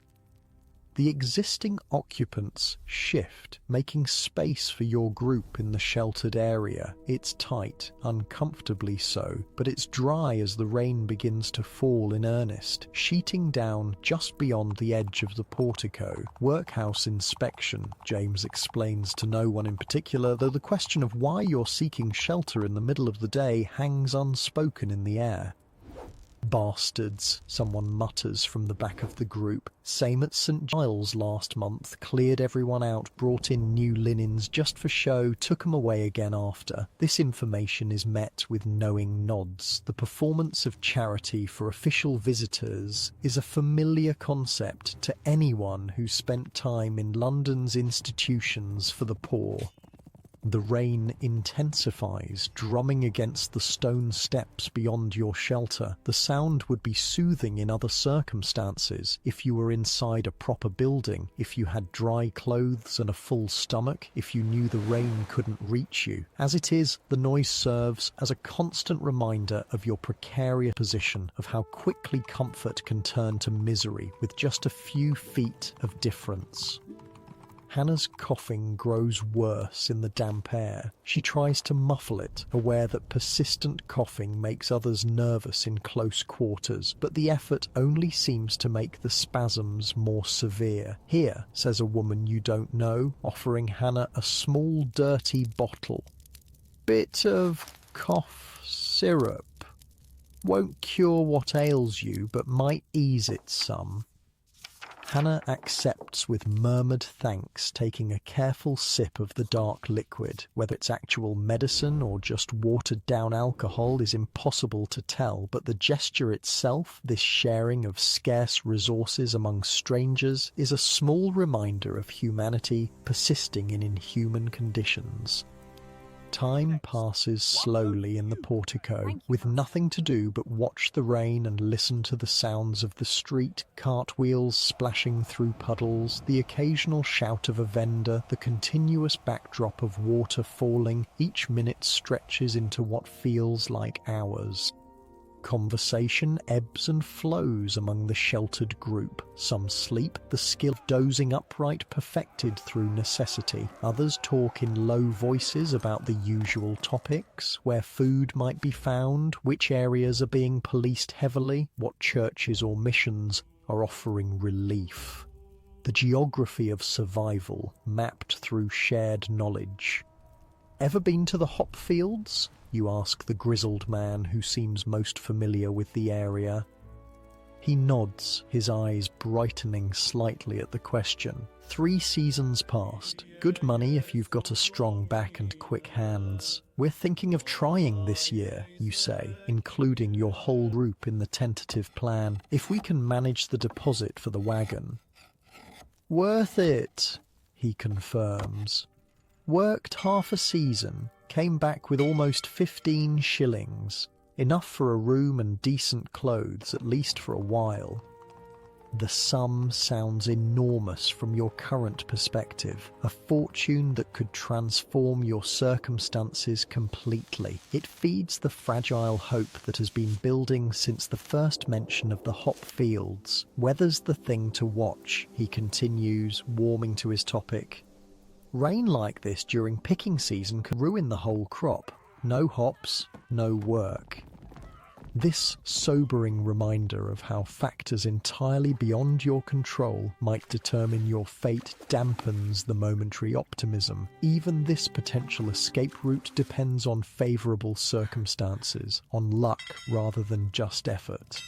The existing occupants shift, making space for your group in the sheltered area. It's tight, uncomfortably so, but it's dry as the rain begins to fall in earnest, sheeting down just beyond the edge of the portico. "Workhouse inspection," James explains to no one in particular, though the question of why you're seeking shelter in the middle of the day hangs unspoken in the air. "Bastards," someone mutters from the back of the group. "Same at St. Giles last month, cleared everyone out, brought in new linens just for show, took 'em away again after." This information is met with knowing nods. The performance of charity for official visitors is a familiar concept to anyone who spent time in London's institutions for the poor. The rain intensifies, drumming against the stone steps beyond your shelter. The sound would be soothing in other circumstances, if you were inside a proper building, if you had dry clothes and a full stomach, if you knew the rain couldn't reach you. As it is, the noise serves as a constant reminder of your precarious position, of how quickly comfort can turn to misery with just a few feet of difference. Hannah's coughing grows worse in the damp air. She tries to muffle it, aware that persistent coughing makes others nervous in close quarters, but the effort only seems to make the spasms more severe. "Here," says a woman you don't know, offering Hannah a small dirty bottle. "Bit of cough syrup. Won't cure what ails you, but might ease it some." Hannah accepts with murmured thanks, taking a careful sip of the dark liquid. Whether it's actual medicine or just watered-down alcohol is impossible to tell, but the gesture itself, this sharing of scarce resources among strangers, is a small reminder of humanity persisting in inhuman conditions. Time passes slowly in the portico, with nothing to do but watch the rain and listen to the sounds of the street, cartwheels splashing through puddles, the occasional shout of a vendor, the continuous backdrop of water falling. Each minute stretches into what feels like hours. Conversation ebbs and flows among the sheltered group. Some sleep, the skill of dozing upright perfected through necessity. Others talk in low voices about the usual topics, where food might be found, which areas are being policed heavily, what churches or missions are offering relief. The geography of survival mapped through shared knowledge. Ever been to the hop fields? You ask the grizzled man who seems most familiar with the area. He nods, his eyes brightening slightly at the question. 3 seasons past. Good money if you've got a strong back and quick hands. We're thinking of trying this year, you say, including your whole group in the tentative plan, if we can manage the deposit for the wagon. Worth it, he confirms. Worked half a season, came back with almost 15 shillings, enough for a room and decent clothes, at least for a while. The sum sounds enormous from your current perspective, a fortune that could transform your circumstances completely. It feeds the fragile hope that has been building since the first mention of the hop fields. Weather's the thing to watch, he continues, warming to his topic. Rain like this during picking season could ruin the whole crop. No hops, no work. This sobering reminder of how factors entirely beyond your control might determine your fate dampens the momentary optimism. Even this potential escape route depends on favourable circumstances, on luck rather than just effort.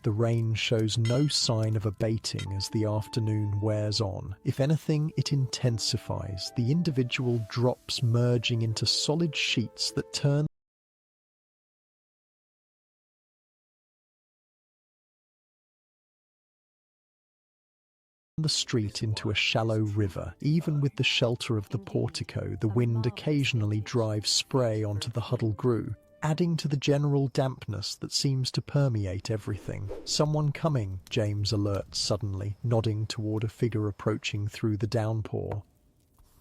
The rain shows no sign of abating as the afternoon wears on. If anything, it intensifies, the individual drops merging into solid sheets that turn the street into a shallow river. Even with the shelter of the portico, the wind occasionally drives spray onto the huddle crew, adding to the general dampness that seems to permeate everything. Someone coming, James alerts suddenly, nodding toward a figure approaching through the downpour.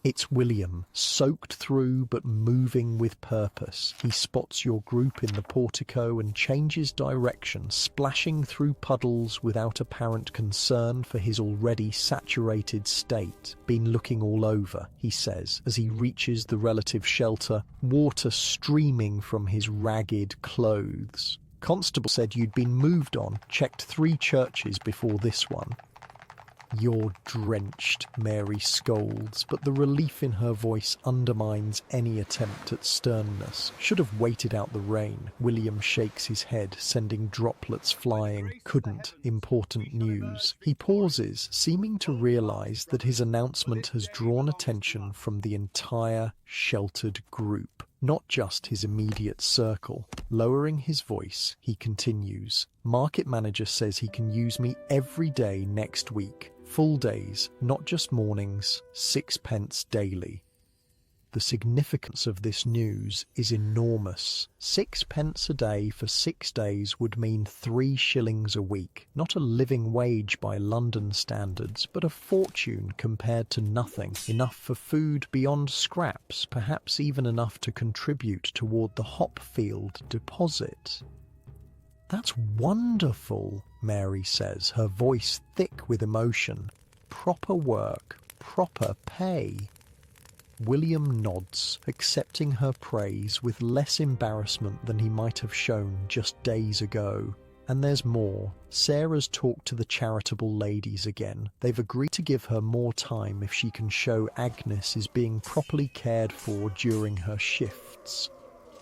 It's William, soaked through but moving with purpose. He spots your group in the portico and changes direction, splashing through puddles without apparent concern for his already saturated state. Been looking all over, he says, as he reaches the relative shelter, water streaming from his ragged clothes. Constable said you'd been moved on, checked 3 churches before this one. You're drenched, Mary scolds, but the relief in her voice undermines any attempt at sternness. Should have waited out the rain. William shakes his head, sending droplets flying. Couldn't. Important news. He pauses, seeming to realize that his announcement has drawn attention from the entire sheltered group, not just his immediate circle. Lowering his voice, he continues. Market manager says he can use me every day next week. Full days, not just mornings, 6 pence daily. The significance of this news is enormous. 6 pence a day for 6 days would mean 3 shillings a week. Not a living wage by London standards, but a fortune compared to nothing. Enough for food beyond scraps, perhaps even enough to contribute toward the hop field deposit. That's wonderful, Mary says, her voice thick with emotion. Proper work, proper pay. William nods, accepting her praise with less embarrassment than he might have shown just days ago. And there's more. Sarah's talked to the charitable ladies again. They've agreed to give her more time if she can show Agnes is being properly cared for during her shifts.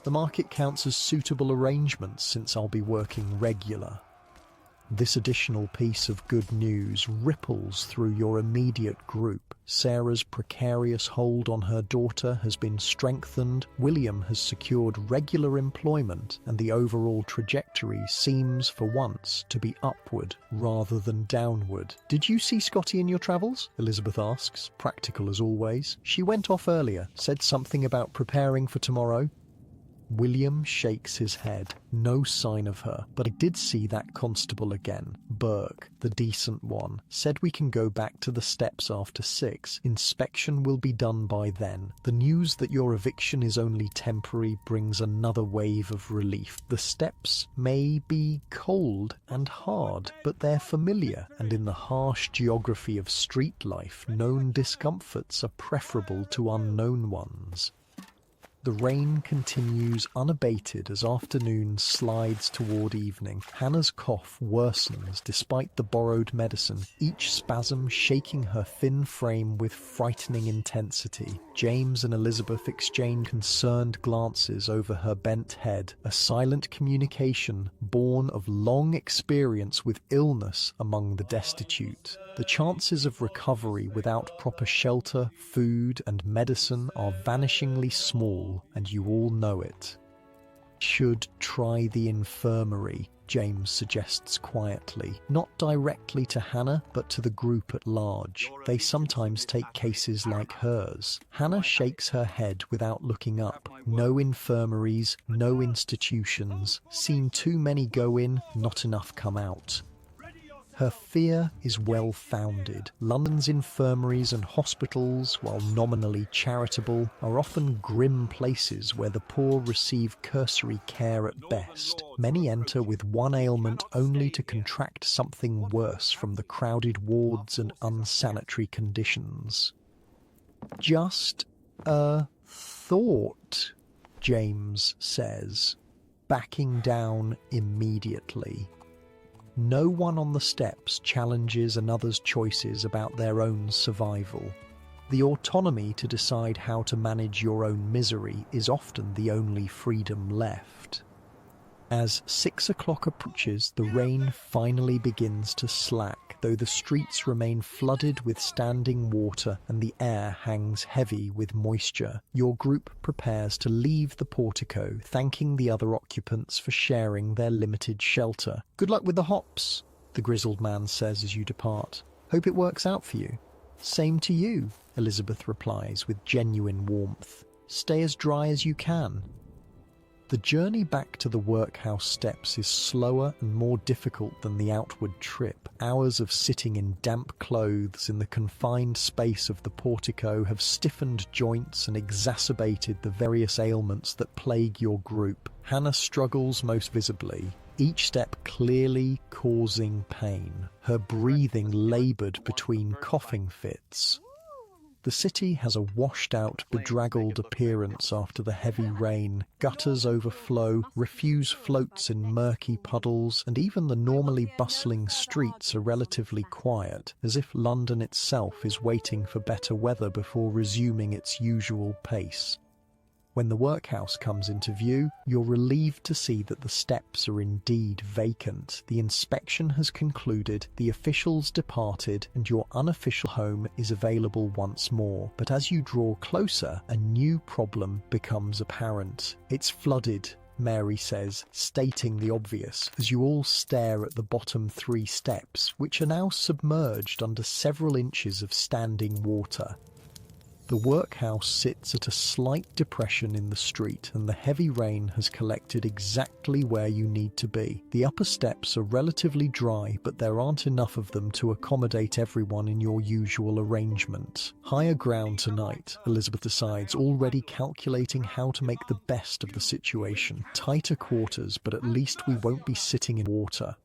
The market counts as suitable arrangements since I'll be working regular. This additional piece of good news ripples through your immediate group. Sarah's precarious hold on her daughter has been strengthened, William has secured regular employment, and the overall trajectory seems, for once, to be upward rather than downward. "Did you see Scotty in your travels?" Elizabeth asks, practical as always. "She went off earlier, said something about preparing for tomorrow." William shakes his head. No sign of her, but I did see that constable again. Burke, the decent one, said we can go back to the steps after 6. Inspection will be done by then. The news that your eviction is only temporary brings another wave of relief. The steps may be cold and hard, but they're familiar, and in the harsh geography of street life, known discomforts are preferable to unknown ones. The rain continues unabated as afternoon slides toward evening. Hannah's cough worsens despite the borrowed medicine, each spasm shaking her thin frame with frightening intensity. James and Elizabeth exchange concerned glances over her bent head, a silent communication born of long experience with illness among the destitute. The chances of recovery without proper shelter, food, and medicine are vanishingly small, and you all know it. "Should try the infirmary," James suggests quietly, not directly to Hannah, but to the group at large. They sometimes take cases like hers. Hannah shakes her head without looking up. No infirmaries, no institutions. Seen too many go in, not enough come out. Her fear is well-founded. London's infirmaries and hospitals, while nominally charitable, are often grim places where the poor receive cursory care at best. Many enter with one ailment only to contract something worse from the crowded wards and unsanitary conditions. "Just a thought," James says, backing down immediately. No one on the steps challenges another's choices about their own survival. The autonomy to decide how to manage your own misery is often the only freedom left. As 6 o'clock approaches, the rain finally begins to slack, though the streets remain flooded with standing water and the air hangs heavy with moisture. Your group prepares to leave the portico, thanking the other occupants for sharing their limited shelter. "Good luck with the hops," the grizzled man says as you depart. "Hope it works out for you." "Same to you," Elizabeth replies with genuine warmth. "Stay as dry as you can." The journey back to the workhouse steps is slower and more difficult than the outward trip. Hours of sitting in damp clothes in the confined space of the portico have stiffened joints and exacerbated the various ailments that plague your group. Hannah struggles most visibly, each step clearly causing pain, her breathing laboured between coughing fits. The city has a washed-out, bedraggled appearance after the heavy rain. Gutters overflow, refuse floats in murky puddles, and even the normally bustling streets are relatively quiet, as if London itself is waiting for better weather before resuming its usual pace. When the workhouse comes into view, you're relieved to see that the steps are indeed vacant. The inspection has concluded, the officials departed, and your unofficial home is available once more. But as you draw closer, a new problem becomes apparent. "It's flooded," Mary says, stating the obvious, as you all stare at the bottom 3 steps, which are now submerged under several inches of standing water. The workhouse sits at a slight depression in the street, and the heavy rain has collected exactly where you need to be. The upper steps are relatively dry, but there aren't enough of them to accommodate everyone in your usual arrangement. Higher ground tonight, Elizabeth decides, already calculating how to make the best of the situation. Tighter quarters, but at least we won't be sitting in water.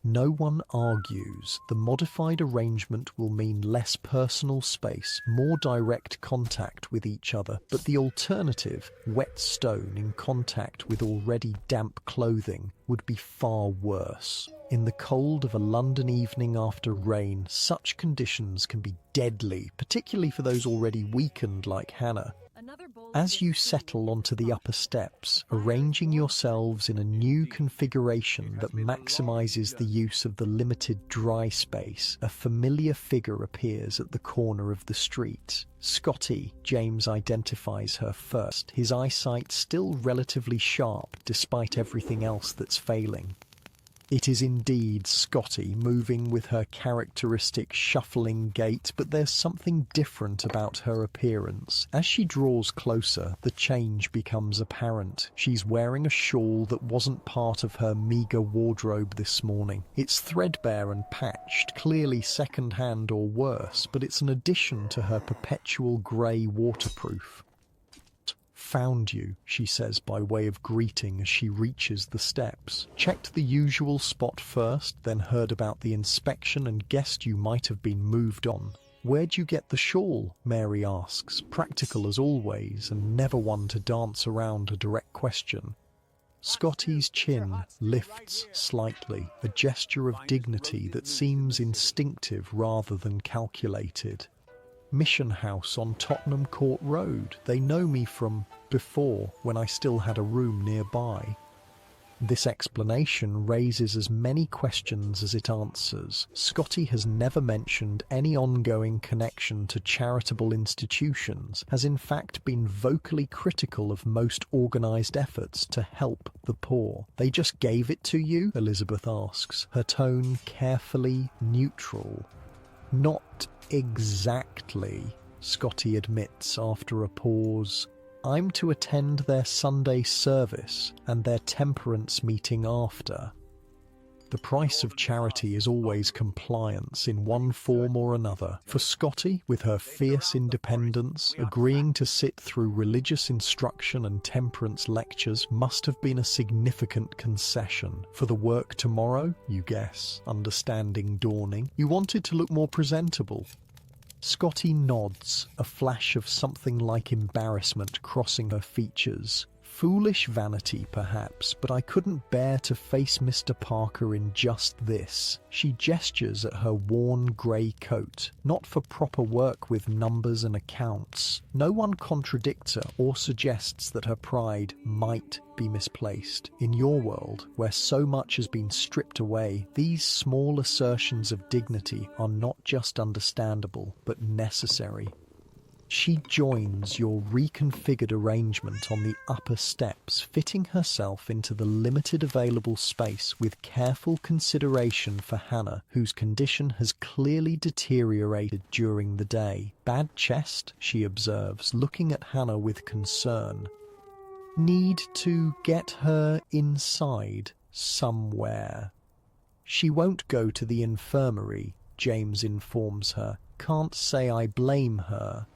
No one argues. The modified arrangement will mean less personal space, more direct contact with each other, but the alternative, wet stone in contact with already damp clothing, would be far worse. In the cold of a London evening after rain, such conditions can be deadly, particularly for those already weakened like Hannah. Another bowl As you settle onto the upper steps, arranging yourselves in a new configuration that maximizes the use of the limited dry space, a familiar figure appears at the corner of the street. Scotty, James identifies her first, his eyesight still relatively sharp despite everything else that's failing. It is indeed Scotty, moving with her characteristic shuffling gait, but there's something different about her appearance. As she draws closer, the change becomes apparent. She's wearing a shawl that wasn't part of her meagre wardrobe this morning. It's threadbare and patched, clearly second-hand or worse, but it's an addition to her perpetual grey waterproof. "Found you," she says by way of greeting as she reaches the steps. "Checked the usual spot first, then heard about the inspection and guessed you might have been moved on." "Where'd you get the shawl?" Mary asks, practical as always and never one to dance around a direct question. Scotty's chin lifts slightly, a gesture of dignity that seems instinctive rather than calculated. "Mission House on Tottenham Court Road. They know me from before, when I still had a room nearby." This explanation raises as many questions as it answers. Scotty has never mentioned any ongoing connection to charitable institutions, has in fact been vocally critical of most organised efforts to help the poor. "They just gave it to you?" Elizabeth asks, her tone carefully neutral. "Not exactly," Scotty admits after a pause. "I'm to attend their Sunday service and their temperance meeting after." The price of charity is always compliance in one form or another. For Scotty, with her fierce independence, agreeing to sit through religious instruction and temperance lectures must have been a significant concession. For the work tomorrow, you guess, understanding dawning, you wanted to look more presentable. Scotty nods, a flash of something like embarrassment crossing her features. Foolish vanity, perhaps, but I couldn't bear to face Mr. Parker in just this. She gestures at her worn grey coat, not for proper work with numbers and accounts. No one contradicts her or suggests that her pride might be misplaced. In your world, where so much has been stripped away, these small assertions of dignity are not just understandable, but necessary. She joins your reconfigured arrangement on the upper steps, fitting herself into the limited available space with careful consideration for Hannah, whose condition has clearly deteriorated during the day. "Bad chest," she observes, looking at Hannah with concern. "Need to get her inside somewhere." "She won't go to the infirmary," James informs her. "Can't say I blame her."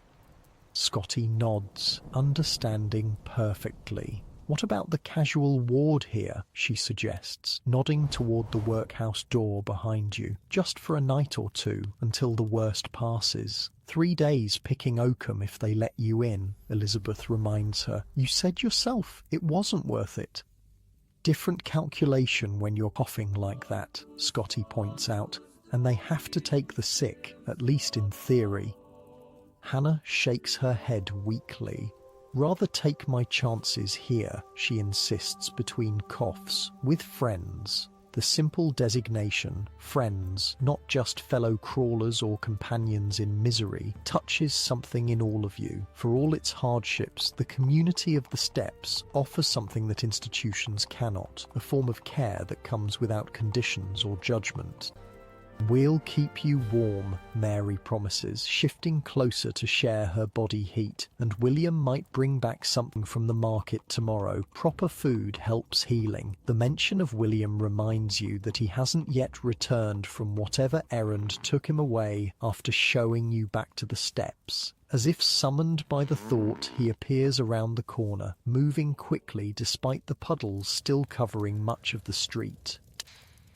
Scotty nods, understanding perfectly. "What about the casual ward here?" she suggests, nodding toward the workhouse door behind you. "Just for a night or two, until the worst passes. 3 days picking oakum if they let you in," Elizabeth reminds her. "You said yourself it wasn't worth it." "Different calculation when you're coughing like that," Scotty points out, "and they have to take the sick, at least in theory." Hannah shakes her head weakly. "Rather take my chances here," she insists between coughs, "with friends." The simple designation, friends, not just fellow crawlers or companions in misery, touches something in all of you. For all its hardships, the community of the steps offers something that institutions cannot, a form of care that comes without conditions or judgment. "We'll keep you warm," Mary promises, shifting closer to share her body heat. "And William might bring back something from the market tomorrow. Proper food helps healing." The mention of William reminds you that he hasn't yet returned from whatever errand took him away after showing you back to the steps. As if summoned by the thought, he appears around the corner, moving quickly despite the puddles still covering much of the street.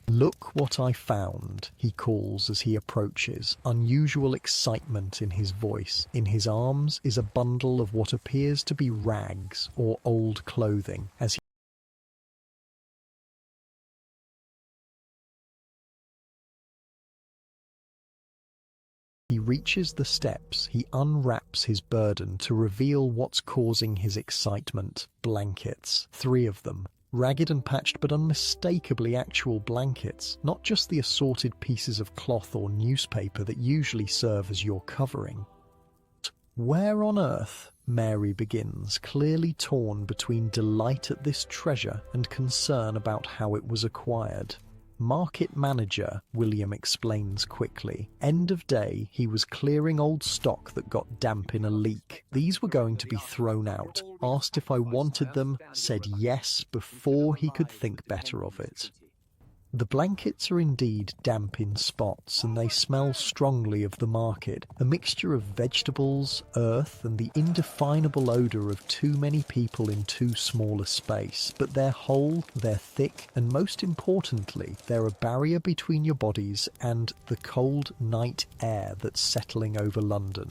"Look what I found," he calls as he approaches, unusual excitement in his voice. In his arms is a bundle of what appears to be rags or old clothing, as He reaches the steps, he unwraps his burden to reveal what's causing his excitement. Blankets. 3 of them. Ragged and patched but unmistakably actual blankets, not just the assorted pieces of cloth or newspaper that usually serve as your covering. Where on earth? Mary begins, clearly torn between delight at this treasure and concern about how it was acquired. Market manager, William explains quickly. End of day, he was clearing old stock that got damp in a leak. These were going to be thrown out. Asked if I wanted them, said yes before he could think better of it. The blankets are indeed damp in spots, and they smell strongly of the market, a mixture of vegetables, earth, and the indefinable odour of too many people in too small a space. But they're whole, they're thick, and most importantly, they're a barrier between your bodies and the cold night air that's settling over London.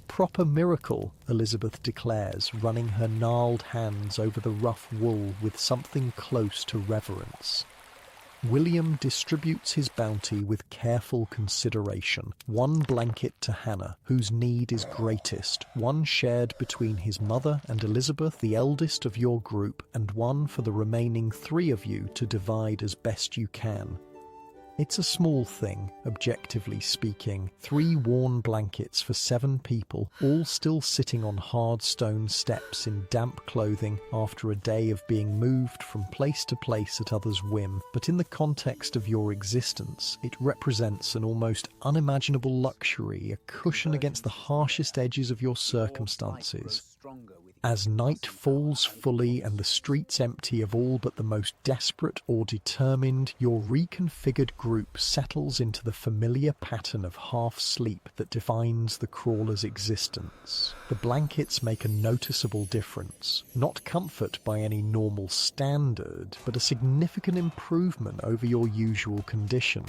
Proper miracle, Elizabeth declares, running her gnarled hands over the rough wool with something close to reverence. William distributes his bounty with careful consideration. 1 blanket to Hannah, whose need is greatest, 1 shared between his mother and Elizabeth, the eldest of your group, and 1 for the remaining 3 of you to divide as best you can. It's a small thing, objectively speaking. 3 worn blankets for 7 people, all still sitting on hard stone steps in damp clothing after a day of being moved from place to place at others' whim. But in the context of your existence, it represents an almost unimaginable luxury, a cushion against the harshest edges of your circumstances. As night falls fully and the streets empty of all but the most desperate or determined, your reconfigured group settles into the familiar pattern of half-sleep that defines the crawler's existence. The blankets make a noticeable difference, not comfort by any normal standard, but a significant improvement over your usual condition.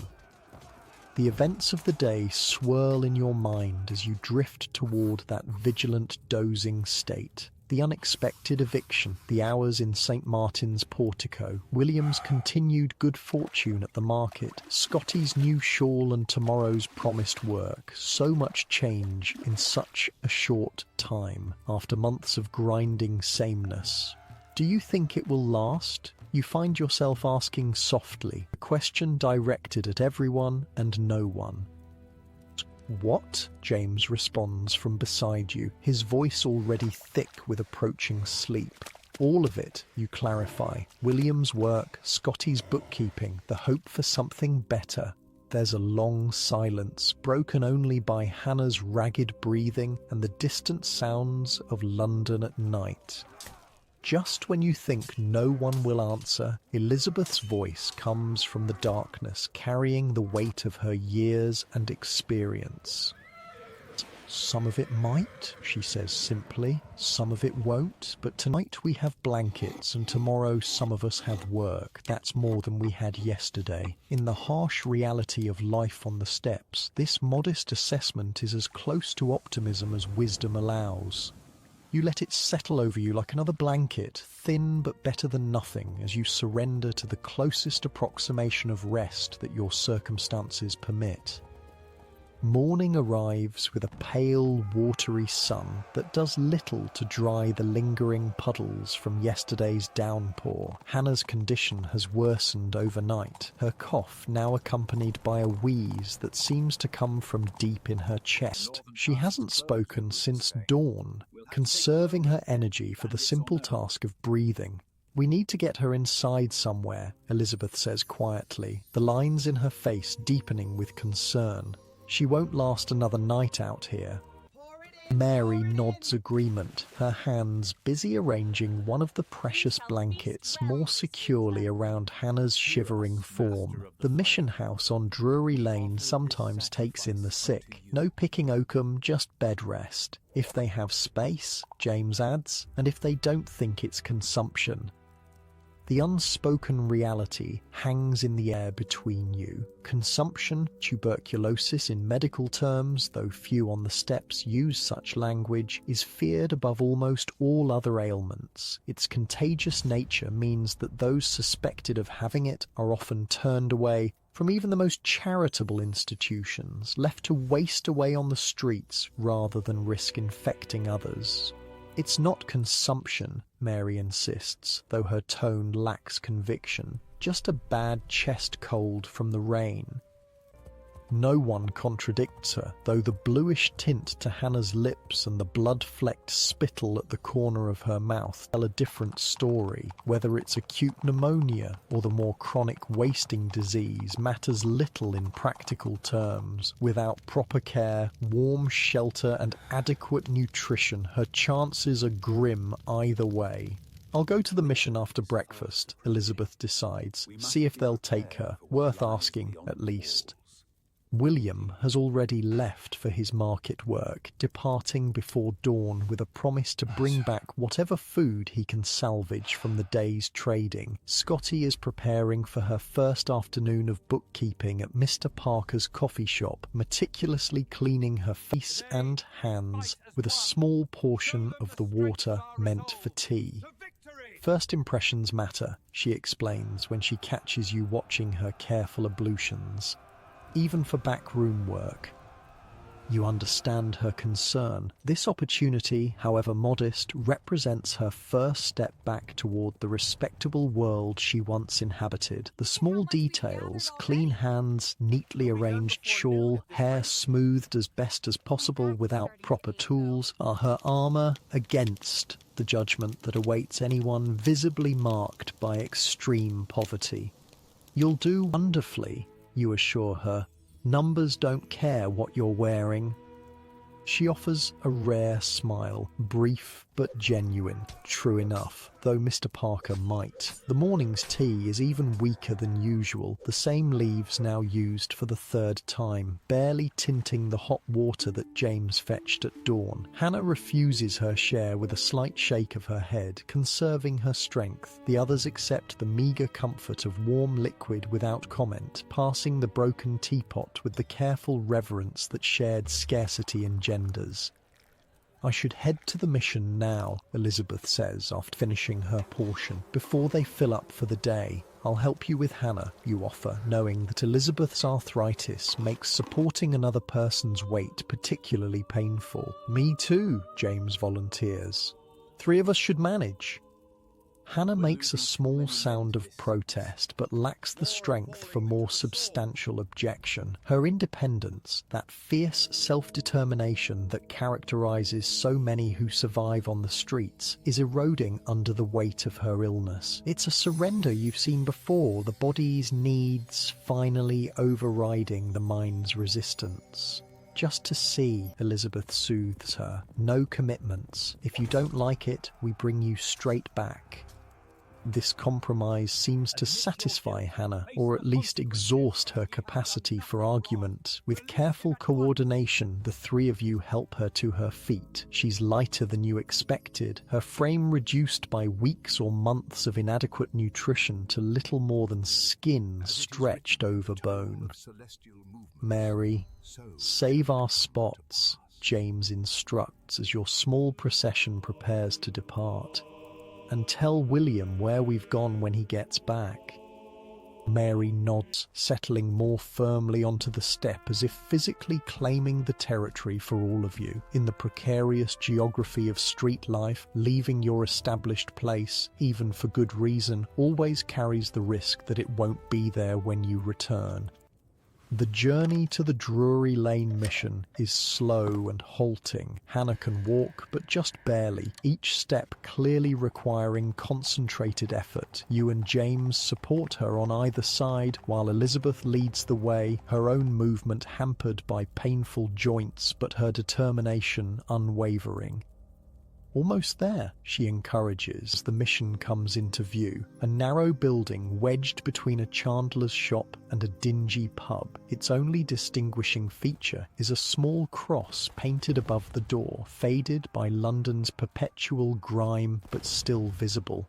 The events of the day swirl in your mind as you drift toward that vigilant, dozing state. The unexpected eviction, the hours in St. Martin's portico, William's continued good fortune at the market, Scotty's new shawl and tomorrow's promised work. So much change in such a short time, after months of grinding sameness. Do you think it will last? You find yourself asking softly, a question directed at everyone and no one. What? James responds from beside you, his voice already thick with approaching sleep. All of it, you clarify. William's work, Scotty's bookkeeping, the hope for something better. There's a long silence, broken only by Hannah's ragged breathing and the distant sounds of London at night. Just when you think no one will answer, Elizabeth's voice comes from the darkness, carrying the weight of her years and experience. Some of it might, she says simply, some of it won't, but tonight we have blankets and tomorrow some of us have work. That's more than we had yesterday. In the harsh reality of life on the steps, this modest assessment is as close to optimism as wisdom allows. You let it settle over you like another blanket, thin but better than nothing, as you surrender to the closest approximation of rest that your circumstances permit. Morning arrives with a pale, watery sun that does little to dry the lingering puddles from yesterday's downpour. Hannah's condition has worsened overnight, her cough now accompanied by a wheeze that seems to come from deep in her chest. She hasn't spoken since dawn, conserving her energy for the simple task of breathing. We need to get her inside somewhere, Elizabeth says quietly, the lines in her face deepening with concern. She won't last another night out here. Mary nods agreement, her hands busy arranging one of the precious blankets more securely around Hannah's shivering form. The mission house on Drury Lane sometimes takes in the sick. No picking oakum, just bed rest. If they have space, James adds, and if they don't think it's consumption. The unspoken reality hangs in the air between you. Consumption, tuberculosis in medical terms, though few on the steps use such language, is feared above almost all other ailments. Its contagious nature means that those suspected of having it are often turned away from even the most charitable institutions, left to waste away on the streets rather than risk infecting others. It's not consumption, Mary insists, though her tone lacks conviction, just a bad chest cold from the rain. No one contradicts her, though the bluish tint to Hannah's lips and the blood-flecked spittle at the corner of her mouth tell a different story. Whether it's acute pneumonia or the more chronic wasting disease matters little in practical terms. Without proper care, warm shelter and adequate nutrition, her chances are grim either way. I'll go to the mission after breakfast, Elizabeth decides. See if they'll take her. Worth asking, at least. William has already left for his market work, departing before dawn with a promise to bring back whatever food he can salvage from the day's trading. Scotty is preparing for her first afternoon of bookkeeping at Mr. Parker's coffee shop, meticulously cleaning her face and hands with a small portion of the water meant for tea. First impressions matter, she explains when she catches you watching her careful ablutions. Even for backroom work. You understand her concern. This opportunity, however modest, represents her first step back toward the respectable world she once inhabited. The small details, clean hands, neatly arranged shawl, hair smoothed as best as possible without proper tools, are her armour against the judgment that awaits anyone visibly marked by extreme poverty. You'll do wonderfully, you assure her. Numbers don't care what you're wearing. She offers a rare smile, brief but genuine. True enough, though Mr. Parker might. The morning's tea is even weaker than usual, the same leaves now used for the third time, barely tinting the hot water that James fetched at dawn. Hannah refuses her share with a slight shake of her head, conserving her strength. The others accept the meagre comfort of warm liquid without comment, passing the broken teapot with the careful reverence that shared scarcity engenders. I should head to the mission now, Elizabeth says after finishing her portion, before they fill up for the day. I'll help you with Hannah, you offer, knowing that Elizabeth's arthritis makes supporting another person's weight particularly painful. Me too, James volunteers. 3 of us should manage. Hannah makes a small sound of protest, but lacks the strength for more substantial objection. Her independence, that fierce self-determination that characterizes so many who survive on the streets, is eroding under the weight of her illness. It's a surrender you've seen before, the body's needs finally overriding the mind's resistance. Just to see, Elizabeth soothes her. No commitments. If you don't like it, we bring you straight back. This compromise seems to satisfy Hannah, or at least exhaust her capacity for argument. With careful coordination, the 3 of you help her to her feet. She's lighter than you expected, her frame reduced by weeks or months of inadequate nutrition to little more than skin stretched over bone. Mary, save our spots, James instructs as your small procession prepares to depart. And tell William where we've gone when he gets back. Mary nods, settling more firmly onto the step as if physically claiming the territory for all of you. In the precarious geography of street life, leaving your established place, even for good reason, always carries the risk that it won't be there when you return. The journey to the Drury Lane mission is slow and halting. Hannah can walk, but just barely, each step clearly requiring concentrated effort. You and James support her on either side, while Elizabeth leads the way, her own movement hampered by painful joints, but her determination unwavering. Almost there, she encourages as the mission comes into view, a narrow building wedged between a chandler's shop and a dingy pub. Its only distinguishing feature is a small cross painted above the door, faded by London's perpetual grime but still visible.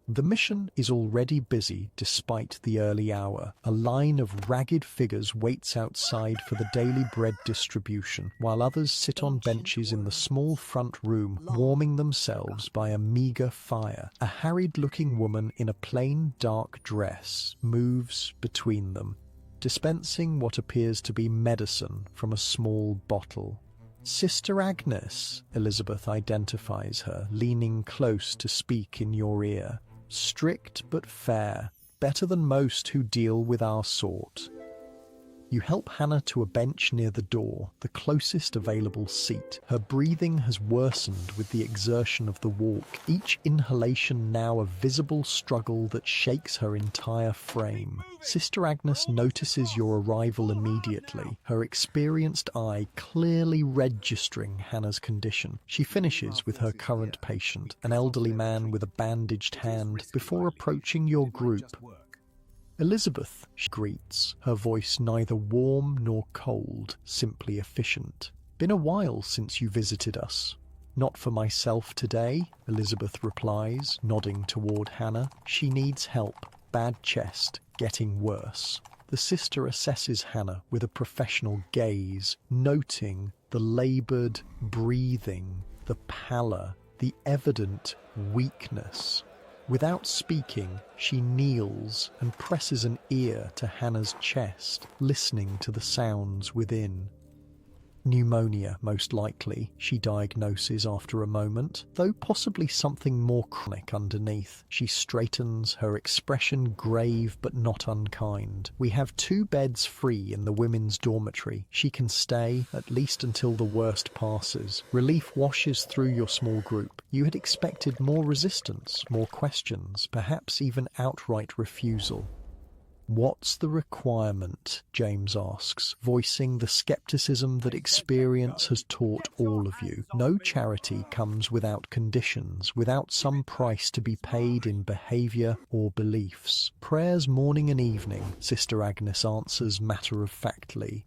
The mission is already busy despite the early hour. A line of ragged figures waits outside for the daily bread distribution, while others sit on benches in the small front room, warming themselves by a meagre fire. A harried-looking woman in a plain dark dress moves between them. dispensing what appears to be medicine from a small bottle. "Sister Agnes," Elizabeth identifies her, leaning close to speak in your ear. "Strict but fair, better than most who deal with our sort." You help Hannah to a bench near the door, the closest available seat. Her breathing has worsened with the exertion of the walk, each inhalation now a visible struggle that shakes her entire frame. Sister Agnes notices your arrival immediately, her experienced eye clearly registering Hannah's condition. She finishes with her current patient, an elderly man with a bandaged hand, before approaching your group. "Elizabeth," she greets, her voice neither warm nor cold, simply efficient. "Been a while since you visited us." "Not for myself today," Elizabeth replies, nodding toward Hannah. "She needs help. Bad chest. Getting worse." The sister assesses Hannah with a professional gaze, noting the laboured breathing, the pallor, the evident weakness. Without speaking, she kneels and presses an ear to Hannah's chest, listening to the sounds within. "Pneumonia, most likely," she diagnoses after a moment, though possibly something more chronic underneath. She straightens, her expression grave but not unkind. "We have 2 beds free in the women's dormitory. She can stay, at least until the worst passes. Relief washes through your small group. You had expected more resistance, more questions, perhaps even outright refusal." "What's the requirement?" James asks, voicing the skepticism that experience has taught all of you. No charity comes without conditions, without some price to be paid in behaviour or beliefs. "Prayers morning and evening," Sister Agnes answers matter-of-factly.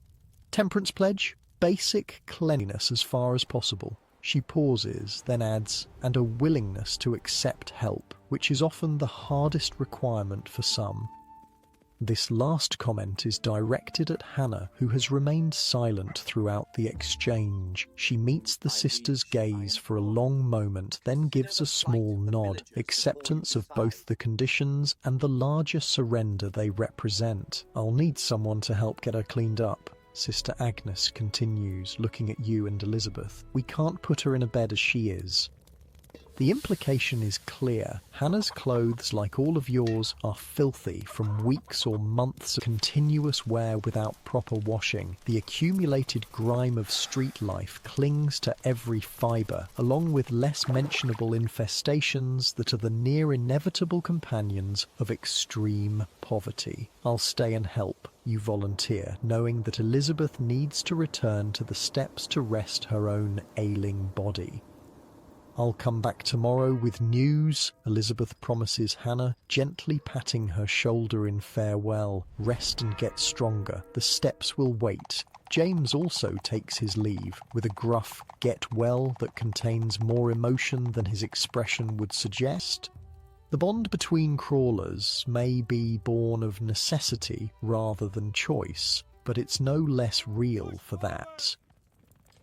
"Temperance pledge? Basic cleanliness as far as possible." She pauses, then adds, "and a willingness to accept help, which is often the hardest requirement for some." This last comment is directed at Hannah, who has remained silent throughout the exchange. She meets the sister's gaze for a long moment, then gives a small nod, acceptance of both the conditions and the larger surrender they represent. "I'll need someone to help get her cleaned up." Sister Agnes continues, looking at you and Elizabeth. "We can't put her in a bed as she is." The implication is clear. Hannah's clothes, like all of yours, are filthy from weeks or months of continuous wear without proper washing. The accumulated grime of street life clings to every fibre, along with less mentionable infestations that are the near inevitable companions of extreme poverty. "I'll stay and help," you volunteer, knowing that Elizabeth needs to return to the steps to rest her own ailing body. "I'll come back tomorrow with news," Elizabeth promises Hannah, gently patting her shoulder in farewell. "Rest and get stronger. The steps will wait." James also takes his leave, with a gruff "get well" that contains more emotion than his expression would suggest. The bond between crawlers may be born of necessity rather than choice, but it's no less real for that.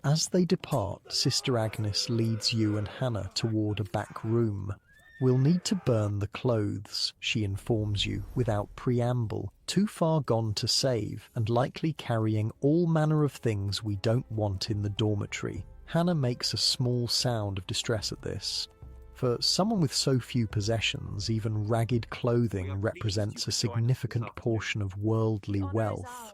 As they depart, Sister Agnes leads you and Hannah toward a back room. "We'll need to burn the clothes," she informs you, without preamble, too far gone to save, and likely carrying all manner of things we don't want in the dormitory. Hannah makes a small sound of distress at this. For someone with so few possessions, even ragged clothing represents a significant portion of worldly wealth.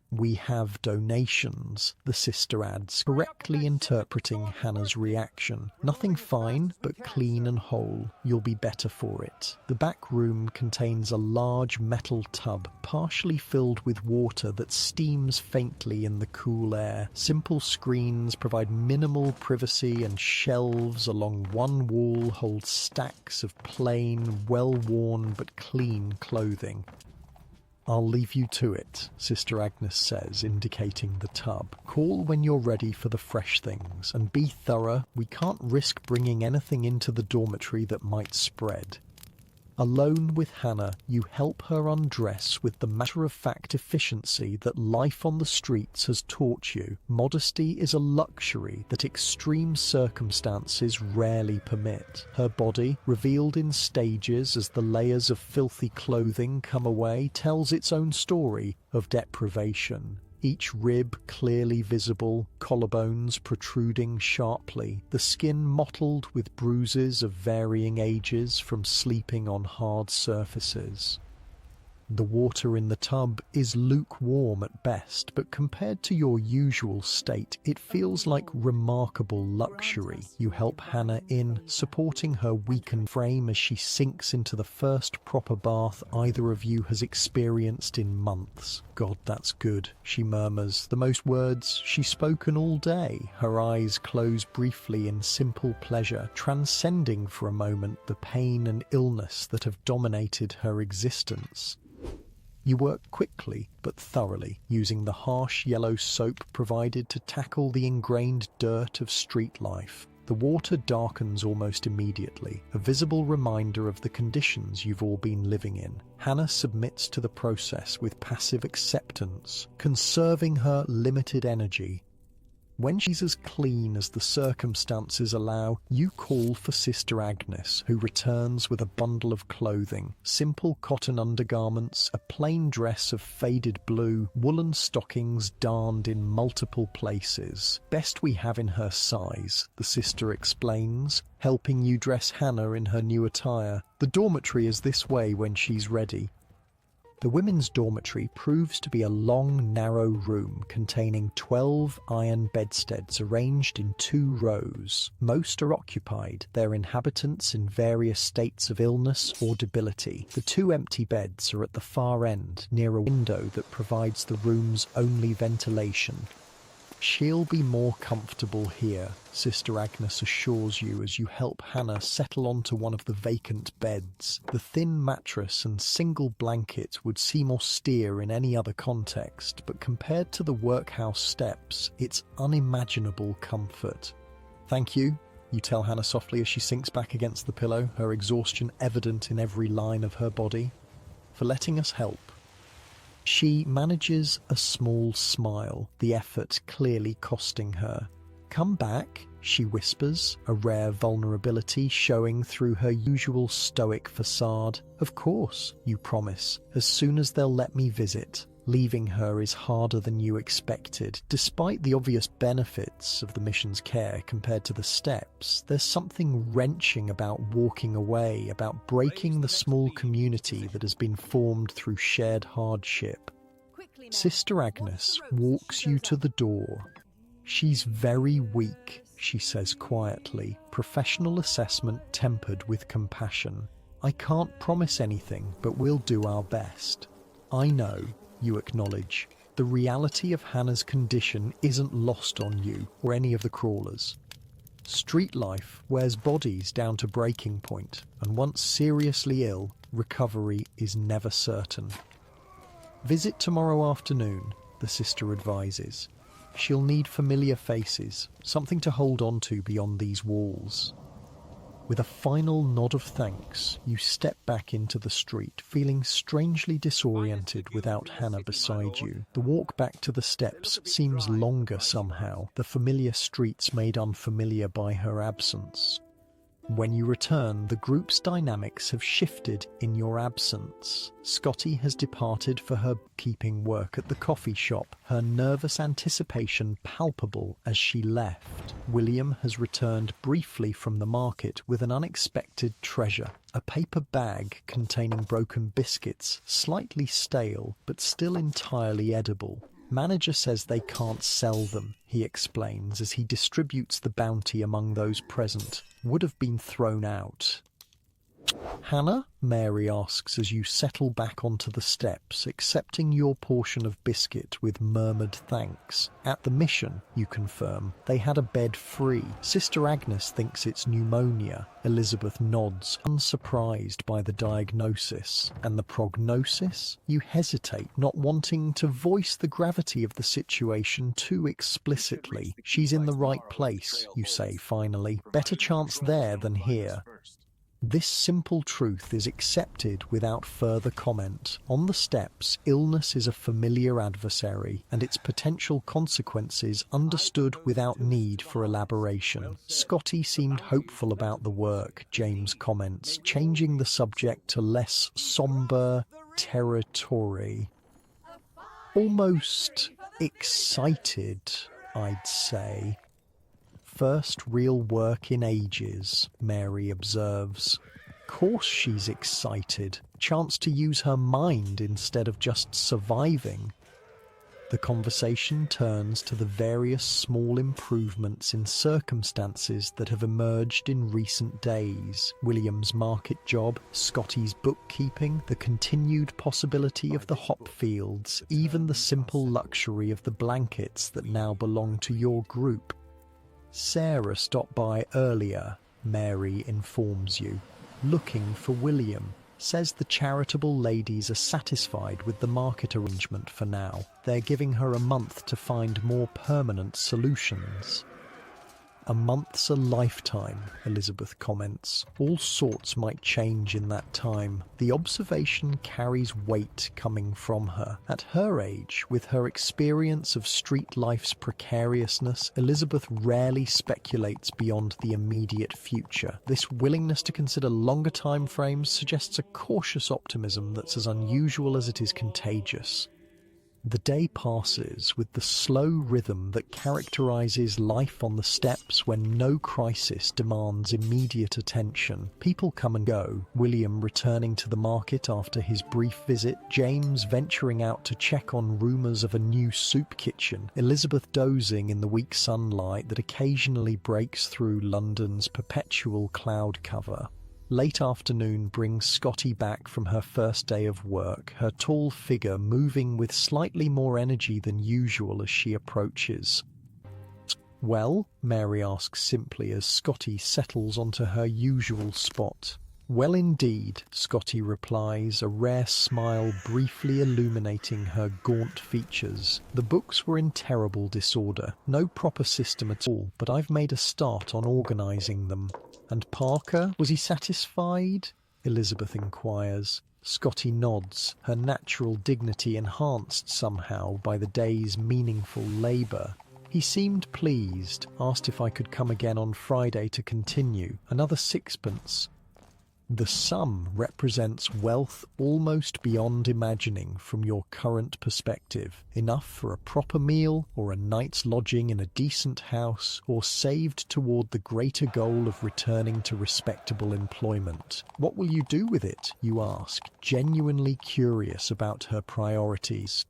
"We have donations," the sister adds, correctly interpreting Hannah's reaction. "Nothing fine, but clean and whole. You'll be better for it." The back room contains a large metal tub, partially filled with water that steams faintly in the cool air. Simple screens provide minimal privacy, and shelves along one wall hold stacks of plain, well-worn but clean clothing. "I'll leave you to it," Sister Agnes says, indicating the tub. "Call when you're ready for the fresh things, and be thorough. We can't risk bringing anything into the dormitory that might spread." Alone with Hannah, you help her undress with the matter-of-fact efficiency that life on the streets has taught you. Modesty is a luxury that extreme circumstances rarely permit. Her body, revealed in stages as the layers of filthy clothing come away, tells its own story of deprivation. Each rib clearly visible, collarbones protruding sharply, the skin mottled with bruises of varying ages from sleeping on hard surfaces. The water in the tub is lukewarm at best, but compared to your usual state, it feels like remarkable luxury. You help Hannah in, supporting her weakened frame as she sinks into the first proper bath either of you has experienced in months. "God, that's good," she murmurs, the most words she's spoken all day. Her eyes close briefly in simple pleasure, transcending for a moment the pain and illness that have dominated her existence. You work quickly but thoroughly, using the harsh yellow soap provided to tackle the ingrained dirt of street life. The water darkens almost immediately, a visible reminder of the conditions you've all been living in. Hannah submits to the process with passive acceptance, conserving her limited energy. When she's as clean as the circumstances allow, you call for Sister Agnes, who returns with a bundle of clothing, simple cotton undergarments, a plain dress of faded blue, woolen stockings darned in multiple places. "Best we have in her size," the sister explains, helping you dress Hannah in her new attire. "The dormitory is this way when she's ready." The women's dormitory proves to be a long, narrow room containing 12 iron bedsteads arranged in 2 rows. Most are occupied, their inhabitants in various states of illness or debility. The 2 empty beds are at the far end, near a window that provides the room's only ventilation. "She'll be more comfortable here," Sister Agnes assures you as you help Hannah settle onto one of the vacant beds. The thin mattress and single blanket would seem austere in any other context, but compared to the workhouse steps, it's unimaginable comfort. "Thank you," you tell Hannah softly as she sinks back against the pillow, her exhaustion evident in every line of her body, "for letting us help." She manages a small smile, the effort clearly costing her. "Come back," she whispers, a rare vulnerability showing through her usual stoic facade. "Of course," you promise, "as soon as they'll let me visit." Leaving her is harder than you expected. Despite the obvious benefits of the mission's care compared to the steps, there's something wrenching about walking away, about breaking the small community that has been formed through shared hardship. Sister Agnes walks you to the door. "She's very weak," she says quietly, professional assessment tempered with compassion. "I can't promise anything, but we'll do our best." "I know," you acknowledge. The reality of Hannah's condition isn't lost on you or any of the crawlers. Street life wears bodies down to breaking point, and once seriously ill, recovery is never certain. "Visit tomorrow afternoon," the sister advises. "She'll need familiar faces, something to hold on to beyond these walls." With a final nod of thanks, you step back into the street, feeling strangely disoriented without Hannah beside you. The walk back to the steps seems longer somehow, the familiar streets made unfamiliar by her absence. When you return, the group's dynamics have shifted in your absence. Scotty has departed for her bookkeeping work at the coffee shop, her nervous anticipation palpable as she left. William has returned briefly from the market with an unexpected treasure, a paper bag containing broken biscuits, slightly stale but still entirely edible. "Manager says they can't sell them," he explains as he distributes the bounty among those present. "Would have been thrown out." "Hannah?" Mary asks as you settle back onto the steps, accepting your portion of biscuit with murmured thanks. "At the mission," you confirm, "they had a bed free. Sister Agnes thinks it's pneumonia." Elizabeth nods, unsurprised by the diagnosis. "And the prognosis?" You hesitate, not wanting to voice the gravity of the situation too explicitly. "She's in the right place," you say finally. "Better chance there than here." This simple truth is accepted without further comment. On the steps, illness is a familiar adversary, and its potential consequences understood without need for elaboration. Scotty seemed hopeful about the work, James comments, changing the subject to less somber territory. Almost excited, I'd say. First real work in ages, Mary observes. Course she's excited. Chance to use her mind instead of just surviving. The conversation turns to the various small improvements in circumstances that have emerged in recent days. William's market job, Scotty's bookkeeping, the continued possibility of the hop fields, even the simple luxury of the blankets that now belong to your group. Sarah stopped by earlier, Mary informs you, looking for William. Says the charitable ladies are satisfied with the market arrangement for now. They're giving her a month to find more permanent solutions. A month's a lifetime, Elizabeth comments. All sorts might change in that time. The observation carries weight coming from her. At her age, with her experience of street life's precariousness, Elizabeth rarely speculates beyond the immediate future. This willingness to consider longer time frames suggests a cautious optimism that's as unusual as it is contagious. The day passes with the slow rhythm that characterizes life on the steps when no crisis demands immediate attention. People come and go, William returning to the market after his brief visit, James venturing out to check on rumors of a new soup kitchen, Elizabeth dozing in the weak sunlight that occasionally breaks through London's perpetual cloud cover. Late afternoon brings Scotty back from her first day of work, her tall figure moving with slightly more energy than usual as she approaches. "Well?" Mary asks simply as Scotty settles onto her usual spot. "Well indeed," Scotty replies, a rare smile briefly illuminating her gaunt features. "The books were in terrible disorder. No proper system at all, but I've made a start on organizing them." "And Parker, was he satisfied?" Elizabeth inquires. Scotty nods, her natural dignity enhanced somehow by the day's meaningful labour. "He seemed pleased, asked if I could come again on Friday to continue. Another sixpence." The sum represents wealth almost beyond imagining from your current perspective. Enough for a proper meal or a night's lodging in a decent house, or saved toward the greater goal of returning to respectable employment. What will you do with it, you ask, genuinely curious about her priorities.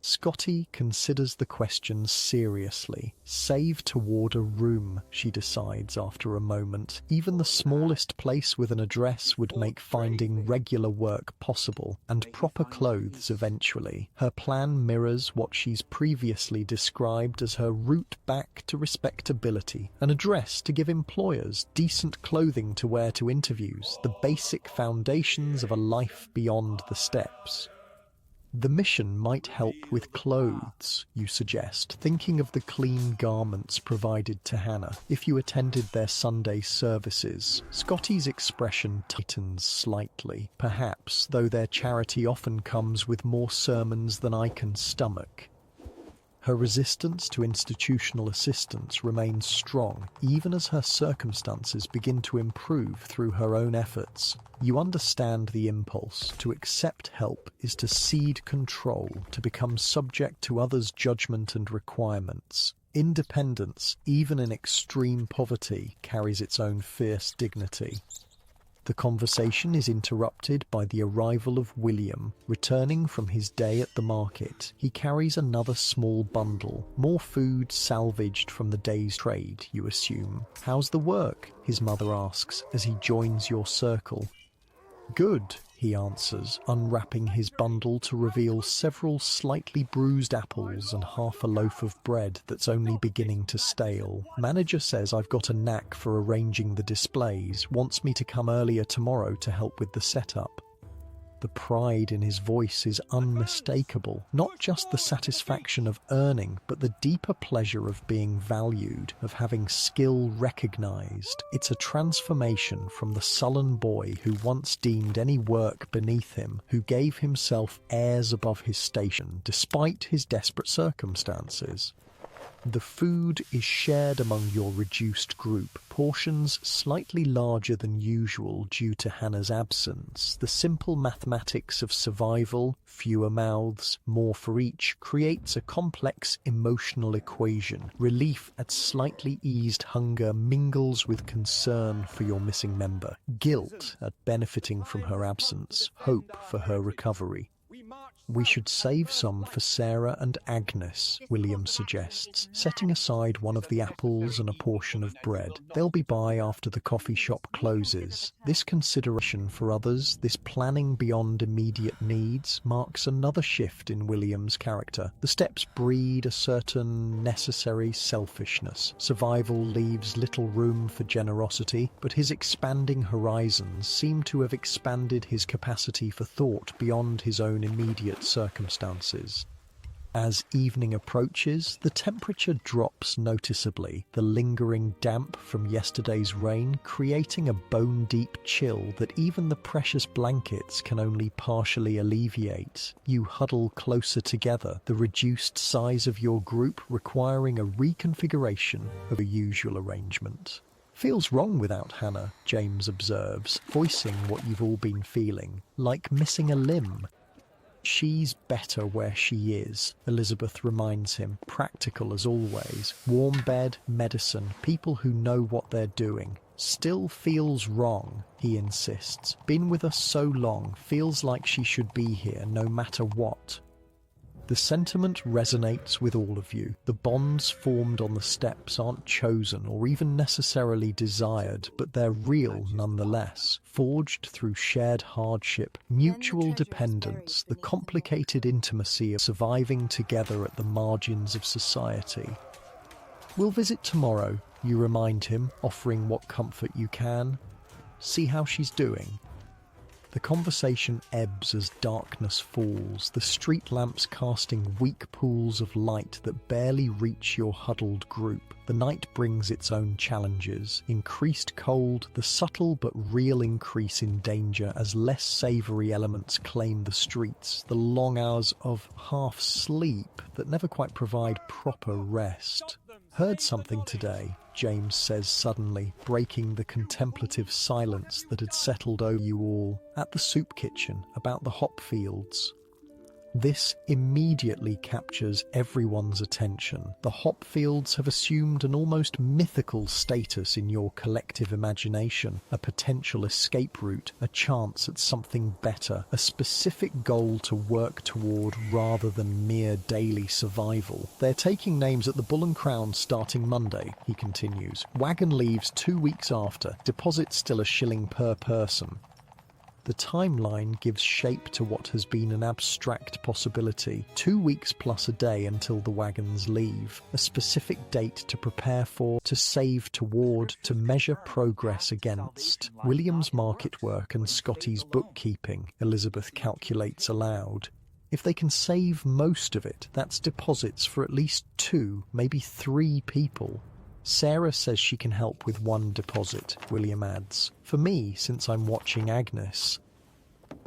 Scotty considers the question seriously. Save toward a room, she decides after a moment. Even the smallest place with an address would make finding regular work possible, and proper clothes eventually. Her plan mirrors what she's previously described as her route back to respectability. An address to give employers decent clothing to wear to interviews, the basic foundations of a life beyond the steps. The mission might help with clothes, you suggest, thinking of the clean garments provided to Hannah if you attended their Sunday services. Scotty's expression tightens slightly. Perhaps, though their charity often comes with more sermons than I can stomach. Her resistance to institutional assistance remains strong, even as her circumstances begin to improve through her own efforts. You understand the impulse. To accept help is to cede control, to become subject to others' judgment and requirements. Independence, even in extreme poverty, carries its own fierce dignity. The conversation is interrupted by the arrival of William. Returning from his day at the market, he carries another small bundle. More food salvaged from the day's trade, you assume. "How's the work?" his mother asks as he joins your circle. "Good," he answers, unwrapping his bundle to reveal several slightly bruised apples and half a loaf of bread that's only beginning to stale. "Manager says I've got a knack for arranging the displays, wants me to come earlier tomorrow to help with the setup." The pride in his voice is unmistakable, not just the satisfaction of earning, but the deeper pleasure of being valued, of having skill recognized. It's a transformation from the sullen boy who once deemed any work beneath him, who gave himself airs above his station, despite his desperate circumstances. The food is shared among your reduced group, portions slightly larger than usual due to Hannah's absence. The simple mathematics of survival, fewer mouths, more for each, creates a complex emotional equation. Relief at slightly eased hunger mingles with concern for your missing member, guilt at benefiting from her absence, hope for her recovery. We should save some for Sarah and Agnes, William suggests, setting aside one of the apples and a portion of bread. They'll be by after the coffee shop closes. This consideration for others, this planning beyond immediate needs, marks another shift in William's character. The steps breed a certain necessary selfishness. Survival leaves little room for generosity, but his expanding horizons seem to have expanded his capacity for thought beyond his own immediate circumstances. As evening approaches, the temperature drops noticeably, the lingering damp from yesterday's rain creating a bone-deep chill that even the precious blankets can only partially alleviate. You huddle closer together, the reduced size of your group requiring a reconfiguration of a usual arrangement. Feels wrong without Hannah, James observes, voicing what you've all been feeling, like missing a limb. She's better where she is, Elizabeth reminds him, practical as always. Warm bed, medicine, people who know what they're doing. Still feels wrong, he insists. Been with us so long, feels like she should be here no matter what. The sentiment resonates with all of you. The bonds formed on the steps aren't chosen or even necessarily desired, but they're real nonetheless, forged through shared hardship, mutual dependence, the complicated intimacy of surviving together at the margins of society. We'll visit tomorrow, you remind him, offering what comfort you can. See how she's doing. The conversation ebbs as darkness falls, the street lamps casting weak pools of light that barely reach your huddled group. The night brings its own challenges. Increased cold, the subtle but real increase in danger as less savoury elements claim the streets, the long hours of half-sleep that never quite provide proper rest. Heard something today, James says suddenly, breaking the contemplative silence that had settled over you all, at the soup kitchen, about the hop fields. This immediately captures everyone's attention. The hop fields have assumed an almost mythical status in your collective imagination, a potential escape route, a chance at something better, a specific goal to work toward rather than mere daily survival. They're taking names at the Bull and Crown starting Monday, he continues. Wagon leaves 2 weeks after, deposit still £1 per person. The timeline gives shape to what has been an abstract possibility. 2 weeks plus a day until the wagons leave. A specific date to prepare for, to save toward, to measure progress against. William's market work and Scotty's bookkeeping, Elizabeth calculates aloud. If they can save most of it, that's deposits for at least 2, maybe 3 people. Sarah says she can help with 1 deposit, William adds. For me, since I'm watching Agnes.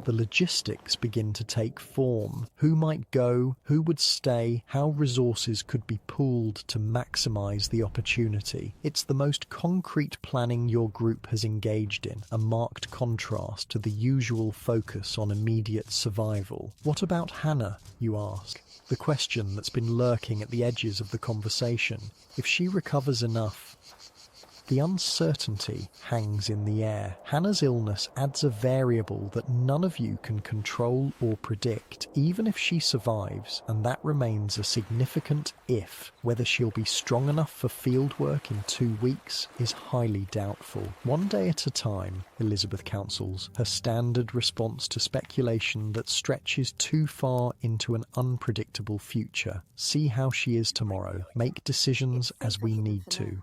The logistics begin to take form. Who might go, who would stay, how resources could be pooled to maximise the opportunity. It's the most concrete planning your group has engaged in, a marked contrast to the usual focus on immediate survival. What about Hannah, you ask? The question that's been lurking at the edges of the conversation. If she recovers enough. The uncertainty hangs in the air. Hannah's illness adds a variable that none of you can control or predict, even if she survives, and that remains a significant if. Whether she'll be strong enough for fieldwork in 2 weeks is highly doubtful. 1 day at a time, Elizabeth counsels, her standard response to speculation that stretches too far into an unpredictable future. See how she is tomorrow. Make decisions as we need to.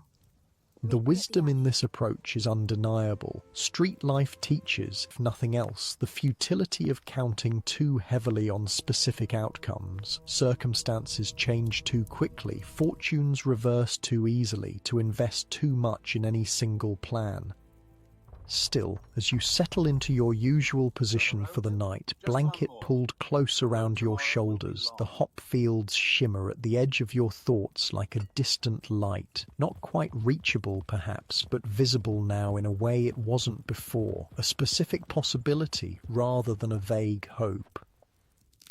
The wisdom in this approach is undeniable. Street life teaches, if nothing else, the futility of counting too heavily on specific outcomes. Circumstances change too quickly, fortunes reverse too easily to invest too much in any single plan. Still, as you settle into your usual position for the night, blanket pulled close around your shoulders, the hop fields shimmer at the edge of your thoughts like a distant light, not quite reachable perhaps, but visible now in a way it wasn't before, a specific possibility rather than a vague hope.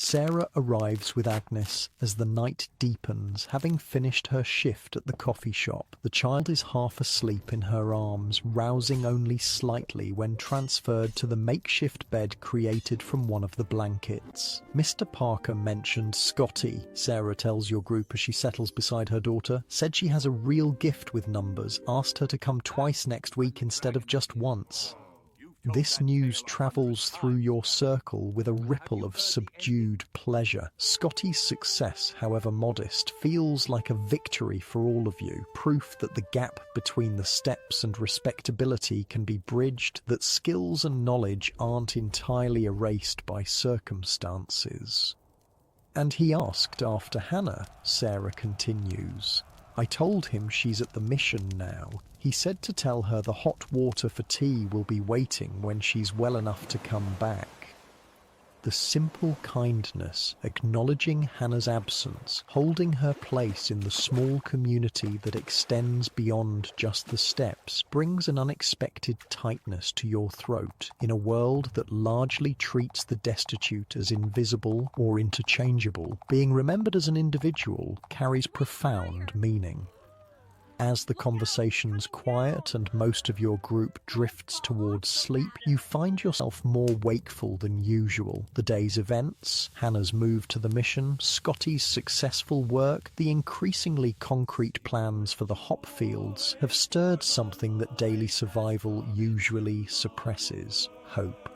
Sarah arrives with Agnes as the night deepens, having finished her shift at the coffee shop. The child is half asleep in her arms, rousing only slightly when transferred to the makeshift bed created from one of the blankets. Mr. Parker mentioned Scotty, Sarah tells your group as she settles beside her daughter. Said she has a real gift with numbers, asked her to come twice next week instead of just once. This news travels through your circle with a ripple of subdued pleasure. Scotty's success, however modest, feels like a victory for all of you, proof that the gap between the steps and respectability can be bridged, that skills and knowledge aren't entirely erased by circumstances. And he asked after Hannah, Sarah continues. I told him she's at the mission now. He said to tell her the hot water for tea will be waiting when she's well enough to come back. The simple kindness, acknowledging Hannah's absence, holding her place in the small community that extends beyond just the steps, brings an unexpected tightness to your throat in a world that largely treats the destitute as invisible or interchangeable. Being remembered as an individual carries profound meaning. As the conversations quiet and most of your group drifts towards sleep, you find yourself more wakeful than usual. The day's events, Hannah's move to the mission, Scotty's successful work, the increasingly concrete plans for the hop fields have stirred something that daily survival usually suppresses: hope.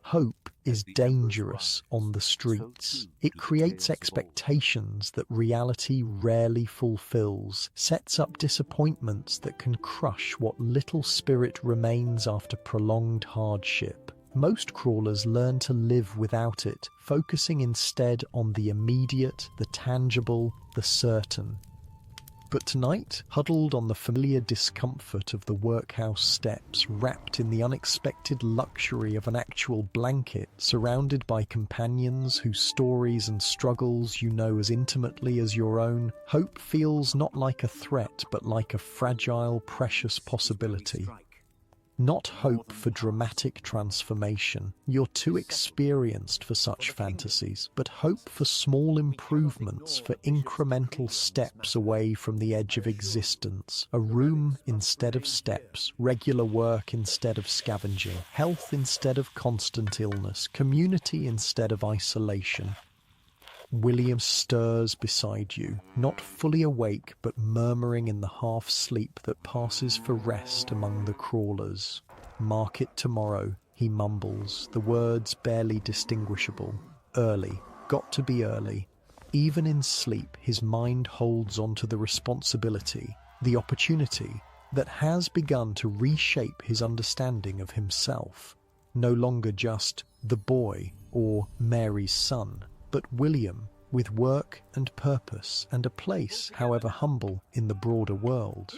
Hope is dangerous on the streets. It creates expectations that reality rarely fulfills, sets up disappointments that can crush what little spirit remains after prolonged hardship. Most crawlers learn to live without it, focusing instead on the immediate, the tangible, the certain. But tonight, huddled on the familiar discomfort of the workhouse steps, wrapped in the unexpected luxury of an actual blanket, surrounded by companions whose stories and struggles you know as intimately as your own, hope feels not like a threat, but like a fragile, precious possibility. Not hope for dramatic transformation, you're too experienced for such fantasies, but hope for small improvements, for incremental steps away from the edge of existence. A room instead of steps, regular work instead of scavenging, health instead of constant illness, community instead of isolation. William stirs beside you, not fully awake but murmuring in the half-sleep that passes for rest among the crawlers. Market tomorrow, he mumbles, the words barely distinguishable. Early, got to be early. Even in sleep, his mind holds on to the responsibility, the opportunity that has begun to reshape his understanding of himself. No longer just the boy or Mary's son, but William, with work and purpose and a place, however humble, in the broader world.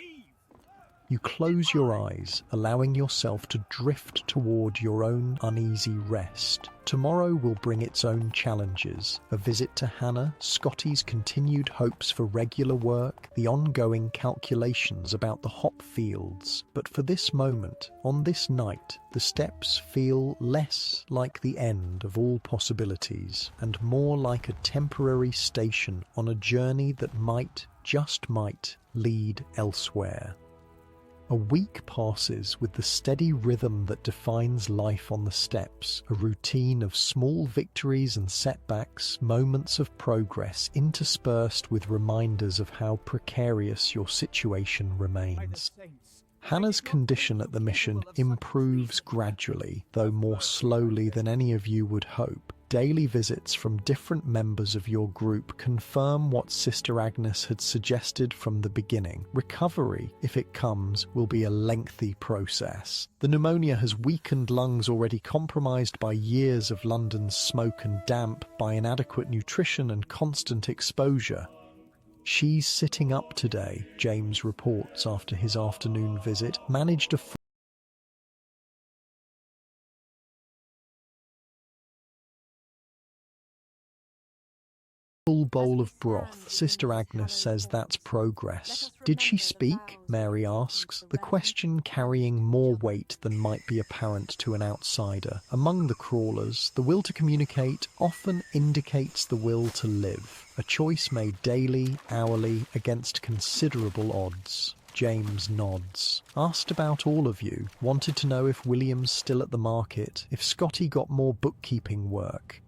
You close your eyes, allowing yourself to drift toward your own uneasy rest. Tomorrow will bring its own challenges. A visit to Hannah, Scotty's continued hopes for regular work, the ongoing calculations about the hop fields. But for this moment, on this night, the steps feel less like the end of all possibilities and more like a temporary station on a journey that might, just might, lead elsewhere. A week passes with the steady rhythm that defines life on the steps, a routine of small victories and setbacks, moments of progress interspersed with reminders of how precarious your situation remains. Hannah's condition at the mission improves gradually, though more slowly than any of you would hope. daily visits from different members of your group confirm what Sister Agnes had suggested from the beginning. Recovery, if it comes, will be a lengthy process. The pneumonia has weakened lungs already compromised by years of London's smoke and damp, by inadequate nutrition and constant exposure. She's sitting up today, James reports after his afternoon visit, managed a full bowl of broth. Sister Agnes says that's progress. Did she speak? Mary asks, the question carrying more weight than might be apparent to an outsider. Among the crawlers, the will to communicate often indicates the will to live, a choice made daily, hourly, against considerable odds. James nods. Asked about all of you, wanted to know if William's still at the market, if Scotty got more bookkeeping work.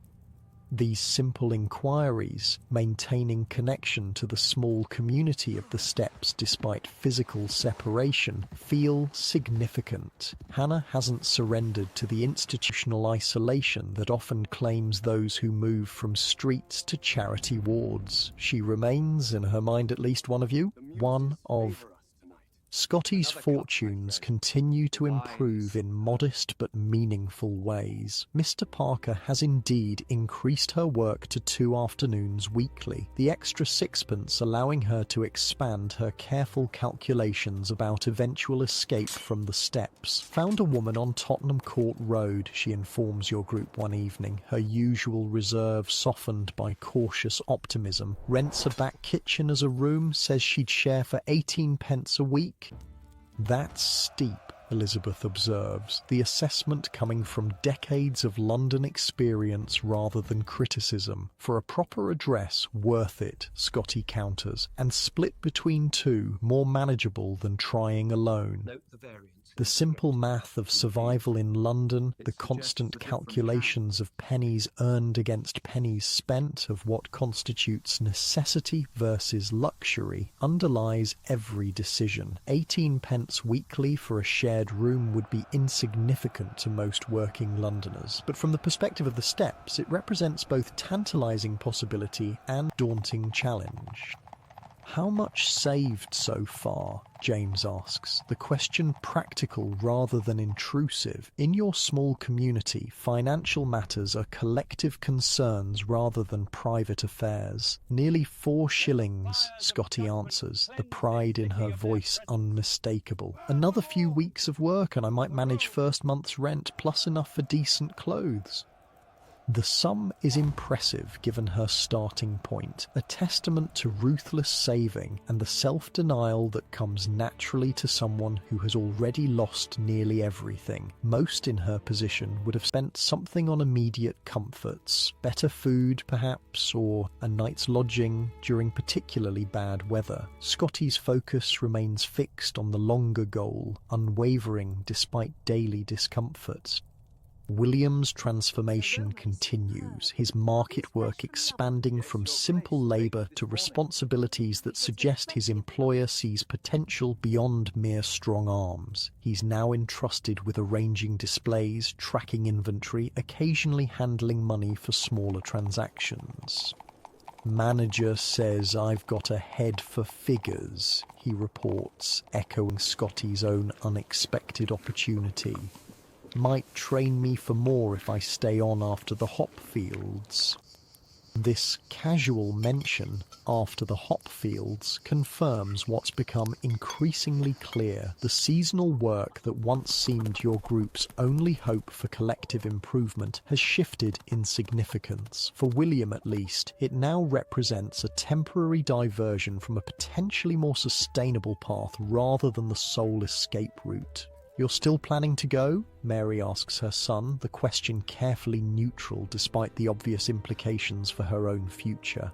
These simple inquiries, maintaining connection to the small community of the steps despite physical separation, feel significant. Hannah hasn't surrendered to the institutional isolation that often claims those who move from streets to charity wards. She remains, in her mind at least, one of you, one of Scotty's fortunes continue to improve in modest but meaningful ways. Mr. Parker has indeed increased her work to 2 afternoons weekly, the extra sixpence allowing her to expand her careful calculations about eventual escape from the steps. Found a woman on Tottenham Court Road, she informs your group one evening, her usual reserve softened by cautious optimism. Rents a back kitchen as a room, says she'd share for 18 pence a week. That's steep, Elizabeth observes, the assessment coming from decades of London experience rather than criticism. For a proper address, worth it, Scotty counters, and split between two, more manageable than trying alone. The simple math of survival in London, the constant calculations of pennies earned against pennies spent, of what constitutes necessity versus luxury, underlies every decision. 18 pence weekly for a shared room would be insignificant to most working Londoners, but from the perspective of the steps, it represents both tantalising possibility and daunting challenge. How much saved so far? James asks, the question practical rather than intrusive. In your small community, financial matters are collective concerns rather than private affairs. Nearly 4 shillings, Scotty answers, the pride in her voice unmistakable. Another few weeks of work and I might manage first month's rent plus enough for decent clothes. The sum is impressive given her starting point, a testament to ruthless saving and the self-denial that comes naturally to someone who has already lost nearly everything. Most in her position would have spent something on immediate comforts, better food perhaps, or a night's lodging during particularly bad weather. Scotty's focus remains fixed on the longer goal, unwavering despite daily discomforts. William's transformation continues, his market work expanding from simple labour to responsibilities that suggest his employer sees potential beyond mere strong arms. He's now entrusted with arranging displays, tracking inventory, occasionally handling money for smaller transactions. Manager says I've got a head for figures, he reports, echoing Scotty's own unexpected opportunity. Might train me for more if I stay on after the hop fields. This casual mention, after the hop fields, confirms what's become increasingly clear. The seasonal work that once seemed your group's only hope for collective improvement has shifted in significance. For William at least, it now represents a temporary diversion from a potentially more sustainable path rather than the sole escape route. You're still planning to go? Mary asks her son, the question carefully neutral despite the obvious implications for her own future.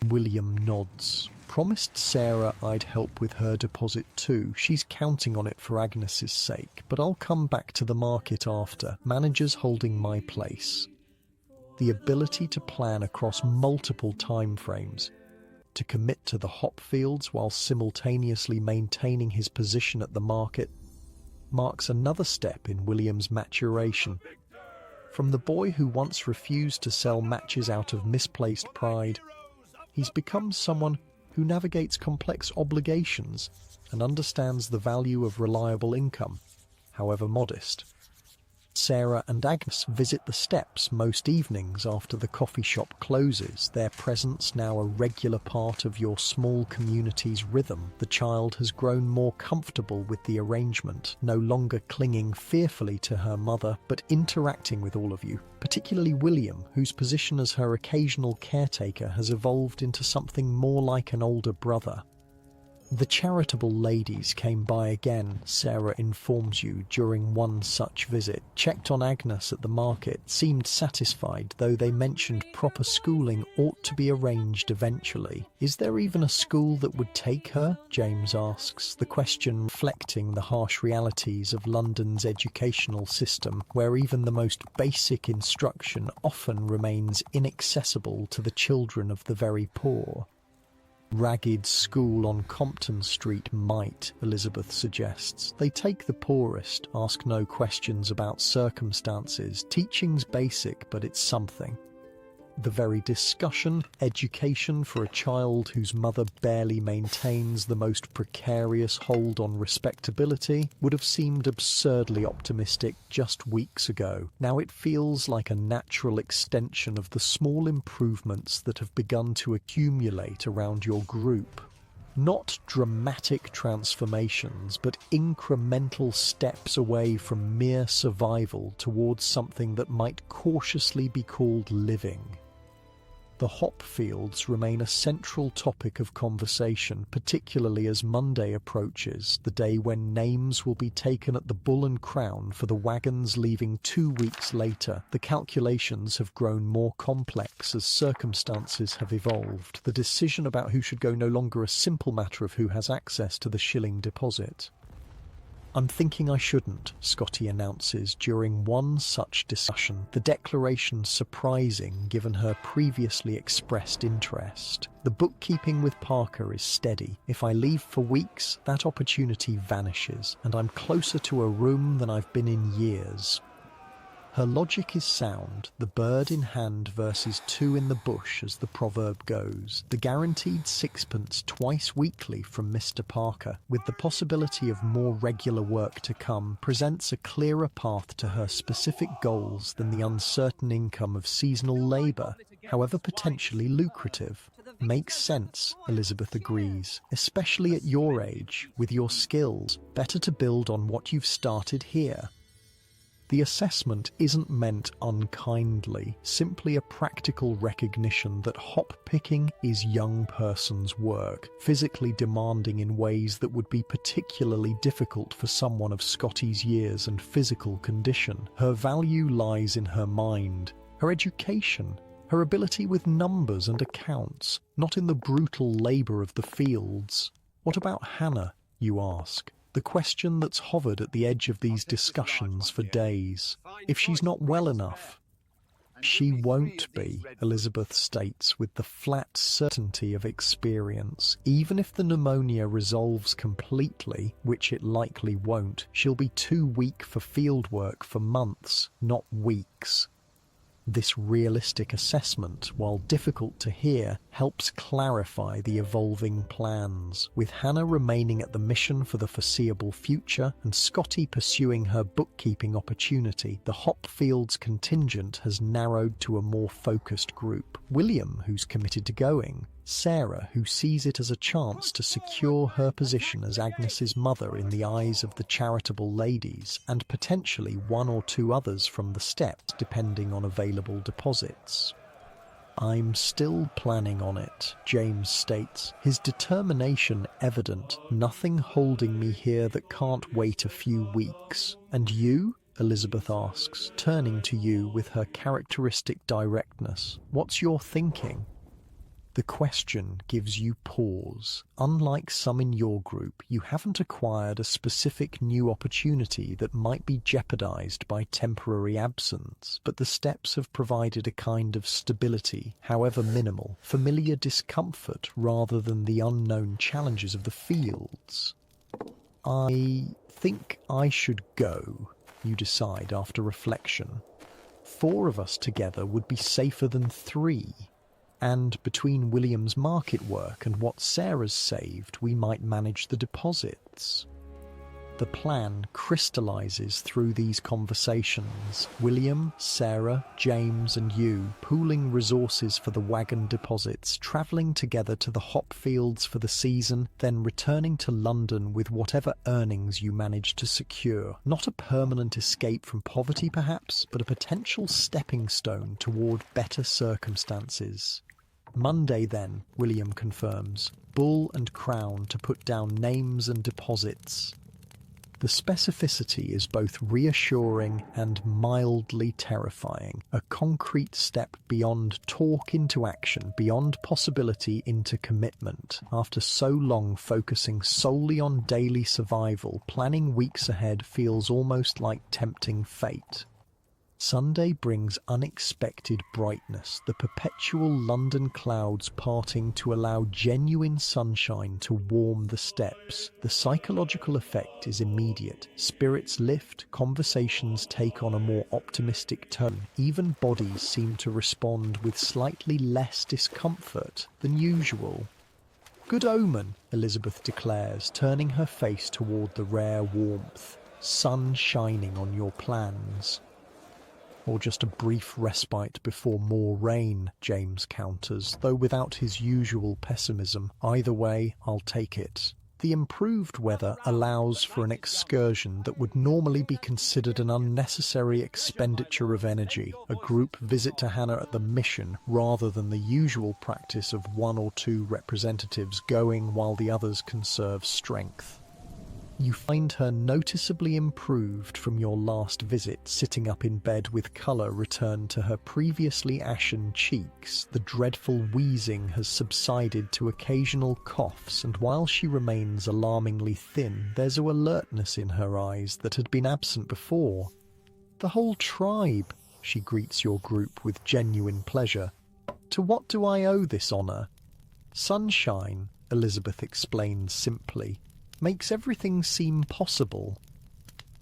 William nods. Promised Sarah I'd help with her deposit too. She's counting on it for Agnes's sake, but I'll come back to the market after. Manager's holding my place. The ability to plan across multiple time frames, to commit to the hop fields while simultaneously maintaining his position at the market, marks another step in William's maturation. From the boy who once refused to sell matches out of misplaced pride, he's become someone who navigates complex obligations and understands the value of reliable income, however modest. Sarah and Agnes visit the steps most evenings after the coffee shop closes, their presence now a regular part of your small community's rhythm. The child has grown more comfortable with the arrangement, no longer clinging fearfully to her mother, but interacting with all of you, particularly William, whose position as her occasional caretaker has evolved into something more like an older brother. The charitable ladies came by again, Sarah informs you, during one such visit, checked on Agnes at the market, seemed satisfied, though they mentioned proper schooling ought to be arranged eventually. Is there even a school that would take her? James asks, the question reflecting the harsh realities of London's educational system, where even the most basic instruction often remains inaccessible to the children of the very poor. Ragged school on Compton Street might, Elizabeth suggests. They take the poorest, ask no questions about circumstances. Teaching's basic, but it's something. The very discussion, education for a child whose mother barely maintains the most precarious hold on respectability, would have seemed absurdly optimistic just weeks ago. Now it feels like a natural extension of the small improvements that have begun to accumulate around your group. Not dramatic transformations, but incremental steps away from mere survival towards something that might cautiously be called living. The hop fields remain a central topic of conversation, particularly as Monday approaches, the day when names will be taken at the Bull and Crown for the wagons leaving 2 weeks later. The calculations have grown more complex as circumstances have evolved. The decision about who should go no longer a simple matter of who has access to the shilling deposit. "I'm thinking I shouldn't," Scotty announces during one such discussion, the declaration surprising given her previously expressed interest. "The bookkeeping with Parker is steady. If I leave for weeks, that opportunity vanishes, and I'm closer to a room than I've been in years." Her logic is sound, the bird in hand versus two in the bush as the proverb goes. The guaranteed sixpence twice weekly from Mr. Parker, with the possibility of more regular work to come, presents a clearer path to her specific goals than the uncertain income of seasonal labour, however potentially lucrative. "Makes sense," Elizabeth agrees, "especially at your age, with your skills. Better to build on what you've started here." The assessment isn't meant unkindly, simply a practical recognition that hop-picking is young person's work, physically demanding in ways that would be particularly difficult for someone of Scotty's years and physical condition. Her value lies in her mind, her education, her ability with numbers and accounts, not in the brutal labour of the fields. "What about Hannah?" you ask. The question that's hovered at the edge of these discussions for days. If she's not well enough. "She won't be," Elizabeth states with the flat certainty of experience. "Even if the pneumonia resolves completely, which it likely won't, she'll be too weak for field work for months, not weeks." This realistic assessment, while difficult to hear, helps clarify the evolving plans, with Hannah remaining at the mission for the foreseeable future and Scotty pursuing her bookkeeping opportunity. The Hopfields contingent has narrowed to a more focused group. William, who's committed to going, Sarah, who sees it as a chance to secure her position as Agnes's mother in the eyes of the charitable ladies, and potentially one or two others from the steps, depending on available deposits. "I'm still planning on it," James states, his determination evident. "Nothing holding me here that can't wait a few weeks." "And you?" Elizabeth asks, turning to you with her characteristic directness. "What's your thinking?" The question gives you pause. Unlike some in your group, you haven't acquired a specific new opportunity that might be jeopardized by temporary absence, but the steps have provided a kind of stability, however minimal, familiar discomfort rather than the unknown challenges of the fields. "I think I should go," you decide after reflection. 4 of us together would be safer than 3. And between William's market work and what Sarah's saved, we might manage the deposits. The plan crystallizes through these conversations. William, Sarah, James and you pooling resources for the wagon deposits, travelling together to the hop fields for the season, then returning to London with whatever earnings you manage to secure. Not a permanent escape from poverty perhaps, but a potential stepping stone toward better circumstances. Monday then, William confirms. Bull and Crown to put down names and deposits. The specificity is both reassuring and mildly terrifying, a concrete step beyond talk into action, beyond possibility into commitment. After so long focusing solely on daily survival, planning weeks ahead feels almost like tempting fate. Sunday brings unexpected brightness, the perpetual London clouds parting to allow genuine sunshine to warm the steps. The psychological effect is immediate. Spirits lift, conversations take on a more optimistic tone. Even bodies seem to respond with slightly less discomfort than usual. Good omen, Elizabeth declares, turning her face toward the rare warmth. Sun shining on your plans. Or just a brief respite before more rain, James counters, though without his usual pessimism. Either way, I'll take it. The improved weather allows for an excursion that would normally be considered an unnecessary expenditure of energy, a group visit to Hannah at the Mission rather than the usual practice of 1 or 2 representatives going while the others conserve strength. You find her noticeably improved from your last visit, sitting up in bed with colour returned to her previously ashen cheeks. The dreadful wheezing has subsided to occasional coughs, and while she remains alarmingly thin, there's an alertness in her eyes that had been absent before. The whole tribe, she greets your group with genuine pleasure. To what do I owe this honour? Sunshine, Elizabeth explains simply, makes everything seem possible.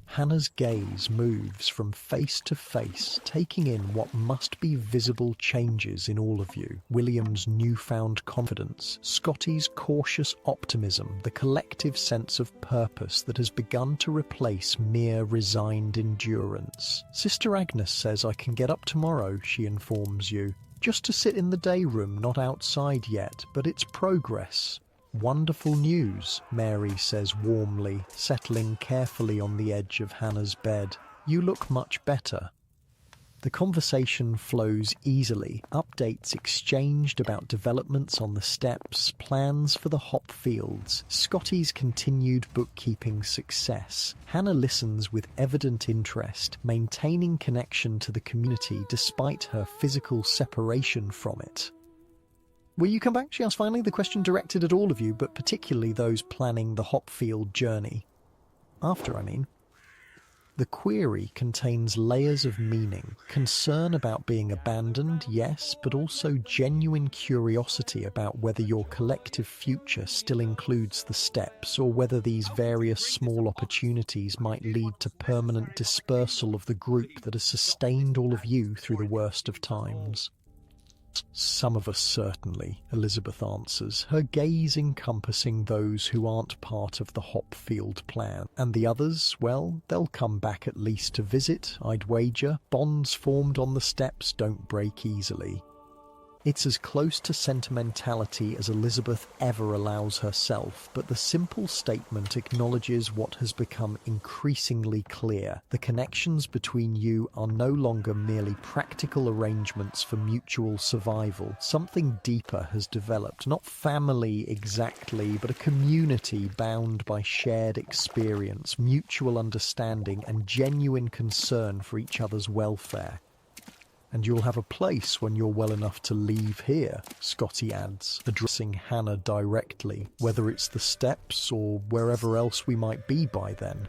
Hannah's gaze moves from face to face, taking in what must be visible changes in all of you. William's newfound confidence, Scotty's cautious optimism, the collective sense of purpose that has begun to replace mere resigned endurance. Sister Agnes says I can get up tomorrow, she informs you. Just to sit in the day room, not outside yet, but it's progress. Wonderful news, Mary says warmly, settling carefully on the edge of Hannah's bed. You look much better. The conversation flows easily, updates exchanged about developments on the steps, plans for the hop fields, Scotty's continued bookkeeping success. Hannah listens with evident interest, maintaining connection to the community despite her physical separation from it. Will you come back? She asks finally, the question directed at all of you, but particularly those planning the Hopfield journey. After, I mean. The query contains layers of meaning. Concern about being abandoned, yes, but also genuine curiosity about whether your collective future still includes the steps, or whether these various small opportunities might lead to permanent dispersal of the group that has sustained all of you through the worst of times. Some of us certainly, Elizabeth answers, her gaze encompassing those who aren't part of the Hopfield plan. And the others, well, they'll come back at least to visit, I'd wager. Bonds formed on the steps don't break easily. It's as close to sentimentality as Elizabeth ever allows herself, but the simple statement acknowledges what has become increasingly clear. The connections between you are no longer merely practical arrangements for mutual survival. Something deeper has developed, not family exactly, but a community bound by shared experience, mutual understanding, and genuine concern for each other's welfare. And you'll have a place when you're well enough to leave here, Scotty adds, addressing Hannah directly, whether it's the steps or wherever else we might be by then.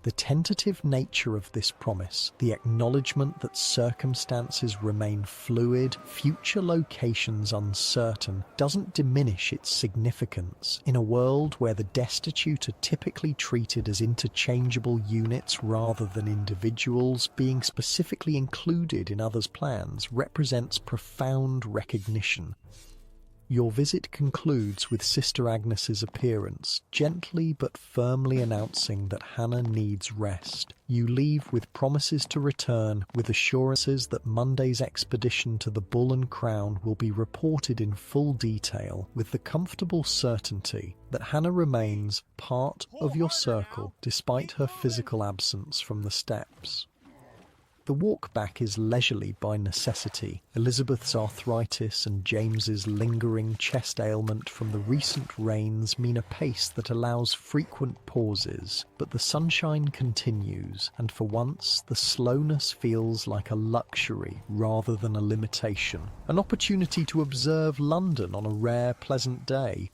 The tentative nature of this promise, the acknowledgement that circumstances remain fluid, future locations uncertain, doesn't diminish its significance. In a world where the destitute are typically treated as interchangeable units rather than individuals, being specifically included in others' plans represents profound recognition. Your visit concludes with Sister Agnes's appearance, gently but firmly announcing that Hannah needs rest. You leave with promises to return, with assurances that Monday's expedition to the Bull and Crown will be reported in full detail, with the comfortable certainty that Hannah remains part of your circle despite her physical absence from the steps. The walk back is leisurely by necessity. Elizabeth's arthritis and James's lingering chest ailment from the recent rains mean a pace that allows frequent pauses, but the sunshine continues, and for once the slowness feels like a luxury rather than a limitation. An opportunity to observe London on a rare, pleasant day.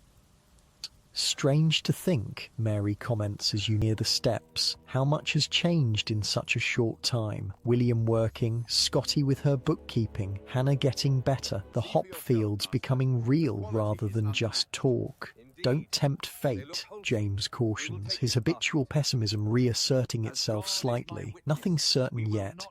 Strange to think, Mary comments as you near the steps, how much has changed in such a short time. William working, Scotty with her bookkeeping, Hannah getting better, the hop fields becoming real rather than just talk. Don't tempt fate, James cautions, his habitual pessimism reasserting itself slightly. Nothing's certain yet.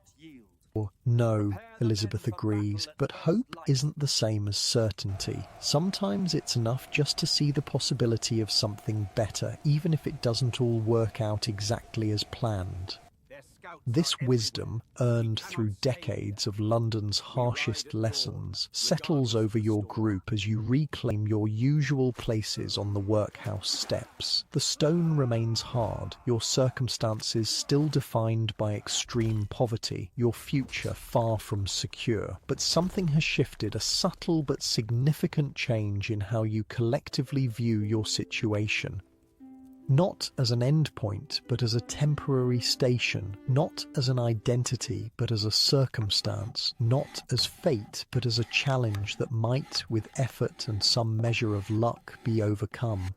No, Elizabeth agrees, but hope isn't the same as certainty. Sometimes it's enough just to see the possibility of something better, even if it doesn't all work out exactly as planned. This wisdom, earned through decades of London's harshest lessons, settles over your group as you reclaim your usual places on the workhouse steps. The stone remains hard, your circumstances still defined by extreme poverty, your future far from secure. But something has shifted, a subtle but significant change in how you collectively view your situation. Not as an endpoint, but as a temporary station. Not as an identity, but as a circumstance. Not as fate, but as a challenge that might, with effort and some measure of luck, be overcome.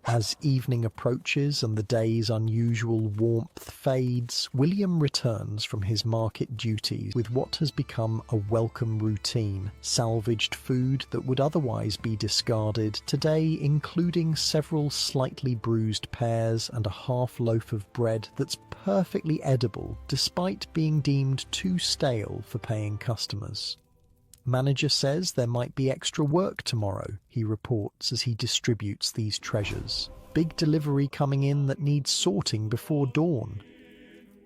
As evening approaches and the day's unusual warmth fades, William returns from his market duties with what has become a welcome routine. Salvaged food that would otherwise be discarded, today including several slightly bruised pears and a half loaf of bread that's perfectly edible despite being deemed too stale for paying customers. Manager says there might be extra work tomorrow, he reports as he distributes these treasures. Big delivery coming in that needs sorting before dawn.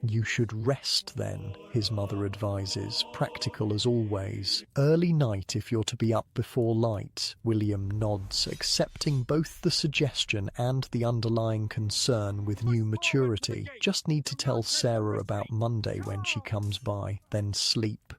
You should rest then, his mother advises, practical as always. Early night if you're to be up before light, William nods, accepting both the suggestion and the underlying concern with new maturity. Just need to tell Sarah about Monday when she comes by, then sleep.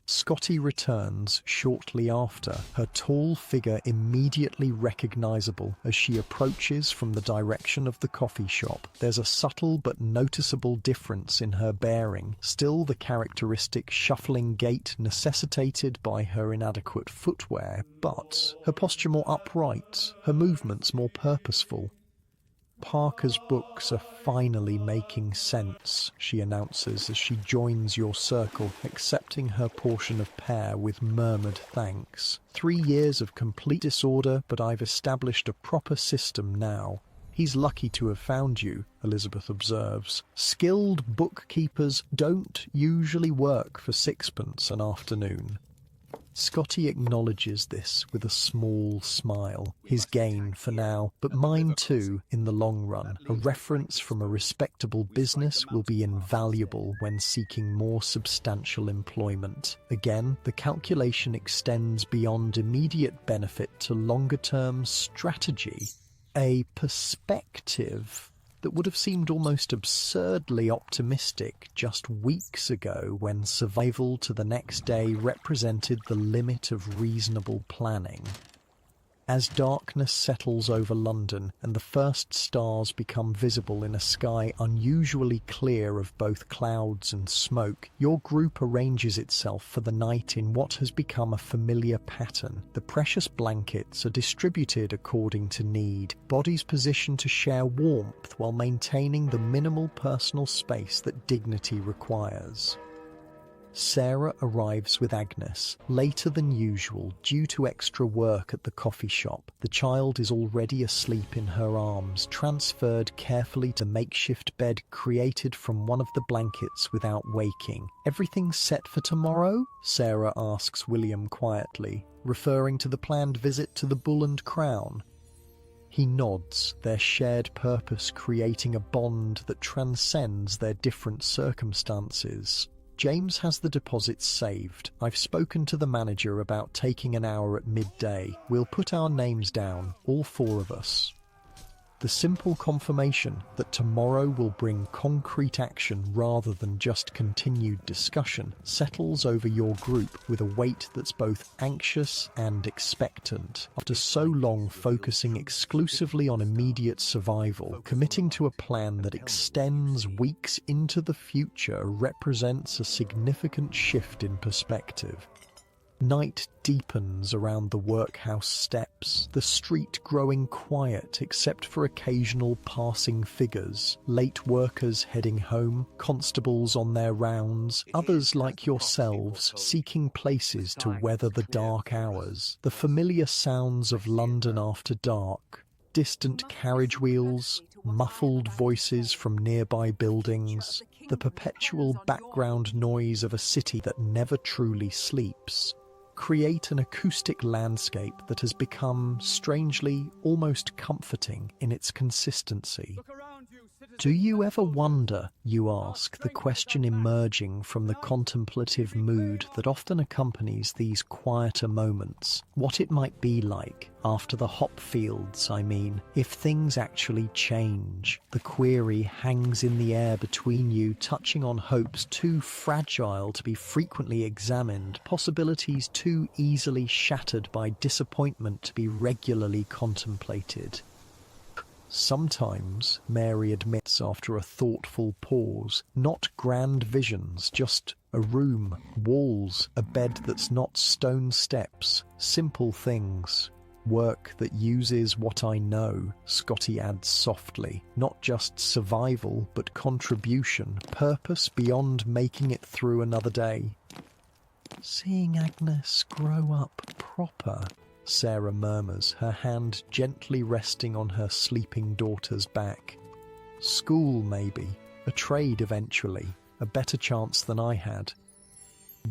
Scotty returns shortly after, her tall figure immediately recognizable as she approaches from the direction of the coffee shop. There's a subtle but noticeable difference in her bearing, still the characteristic shuffling gait necessitated by her inadequate footwear, but her posture more upright, her movements more purposeful. Parker's books are finally making sense, she announces as she joins your circle, accepting her portion of pear with murmured thanks. 3 years of complete disorder, but I've established a proper system now. He's lucky to have found you, Elizabeth observes. Skilled bookkeepers don't usually work for sixpence an afternoon. Scotty acknowledges this with a small smile. His gain for now, but mine too in the long run. A reference from a respectable business will be invaluable when seeking more substantial employment. Again, the calculation extends beyond immediate benefit to longer-term strategy. A perspective that would have seemed almost absurdly optimistic just weeks ago when survival to the next day represented the limit of reasonable planning. As darkness settles over London and the first stars become visible in a sky unusually clear of both clouds and smoke, your group arranges itself for the night in what has become a familiar pattern. The precious blankets are distributed according to need, bodies positioned to share warmth while maintaining the minimal personal space that dignity requires. Sarah arrives with Agnes, later than usual due to extra work at the coffee shop. The child is already asleep in her arms, transferred carefully to a makeshift bed created from one of the blankets without waking. "Everything set for tomorrow?" Sarah asks William quietly, referring to the planned visit to the Bull and Crown. He nods, their shared purpose creating a bond that transcends their different circumstances. "James has the deposits saved. I've spoken to the manager about taking an hour at midday. We'll put our names down, all four of us." The simple confirmation that tomorrow will bring concrete action rather than just continued discussion settles over your group with a weight that's both anxious and expectant. After so long focusing exclusively on immediate survival, committing to a plan that extends weeks into the future represents a significant shift in perspective. Night deepens around the workhouse steps, the street growing quiet except for occasional passing figures, late workers heading home, constables on their rounds, others like yourselves seeking places to weather the dark hours. The familiar sounds of London after dark, distant carriage wheels, muffled voices from nearby buildings, the perpetual background noise of a city that never truly sleeps, create an acoustic landscape that has become, strangely, almost comforting in its consistency. Do you ever wonder, you ask, the question emerging from the contemplative mood that often accompanies these quieter moments, what it might be like after the hop fields, if things actually change? The query hangs in the air between you, touching on hopes too fragile to be frequently examined, possibilities too easily shattered by disappointment to be regularly contemplated. Sometimes, Mary admits after a thoughtful pause, not grand visions, just a room, walls, a bed that's not stone steps, simple things. Work that uses what I know, Scotty adds softly. Not just survival, but contribution, purpose beyond making it through another day. Seeing Agnes grow up proper, Sarah murmurs, her hand gently resting on her sleeping daughter's back. School, maybe. A trade eventually. A better chance than I had.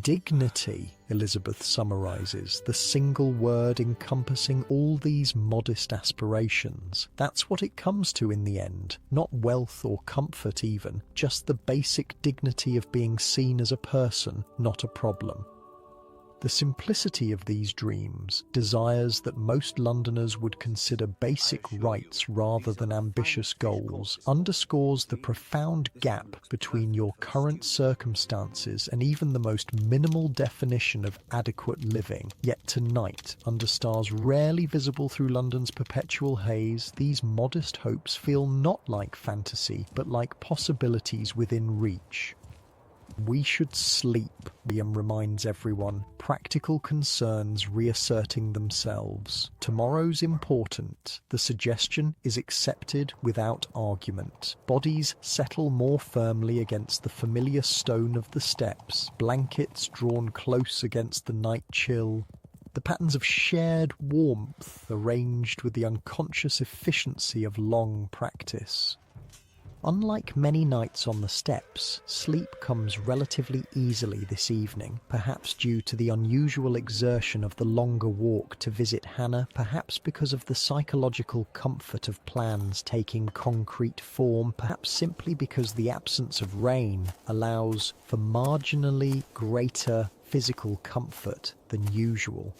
Dignity, Elizabeth summarizes, the single word encompassing all these modest aspirations. That's what it comes to in the end. Not wealth or comfort even, just the basic dignity of being seen as a person, not a problem. The simplicity of these dreams, desires that most Londoners would consider basic rights rather than ambitious goals, underscores the profound gap between your current circumstances and even the most minimal definition of adequate living. Yet tonight, under stars rarely visible through London's perpetual haze, these modest hopes feel not like fantasy, but like possibilities within reach. We should sleep, William reminds everyone, practical concerns reasserting themselves. Tomorrow's important. The suggestion is accepted without argument. Bodies settle more firmly against the familiar stone of the steps, blankets drawn close against the night chill. The patterns of shared warmth arranged with the unconscious efficiency of long practice. Unlike many nights on the steps, sleep comes relatively easily this evening, perhaps due to the unusual exertion of the longer walk to visit Hannah, perhaps because of the psychological comfort of plans taking concrete form, perhaps simply because the absence of rain allows for marginally greater physical comfort than usual.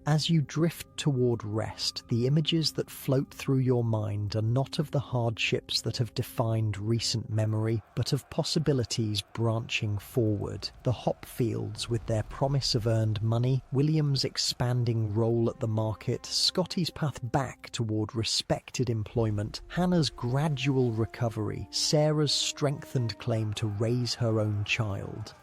As you drift toward rest, the images that float through your mind are not of the hardships that have defined recent memory, but of possibilities branching forward. The hop fields with their promise of earned money, William's expanding role at the market, Scotty's path back toward respected employment, Hannah's gradual recovery, Sarah's strengthened claim to raise her own child.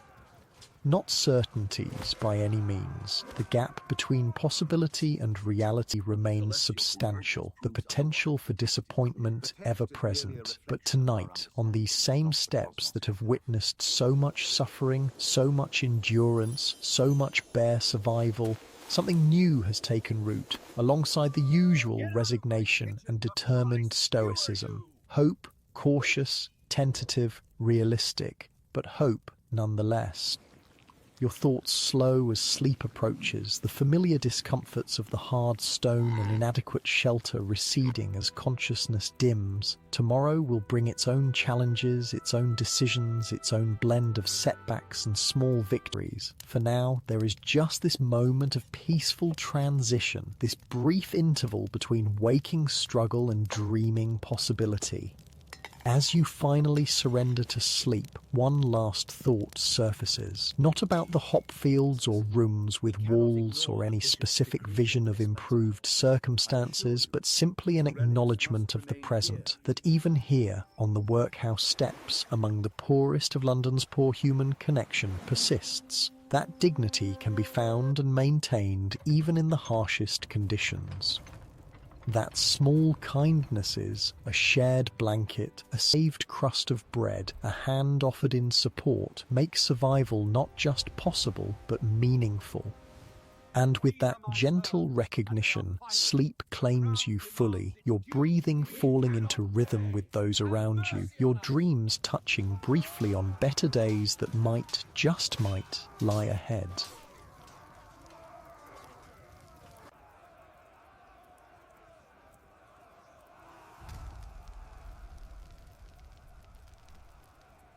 Not certainties by any means. The gap between possibility and reality remains substantial, the potential for disappointment ever present. But tonight, on these same steps that have witnessed so much suffering, so much endurance, so much bare survival, something new has taken root, alongside the usual resignation and determined stoicism. Hope, cautious, tentative, realistic, but hope nonetheless. Your thoughts slow as sleep approaches, the familiar discomforts of the hard stone and inadequate shelter receding as consciousness dims. Tomorrow will bring its own challenges, its own decisions, its own blend of setbacks and small victories. For now, there is just this moment of peaceful transition, this brief interval between waking struggle and dreaming possibility. As you finally surrender to sleep, one last thought surfaces. Not about the hop fields or rooms with walls or any specific vision of improved circumstances, but simply an acknowledgement of the present, that even here, on the workhouse steps, among the poorest of London's poor human connection persists. That dignity can be found and maintained even in the harshest conditions. That small kindnesses, a shared blanket, a saved crust of bread, a hand offered in support, make survival not just possible, but meaningful. And with that gentle recognition, sleep claims you fully, your breathing falling into rhythm with those around you, your dreams touching briefly on better days that might, just might, lie ahead.